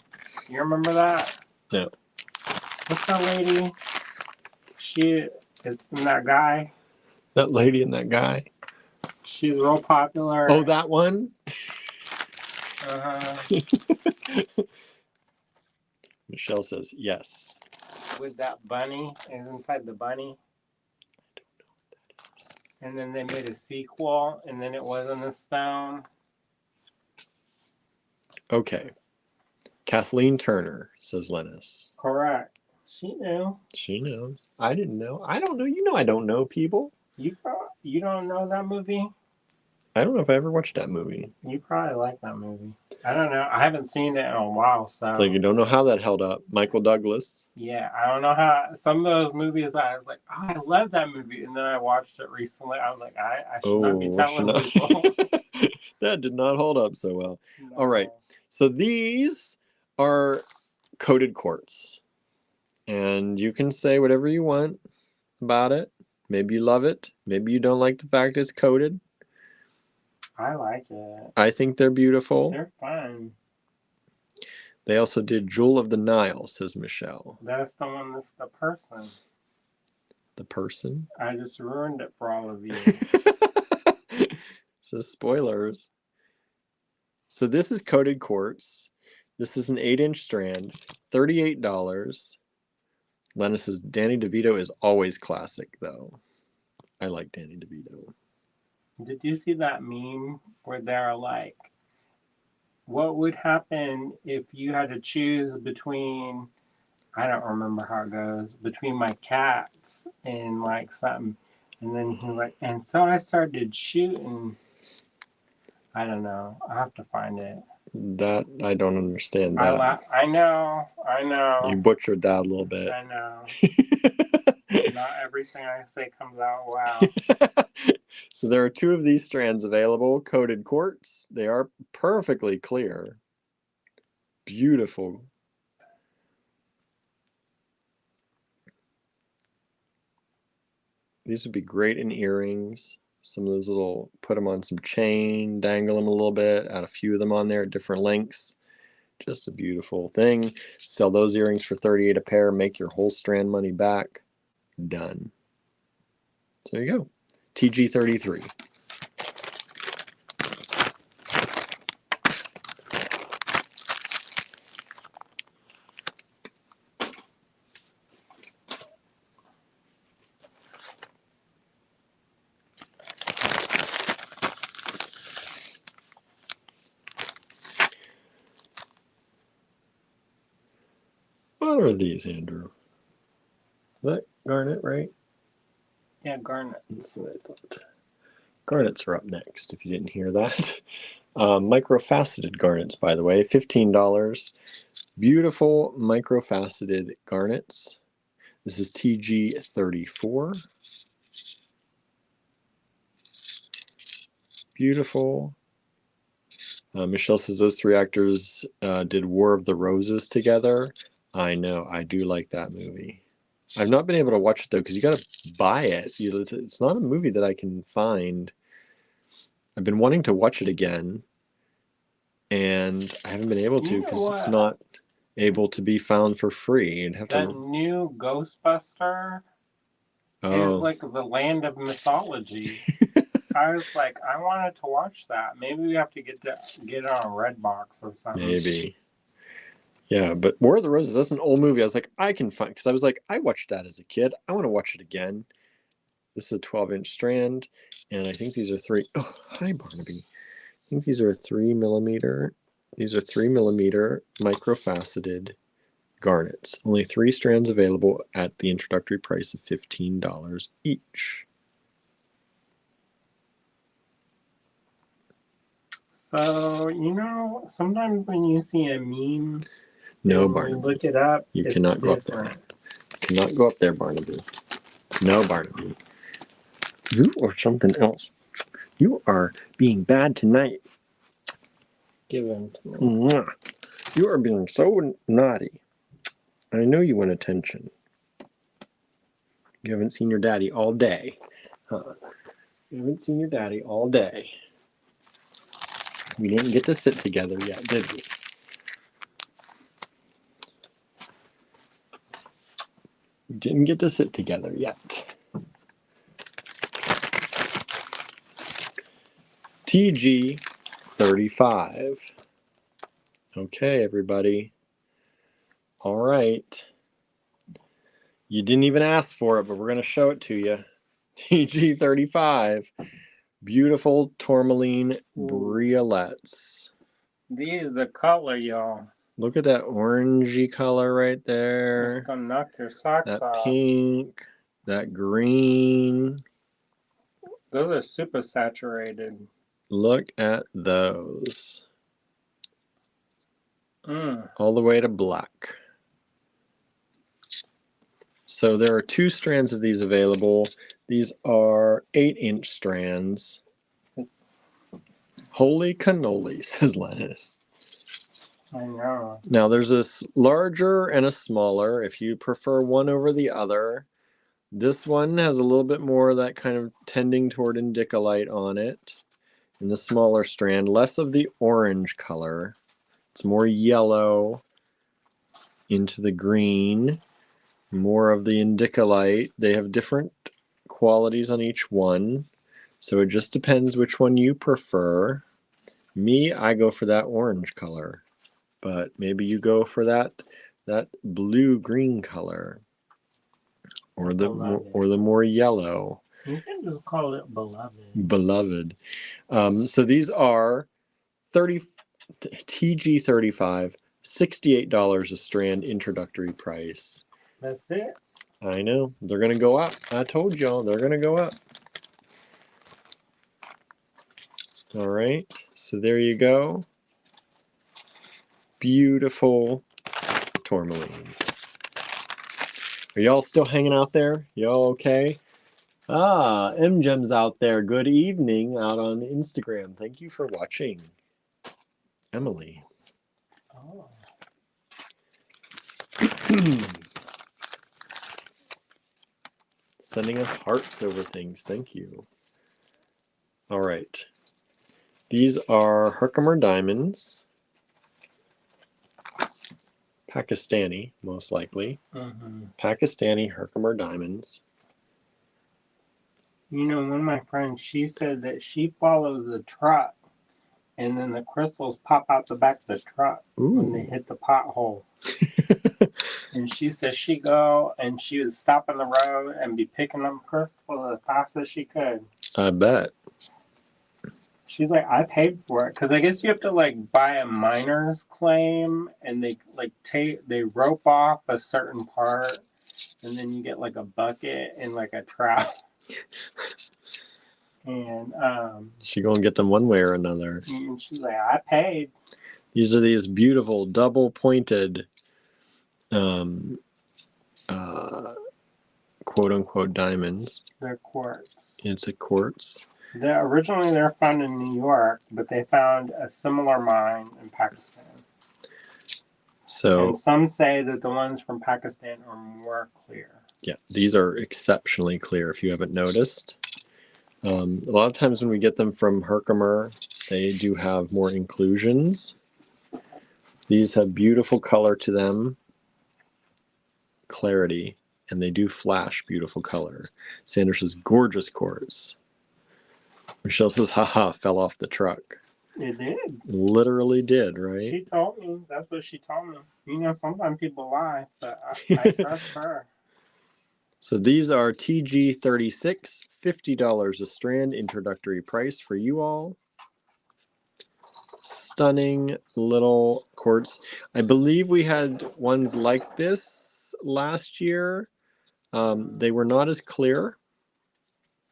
You remember that? No. What's that lady? She is that guy. That lady and that guy. She's real popular. Oh, that one? Michelle says yes. With that bunny is inside the bunny. And then they made a sequel, and then it wasn't a stone. Okay. Kathleen Turner, says Lennis. Correct. She knew. She knows. I didn't know. I don't know. You know I don't know people. You don't know that movie? I don't know if I ever watched that movie. You probably like that movie. I don't know. I haven't seen it in a while, so. It's like you don't know how that held up. Michael Douglas. Yeah, I don't know how. Some of those movies, I was like, oh, I love that movie. And then I watched it recently. I was like, I should not be telling people. That did not hold up so well. No. All right. So these are coated quartz. And you can say whatever you want about it. Maybe you love it. Maybe you don't like the fact it's coated. I like it. I think they're beautiful. They're fun. They also did Jewel of the Nile, says Michelle. That's the one that's the person. The person? I just ruined it for all of you. So spoilers. So this is coated quartz. This is an 8-inch strand, $38. Lena says Danny DeVito is always classic, though. I like Danny DeVito. Did you see that meme where they're like, what would happen if you had to choose between, I don't remember how it goes, between my cats and like something. And then he's like, and so I started shooting. I don't know. I'll have to find it. That, I don't understand that. I know. You butchered that a little bit. I know. Not everything I say comes out wow. So there are 2 of these strands available, coated quartz. They are perfectly clear. Beautiful. These would be great in earrings. Some of those little, put them on some chain, dangle them a little bit, add a few of them on there at different lengths. Just a beautiful thing. Sell those earrings for $38 a pair, make your whole strand money back. Done. So there you go. TG33. What are these, Andrew? Is that garnet, right? Yeah, garnet. That's what I thought. Garnets are up next, if you didn't hear that. Microfaceted garnets, by the way, $15. Beautiful microfaceted garnets. This is TG34. Beautiful. Michelle says those 3 actors did War of the Roses together. I know, I do like that movie. I've not been able to watch it though because you got to buy it. It's not a movie that I can find. I've been wanting to watch it again, and I haven't been able to because it's not able to be found for free. You'd have that to. New Ghostbuster is like the land of mythology. I was like, I wanted to watch that. Maybe we have to get it on a Redbox or something. Maybe. Yeah, but War of the Roses, that's an old movie. I was like, I can find, because I was like, I watched that as a kid. I want to watch it again. This is a 12-inch strand, and I think these are 3. Oh, hi, Barnaby. I think these are a 3 millimeter. These are 3mm microfaceted garnets. Only 3 strands available at the introductory price of $15 each. So, sometimes when you see a meme, No, and Barnaby. you look it up, You it's cannot go up different. there. Cannot go up there, Barnaby. No, Barnaby. You are something else. You are being bad tonight. Give them to me. Mwah. You are being so naughty. I know you want attention. You haven't seen your daddy all day. Huh? You haven't seen your daddy all day. We didn't get to sit together yet, did we? We didn't get to sit together yet. TG 35. Okay, everybody. All right. You didn't even ask for it, but we're going to show it to you. TG 35. Beautiful tourmaline briolets. These the color, y'all. Look at that orangey color right there. It's gonna knock your socks That off. pink, that green. Those are super saturated. Look at those. Mm. All the way to black. So there are 2 strands of these available. These are 8-inch strands. Holy cannoli, says Lennis. I know. Now there's a larger and a smaller. If you prefer one over the other, this one has a little bit more of that kind of tending toward indicolite on it. In the smaller strand, less of the orange color. It's more yellow into the green, more of the indicolite. They have different qualities on each one, so it just depends which one you prefer. Me, I go for that orange color, but maybe you go for that blue-green color, or the more yellow. You can just call it beloved. Beloved. So these are TG 35, $68 a strand, introductory price. That's it. I know. They're going to go up. I told y'all they're going to go up. All right. So there you go. Beautiful tourmaline. Are y'all still hanging out there? Y'all okay? MGem's out there. Good evening out on Instagram. Thank you for watching. Emily. Oh. Sending us hearts over things. Thank you. All right. These are Herkimer diamonds. Pakistani, most likely. Mm-hmm. Pakistani Herkimer diamonds. One of my friends, she said that she follows the truck, and then the crystals pop out the back of the truck when they hit the pothole. And she said she go and she would stop on the road and be picking up crystals as fast as she could. I bet. She's like, I paid for it because I guess you have to buy a miner's claim, and they they rope off a certain part, and then you get a bucket and a trowel. And she gonna get them one way or another. And she's like, I paid. These are these beautiful double pointed quote unquote diamonds. They're quartz. It's a quartz. Originally they're found in New York, but they found a similar mine in Pakistan. And some say that the ones from Pakistan are more clear. Yeah, these are exceptionally clear if you haven't noticed. A lot of times when we get them from Herkimer, they do have more inclusions. These have beautiful color to them, clarity, and they do flash beautiful color. Sandra says, gorgeous quartz. Michelle says, haha, fell off the truck. It did. Literally did, right? She told me. That's what she told me. Sometimes people lie, but I trust her. So these are TG 36, $50 a strand, introductory price for you all. stunning little quartz. I believe we had ones like this last year. They were not as clear.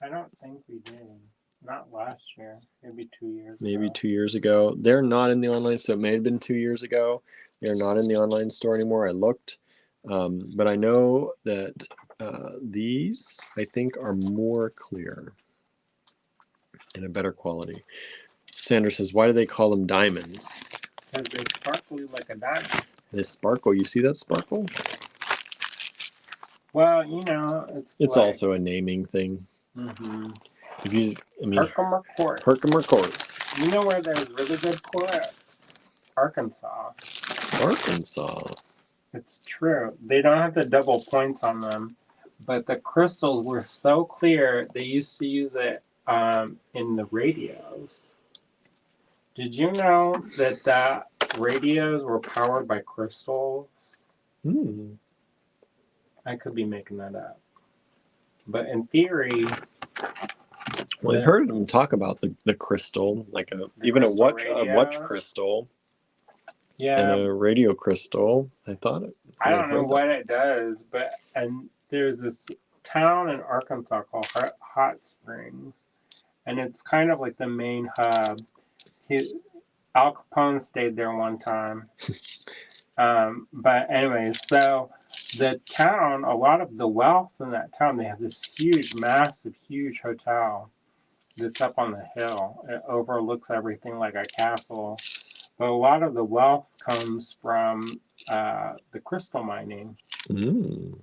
I don't think we did. Not last year. Maybe 2 years Maybe ago. 2 years ago. They're not in the online, so it may have been 2 years ago. They're not in the online store anymore. I looked. But I know that these, I think, are more clear and a better quality. Sandra says, why do they call them diamonds? Because they sparkle like a diamond. They sparkle. You see that sparkle? Well, you know, It's like, also a naming thing. Mm-hmm. If you, I mean, Herkimer quartz. Herkimer quartz. You know where there's really good quartz? Arkansas. Arkansas. It's true. They don't have the double points on them, but the crystals were so clear, they used to use it in the radios. Did you know that radios were powered by crystals? Hmm. I could be making that up. But in theory... Well, I've heard them talk about the crystal, like even a watch crystal. Yeah. And a radio crystal. I don't know what it does, and there's this town in Arkansas called Hot Springs, and it's kind of like the main hub. Al Capone stayed there one time. But anyways, so the town, a lot of the wealth in that town, they have this huge, massive, huge hotel that's up on the hill. It overlooks everything like a castle. But a lot of the wealth comes from the crystal mining. Mm.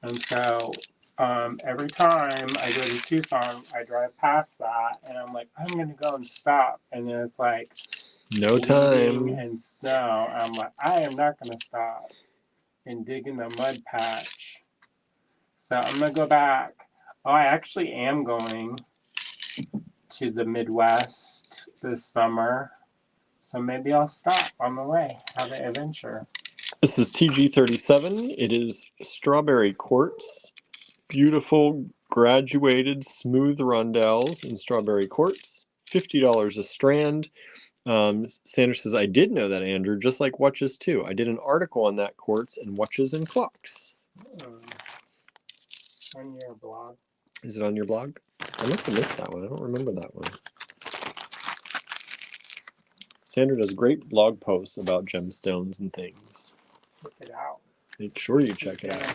And so every time I go to Tucson, I drive past that, and I'm like, I'm going to go and stop. And then it's like, no time. And snow. I'm like, I am not going to stop and dig in the mud patch. So I'm going to go back. Oh, I actually am going to the Midwest this summer. So maybe I'll stop on the way, have an adventure. This is TG37. It is strawberry quartz. Beautiful, graduated, smooth rondelles in strawberry quartz. $50 a strand. Sandra says, I did know that, Andrew, just like watches too. I did an article on that quartz and watches and clocks. On your blog. Is it on your blog? I must have missed that one. I don't remember that one. Sandra does great blog posts about gemstones and things. Check it out. Make sure you check it out.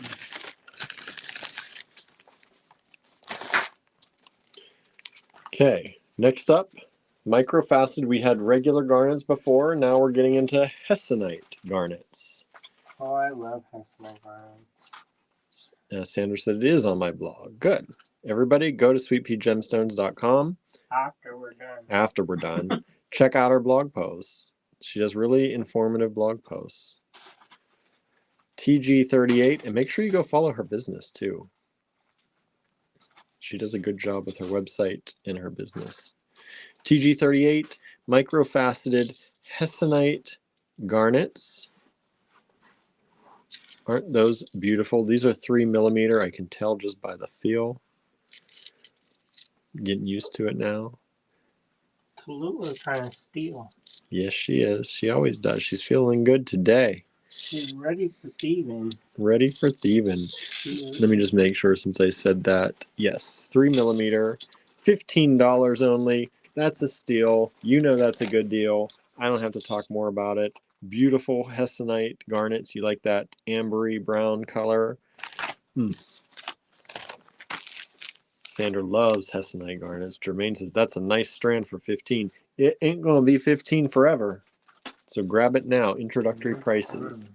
Okay, next up, microfacet. We had regular garnets before. Now we're getting into hessonite garnets. Oh, I love hessonite garnets. Sandra said it is on my blog. Good. Everybody go to sweetpeagemstones.com. After we're done. Check out our blog posts. She does really informative blog posts. TG38, and make sure you go follow her business too. She does a good job with her website and her business. TG38, microfaceted hessonite garnets. Aren't those beautiful? These are 3mm. I can tell just by the feel. Getting used to it now. Tallulah's trying to steal. Yes, she is. She always does. She's feeling good today. She's ready for thieving. Ready for thieving. Let me just make sure since I said that. Yes, 3mm, $15 only. That's a steal. You know that's a good deal. I don't have to talk more about it. Beautiful hessonite garnets. You like that ambery brown color? Sandra loves hessonite garnets. Jermaine says that's a nice strand for $15. It ain't gonna be $15 forever. So grab it now. Introductory prices.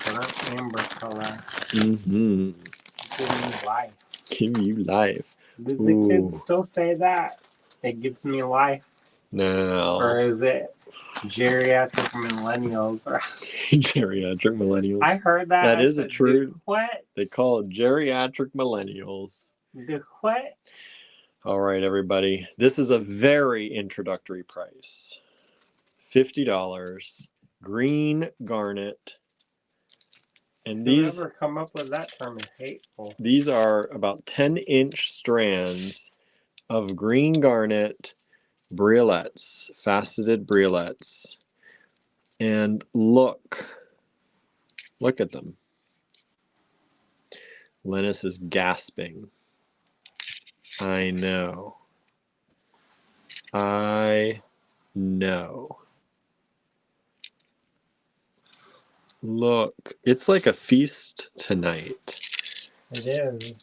Burnt amber color. Mm-hmm. Give me life. Give you life. Do the kids still say that? It gives me life. No. Or is it geriatric millennials? Geriatric millennials. I heard that. That is a true. What? They call it geriatric millennials. The what? All right, everybody. This is a very introductory price. $50. Green garnet. And Whoever come up with that term is hateful. These are about 10-inch strands of green garnet Briolets, faceted briolets. And look at them. Linus is gasping. I know. I know. Look, it's like a feast tonight. It is.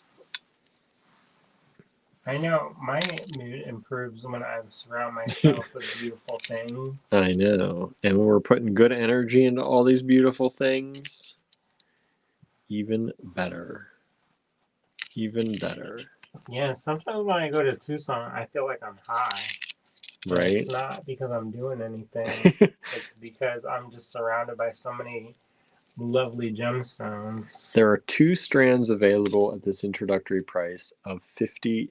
I know my mood improves when I surround myself with beautiful things. I know. And when we're putting good energy into all these beautiful things, even better. Even better. Yeah, sometimes when I go to Tucson, I feel like I'm high. Right? It's not because I'm doing anything. It's because I'm just surrounded by so many lovely gemstones. There are 2 strands available at this introductory price of $50.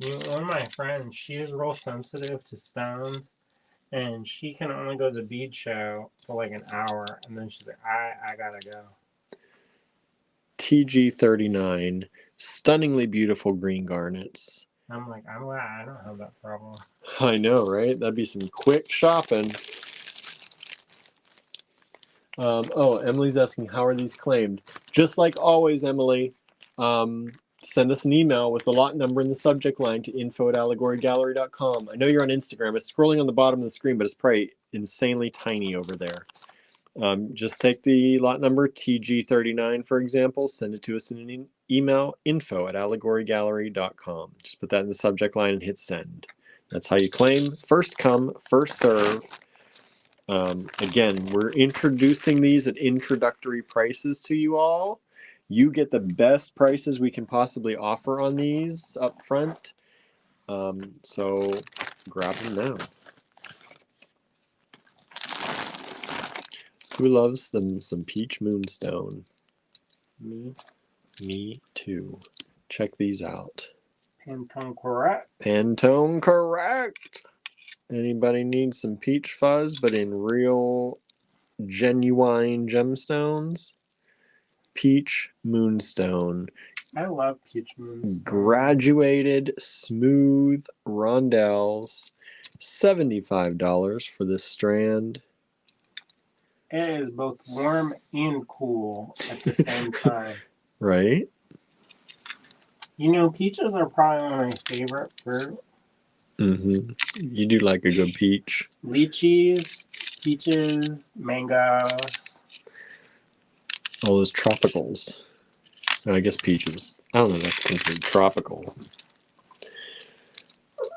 One of my friends, she is real sensitive to stones, and she can only go to the bead show for like an hour, and then she's like, I gotta go. TG39, stunningly beautiful green garnets. I'm like, I'm glad I don't have that problem. I know, right? That'd be some quick shopping. Oh, Emily's asking, how are these claimed? Just like always, Emily, send us an email with the lot number in the subject line to info@allegorygallery.com. I know you're on Instagram. It's scrolling on the bottom of the screen, but it's probably insanely tiny over there. Just take the lot number TG39, for example, send it to us in an email, info@allegorygallery.com. Just put that in the subject line and hit send. That's how you claim. First come, first serve. Again, we're introducing these at introductory prices to you all. You get the best prices we can possibly offer on these up front. So grab them now. Who loves some peach moonstone? Me. Me too. Check these out. Pantone correct. Pantone correct. Anybody need some peach fuzz, but in real genuine gemstones? Peach moonstone. I love peach moonstone. Graduated smooth rondelles. $75 for this strand. It is both warm and cool at the same time. Right? You know, peaches are probably one of my favorite fruit. Mm-hmm. You do like a good peach. Lychees, peaches, mangoes. All those tropicals. I guess peaches. I don't know if that's considered tropical.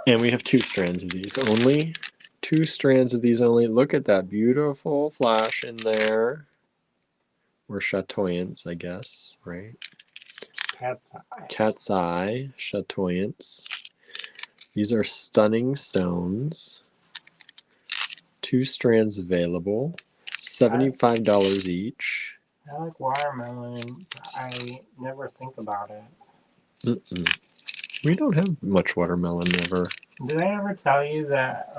And we have 2 strands of these only. 2 strands of these only. Look at that beautiful flash in there. Or chatoyance, I guess, right? Cat's eye. Cat's eye, chatoyance. These are stunning stones. 2 strands available. $75 each. I like watermelon, but I never think about it. Mm-mm. We don't have much watermelon ever. Did I ever tell you that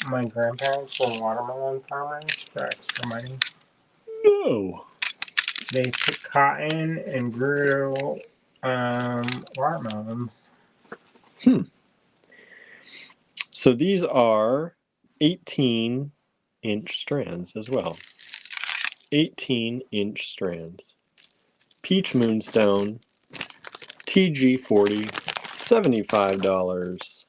my grandparents were watermelon farmers for extra money? No. They took cotton and grew watermelons. So these are 18-inch strands as well. 18-inch strands. Peach moonstone, TG40, $75.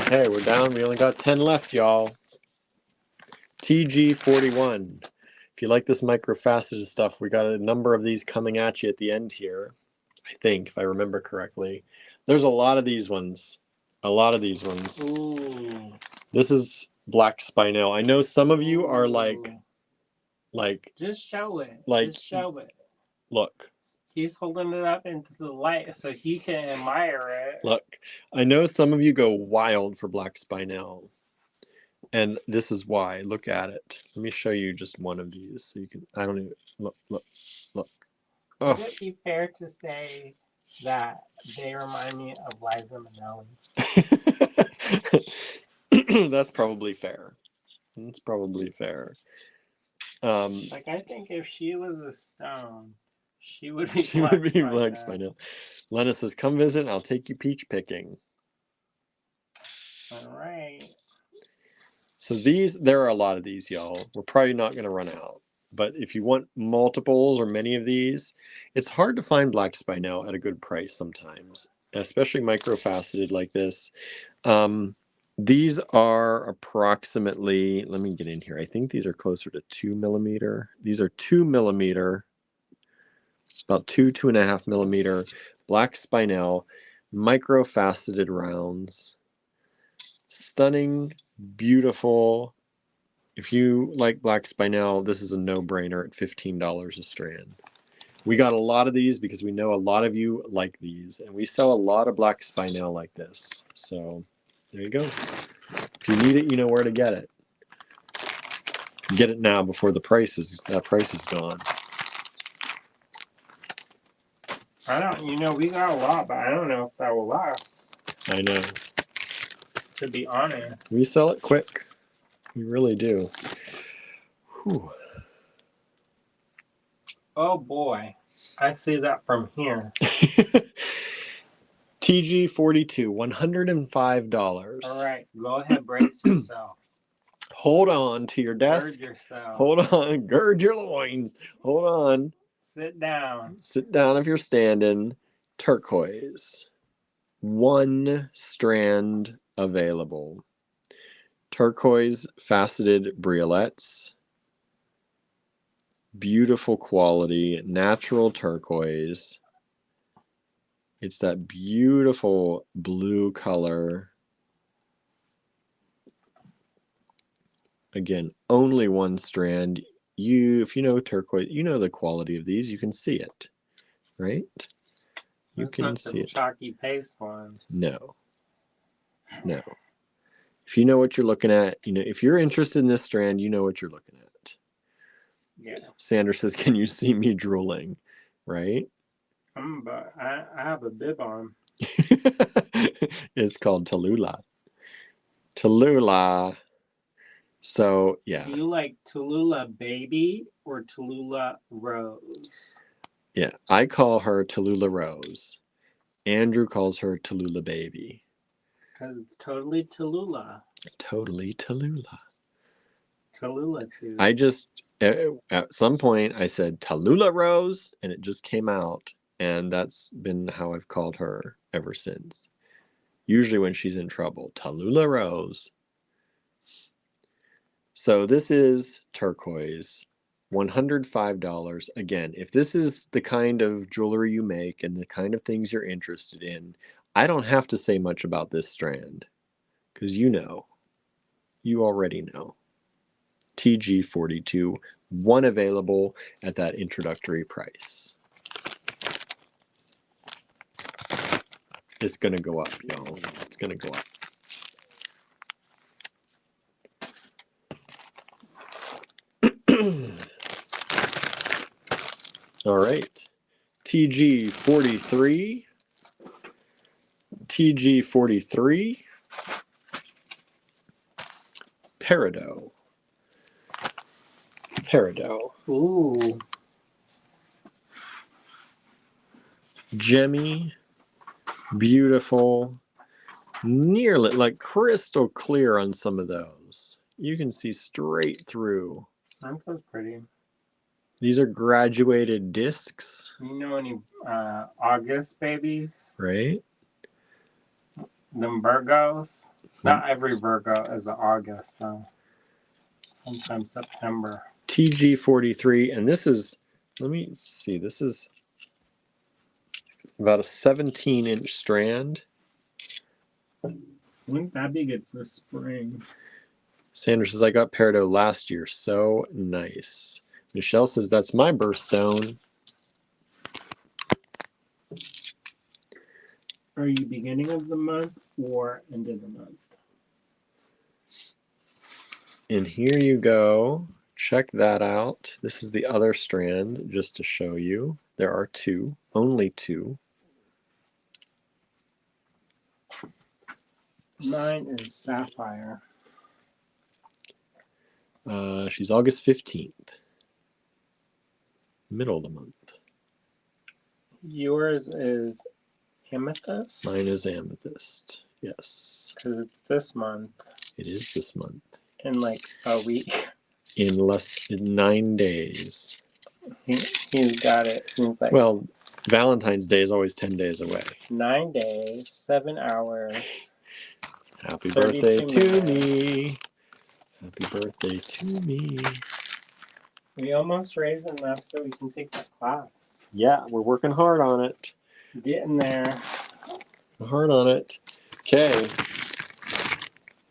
Hey, we're down. We only got 10 left, y'all. TG41. If you like this microfaceted stuff, we got a number of these coming at you at the end here. I think, if I remember correctly. There's a lot of these ones. A lot of these ones. Ooh. This is black spinel. I know some of you are like just show it. Like, just show it. Look. He's holding it up into the light so he can admire it. Look. I know some of you go wild for black spinel. And this is why. Look at it. Let me show you just one of these so you can. I don't even. Look. Oh. Would it be fair to say that they remind me of Liza Minnelli? That's probably fair. That's probably fair. Like, I think if she was a stone, she would be she would be black spinel. Lena says, come visit and I'll take you peach picking. All right. So there are a lot of these, y'all. We're probably not going to run out. But if you want multiples or many of these, it's hard to find black spinel at a good price sometimes, especially microfaceted like this. These are approximately, let me get in here. I think these are closer to 2 millimeter. These are 2 millimeter, about 2.5 millimeter black spinel, microfaceted rounds. Stunning, beautiful. If you like black spinel, this is a no-brainer at $15 a strand. We got a lot of these because we know a lot of you like these, and we sell a lot of black spinel like this. So there you go. If you need it, you know where to get it. Get it now before that price is gone. We got a lot, but I don't know if that will last. I know. To be honest. We sell it quick. We really do. Whew. Oh boy. I see that from here. TG42, $105. All right, go ahead, brace yourself. Hold on to your desk. Gird yourself. Hold on. Gird your loins. Hold on. Sit down. Sit down if you're standing. Turquoise. 1 strand available. Turquoise faceted briolets. Beautiful quality. Natural turquoise. It's that beautiful blue color. Again, only 1 strand. If you know turquoise, you know the quality of these. You can see it, right? You That's can not see the it. chalky paste ones. No. If you know what you're looking at, if you're interested in this strand, you know what you're looking at. Yeah. Sandra says, "Can you see me drooling?" Right? But I have a bib on. It's called Tallulah. Tallulah. So, yeah. Do you like Tallulah Baby or Tallulah Rose? Yeah, I call her Tallulah Rose. Andrew calls her Tallulah Baby. Because it's totally Tallulah. Totally Tallulah. Tallulah too. I just, at some point, I said Tallulah Rose, and it just came out. And that's been how I've called her ever since. Usually when she's in trouble. Tallulah Rose. So this is turquoise. $105. Again, if this is the kind of jewelry you make and the kind of things you're interested in, I don't have to say much about this strand. Because you already know. TG42, 1 available at that introductory price. It's going to go up, y'all. It's going to go up. All right. TG43. TG43. Peridot. Ooh. Gemmy. Beautiful. Nearly like crystal clear on some of those. You can see straight through. That was pretty. These are graduated discs. You know any August babies? Right? Them Virgos? Not every Virgo is an August, so sometimes September. TG43, and this is, let me see, this is about a 17-inch strand. I think that'd be good for spring. Sandra says, I got Peridot last year. So nice. Michelle says, that's my birthstone. Are you beginning of the month or end of the month? And here you go. Check that out. This is the other strand, just to show you. There are 2, only 2. Mine is sapphire. She's August 15th. Middle of the month. Yours is amethyst? Mine is amethyst. Yes. Because it's this month. It is this month. In like a week. In 9 days. He's got it. He's like, Well, Valentine's Day is always 10 days away. 9 days, 7 hours. Happy birthday 32 to minutes. me. Happy birthday to me. We almost raised enough so we can take that class. Yeah, we're working hard on it. Getting there. Hard on it. Okay.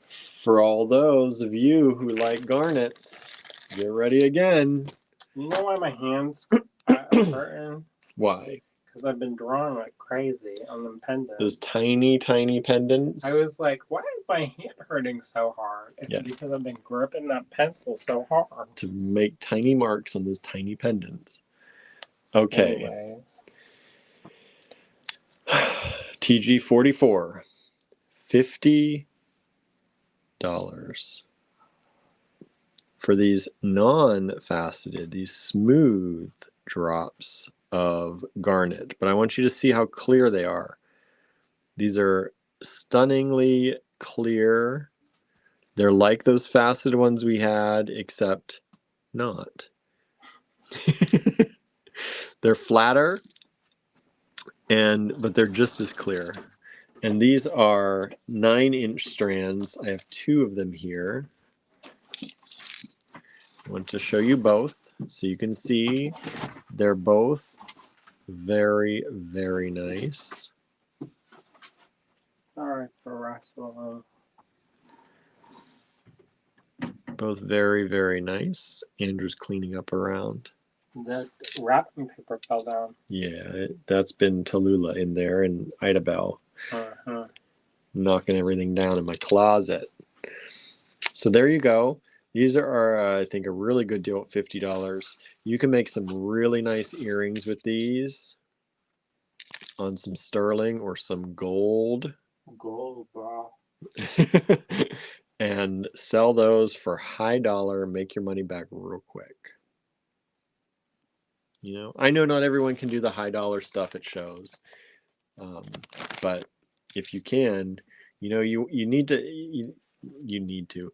For all those of you who like garnets, get ready again. You know why my hands are hurting? Why? Because I've been drawing like crazy on them pendants. Those tiny, tiny pendants. I was like, why is my hand hurting so hard? It's because I've been gripping that pencil so hard. To make tiny marks on those tiny pendants. Okay. Anyways. TG44. $50 for these non-faceted, these smooth drops of garnet. But I want you to see how clear they are. These are stunningly clear. They're like those faceted ones we had, except not. They're flatter, but they're just as clear. And these are 9-inch strands. I have 2 of them here. I want to show you both so you can see they're both very, very nice. Sorry for wrestling. Both very, very nice. Andrew's cleaning up around. The wrapping paper fell down. Yeah, that's been Tallulah in there and Idabelle. Knocking everything down in my closet. So there you go. These are, I think, a really good deal at $50. You can make some really nice earrings with these on some sterling or some gold. Gold, bro. And sell those for high dollar, make your money back real quick. You know, I know not everyone can do the high dollar stuff at shows, but if you can, you know, you need to.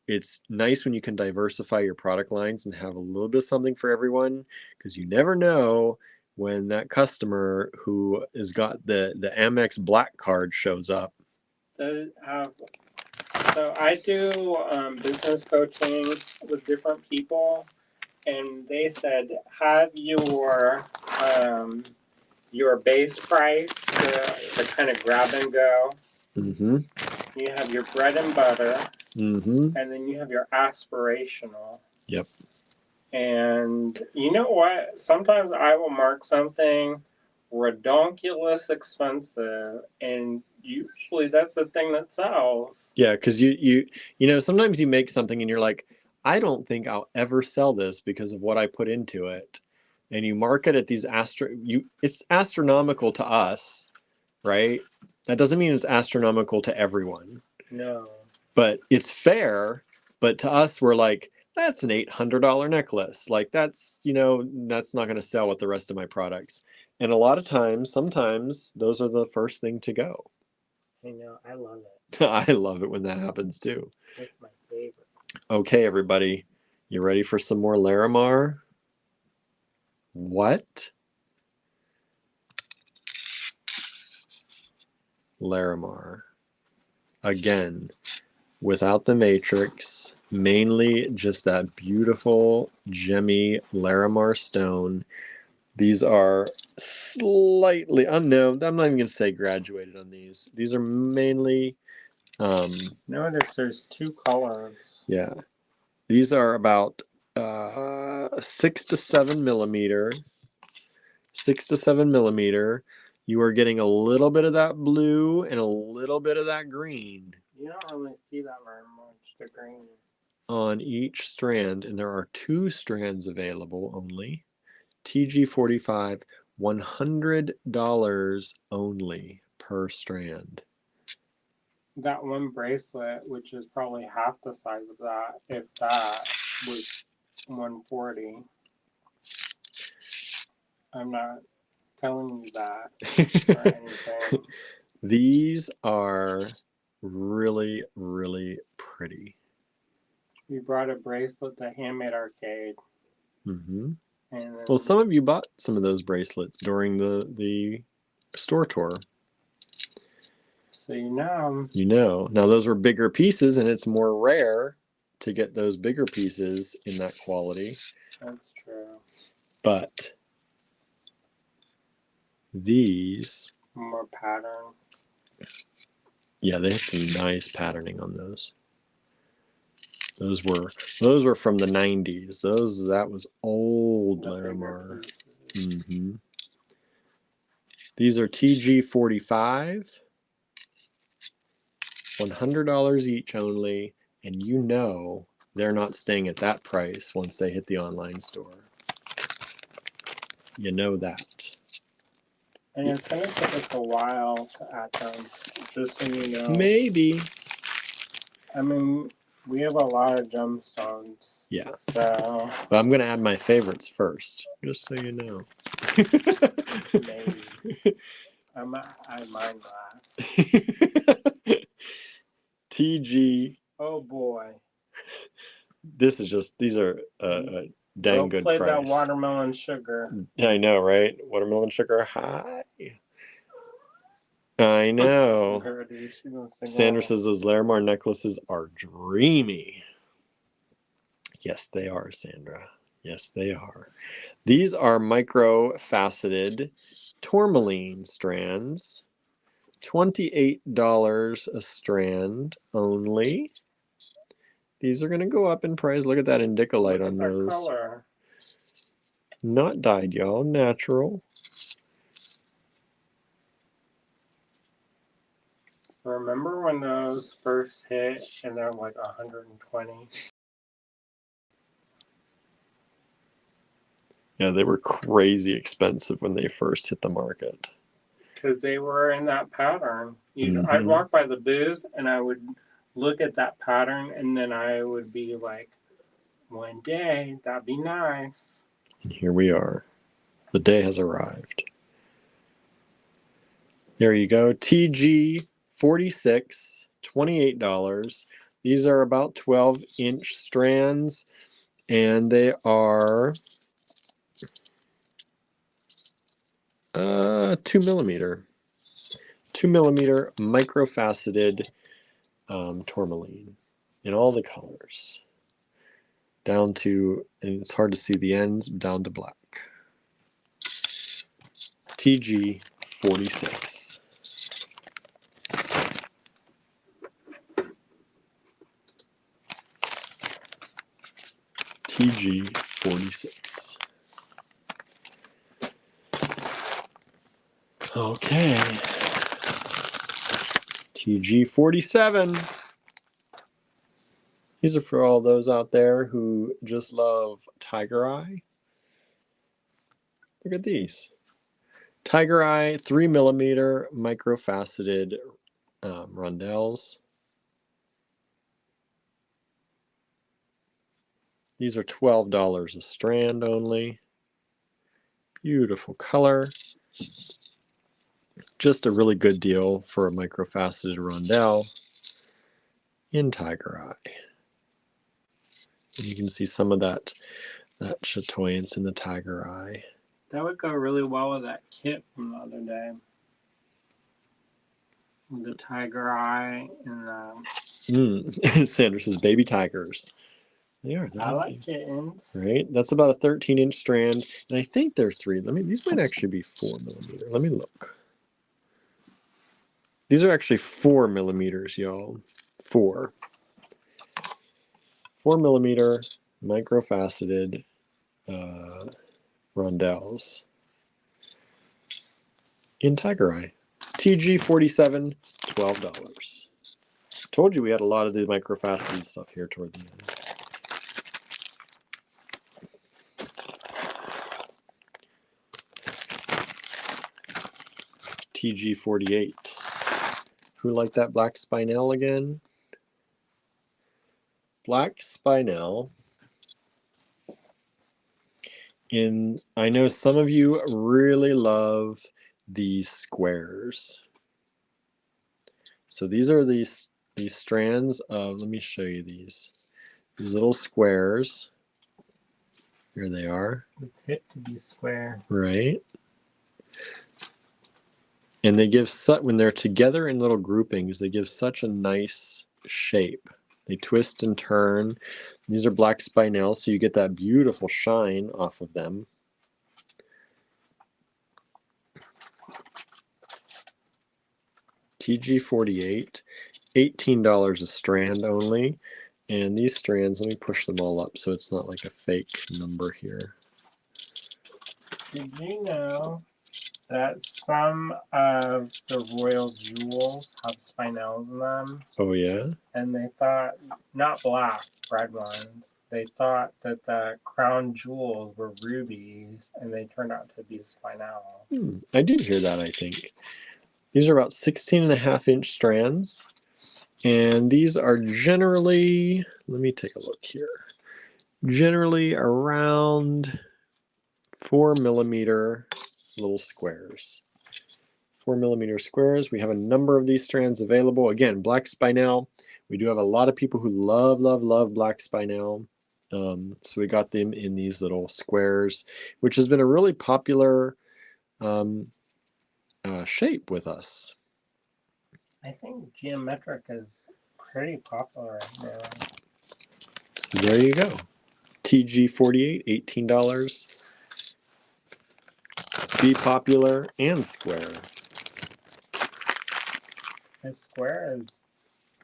It's nice when you can diversify your product lines and have a little bit of something for everyone, because you never know when that customer who has got the Amex Black card shows up. So I do business coaching with different people, and they said have your base price, the kind of grab and go. Mm-hmm. You have your bread and butter, Mm-hmm. and then you have your aspirational. Yep. And you know what? Sometimes I will mark something redonkulous expensive, and usually that's the thing that sells. Yeah, because you know, sometimes you make something and you're like, I don't think I'll ever sell this because of what I put into it. And you market at these it's astronomical to us, right? That doesn't mean it's astronomical to everyone. No. But it's fair. But to us, we're like, that's an $800 necklace. Like that's, you know, that's not going to sell with the rest of my products. And a lot of times, sometimes those are the first thing to go. I know, I love it. I love it when that happens too. It's my favorite. Okay, everybody, you ready for some more Larimar? What? Larimar. Again, without the matrix, mainly just that beautiful gemmy Larimar stone. These are slightly unknown. I'm not even going to say graduated on these. These are mainly... Notice there's 2 colors. Yeah. These are about 6 to 7 millimeter. 6 to 7 millimeter. You are getting a little bit of that blue and a little bit of that green. You don't really see that very much, the green. On each strand, and there are 2 strands available only. TG45, $100 only per strand. That one bracelet, which is probably half the size of that, if that, was $140. I'm not telling you that or anything. These are really, really pretty. We brought a bracelet to Handmade Arcade. Mm-hmm. And then, Well, some of you bought some of those bracelets during the store tour. so you know. You know. Now, those were bigger pieces, and it's more rare to get those bigger pieces in that quality. That's true. But these, More pattern. yeah, they had some nice patterning on those. Those were from the 90s. That was old Larimar. Mm-hmm. These are TG45, $100 each only, and you know they're not staying at that price once they hit the online store. You know that. And it's going to take us a while to add them, just so you know. Maybe. I mean, we have a lot of gemstones. Yeah. So. But I'm going to add my favorites first, just so you know. Maybe. I mind that. TG. Oh boy. These are dang good play price. That watermelon sugar. I know, right? Watermelon sugar high. I know. Sandra says those Larimar necklaces are dreamy. Yes, they are, Sandra. Yes, they are. These are micro-faceted tourmaline strands. $28 a strand only. These are going to go up in price. Look at that indicolite on those. Color. Not dyed, y'all. Natural. Remember when those first hit and they're like 120? Yeah, they were crazy expensive when they first hit the market. Because they were in that pattern. I'd walk by the booth and I would look at that pattern and then I would be like, one day, that'd be nice. And here we are. The day has arrived. There you go. TG 46, $28. These are about 12-inch strands, and they are 2 millimeter. 2 millimeter micro-faceted tourmaline in all the colors. Down to, and it's hard to see the ends, down to black. TG 46. TG 46. Okay. TG 47. These are for all those out there who just love Tiger Eye. Look at these. Tiger Eye 3 millimeter micro-faceted rondelles. These are $12 a strand only. Beautiful color. Just a really good deal for a micro-faceted rondelle in Tiger Eye. And you can see some of that chatoyance in the Tiger Eye. That would go really well with that kit from the other day. With the Tiger Eye and Sandra says baby tigers. They are. I like kittens. Right? That's about a 13-inch strand. And I think they're 3. These might actually be 4 millimeter. Let me look. These are actually 4 millimeters, y'all. 4 millimeter micro-faceted rondelles in Tiger Eye. TG 47, $12. Told you we had a lot of the micro-faceted stuff here toward the end. TG 48. Who liked that black spinel again? Black spinel I know some of you really love these squares. So these are these strands of, let me show you these little squares. Here they are. They fit to be square. Right. And they give when they're together in little groupings, they give such a nice shape. They twist and turn. These are black spinel, so you get that beautiful shine off of them. TG48, $18 a strand only. And these strands, let me push them all up so it's not like a fake number here. Did you know that some of the royal jewels have spinels in them? Oh, yeah? And they thought, not black, red ones, they thought that the crown jewels were rubies, and they turned out to be spinel. I did hear that, I think. These are about 16.5-inch strands. And these are generally, let me take a look here, generally around 4mm little squares. 4mm squares. We have a number of these strands available. Again, black spinel. We do have a lot of people who love black spinel. So we got them in these little squares, which has been a really popular shape with us. I think geometric is pretty popular right now. So there you go. TG48, $18. Be popular and square. The square is,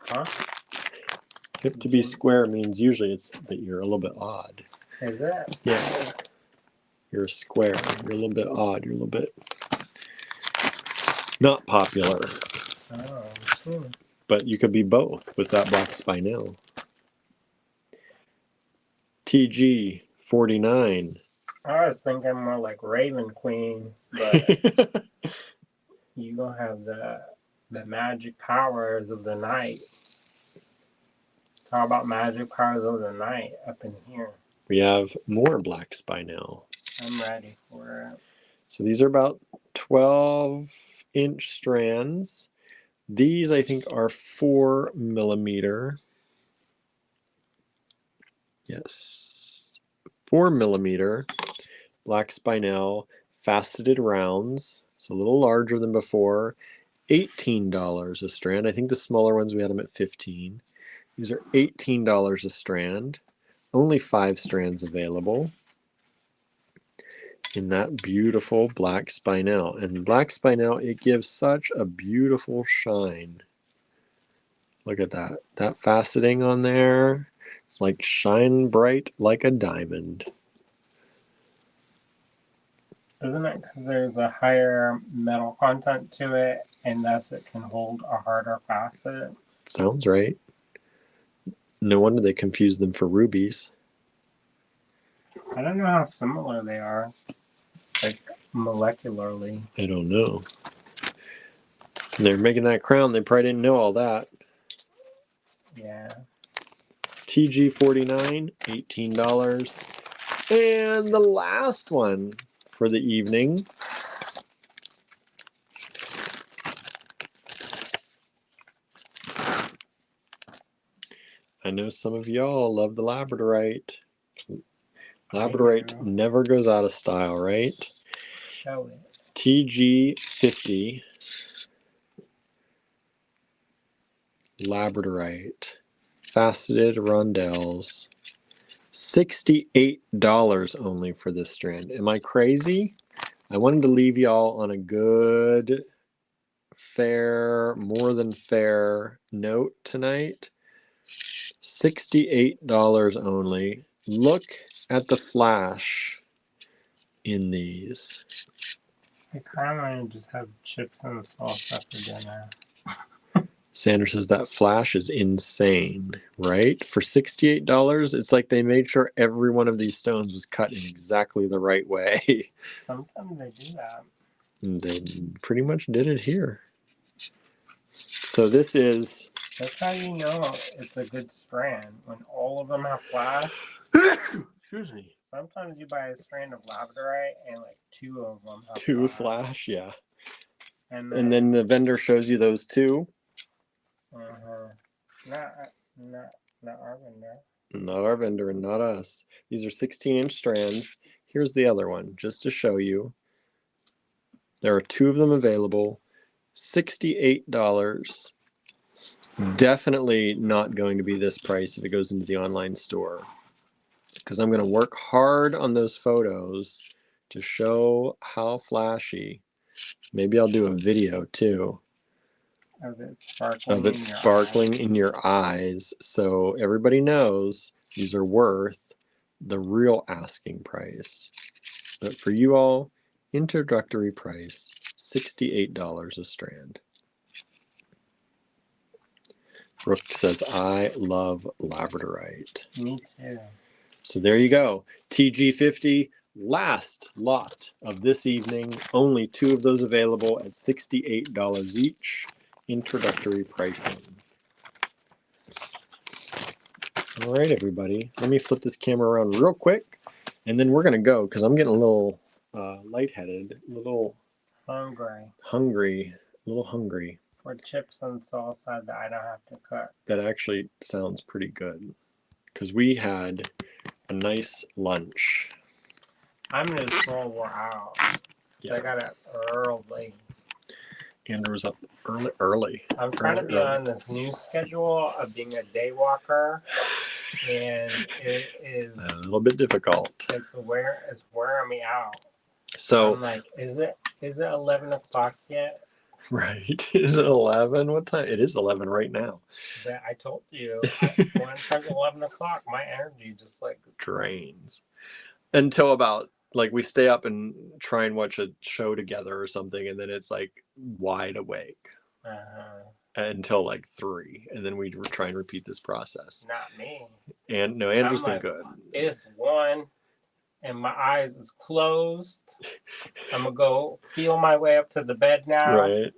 huh? To be square means usually it's that you're a little bit odd. Is it? Yeah. You're a square. You're a little bit odd. You're a little bit not popular. Oh, But you could be both with that black spinel. TG49. I was thinking more like Raven Queen, but you don't have the magic powers of the night. How about magic powers of the night up in here? We have more black spinel. I'm ready for it. So these are about 12-inch strands. These, I think, are 4mm. Yes. 4mm black spinel, faceted rounds. So a little larger than before. $18 a strand. I think the smaller ones, we had them at $15. These are $18 a strand. Only 5 strands available in that beautiful black spinel. And black spinel, it gives such a beautiful shine. Look at that. That faceting on there. It's like shine bright like a diamond. Isn't it because there's a higher metal content to it, and thus it can hold a harder facet? Sounds right. No wonder they confuse them for rubies. I don't know how similar they are, like molecularly. I don't know. And they're making that crown. They probably didn't know all that. Yeah. TG49, $18. And the last one for the evening. I know some of y'all love the labradorite. Labradorite never goes out of style, right? Show it. TG50. Labradorite. Faceted rondelles. $68 only for this strand. Am I crazy? I wanted to leave y'all on a good, fair, more than fair note tonight. $68 only. Look at the flash in these. I kind of want to just have chips and salsa for dinner. Sandra says that flash is insane, right? For $68, it's like they made sure every one of these stones was cut in exactly the right way. Sometimes they do that. And they pretty much did it here. So this is... That's how you know it's a good strand, when all of them have flash. Excuse me. Sometimes you buy a strand of labradorite and like 2 of them have 2 flash. flash, yeah. And then the vendor shows you those 2. Not our vendor. Not our vendor and not us. These are 16-inch strands. Here's the other one, just to show you. There are 2 of them available. $68. Definitely not going to be this price if it goes into the online store, because I'm going to work hard on those photos to show how flashy. Maybe I'll do a video too Of it sparkling in your eyes, so everybody knows these are worth the real asking price. But for you all, introductory price, $68 a strand. Brooke says, I love labradorite. Me too. So there you go. TG50, last lot of this evening. Only 2 of those available at $68 each. Introductory pricing. All right, everybody. Let me flip this camera around real quick, and then we're going to go because I'm getting a little lightheaded, a little hungry, For chips and salsa that I don't have to cook. That actually sounds pretty good because we had a nice lunch. I'm just so wore out. Yeah. I got up early. Andrew was up early. I'm trying to be on this new schedule of being a day walker, and it is a little bit difficult. It's wearing me out. So I'm like, is it 11 o'clock yet? Right. Is it 11? What time? It is 11 right now. But I told you, when it turns 11 o'clock, my energy just like drains. Until about, like, we stay up and try and watch a show together or something, and then it's like wide awake until like 3, and then we try and repeat this process. Not me. And no, Andrew's been good. It's 1, and my eyes is closed. I'm gonna go feel my way up to the bed now. Right.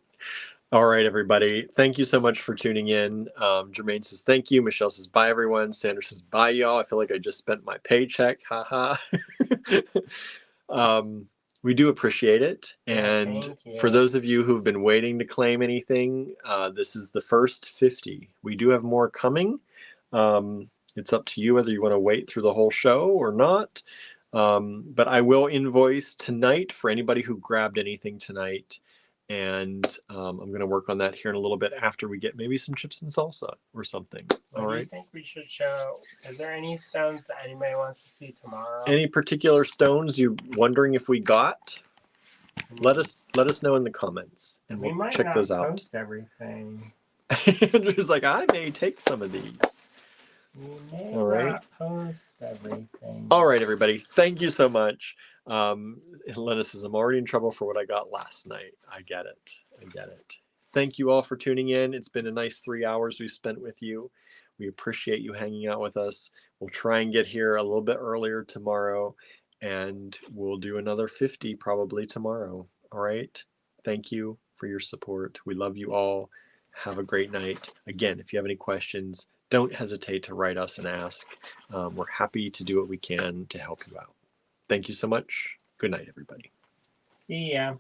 All right, everybody. Thank you so much for tuning in. Jermaine says thank you. Michelle says bye, everyone. Sandra says bye, y'all. I feel like I just spent my paycheck. Haha. We do appreciate it. And for those of you who've been waiting to claim anything, this is the first 50. We do have more coming. It's up to you whether you want to wait through the whole show or not. But I will invoice tonight for anybody who grabbed anything tonight. And I'm going to work on that here in a little bit after we get maybe some chips and salsa or something. All right. Do you think we should show? Is there any stones that anybody wants to see tomorrow? Any particular stones you're wondering if we got? Let us know in the comments, and we'll check those out. We might not post everything. Andrew's like, I may take some of these. All right. Post everything. All right, everybody. Thank you so much. Lena says, I'm already in trouble for what I got last night. I get it. Thank you all for tuning in. It's been a nice 3 hours we've spent with you. We appreciate you hanging out with us. We'll try and get here a little bit earlier tomorrow, and we'll do another 50 probably tomorrow. All right. Thank you for your support. We love you all. Have a great night. Again, if you have any questions, don't hesitate to write us and ask. We're happy to do what we can to help you out. Thank you so much. Good night, everybody. See ya.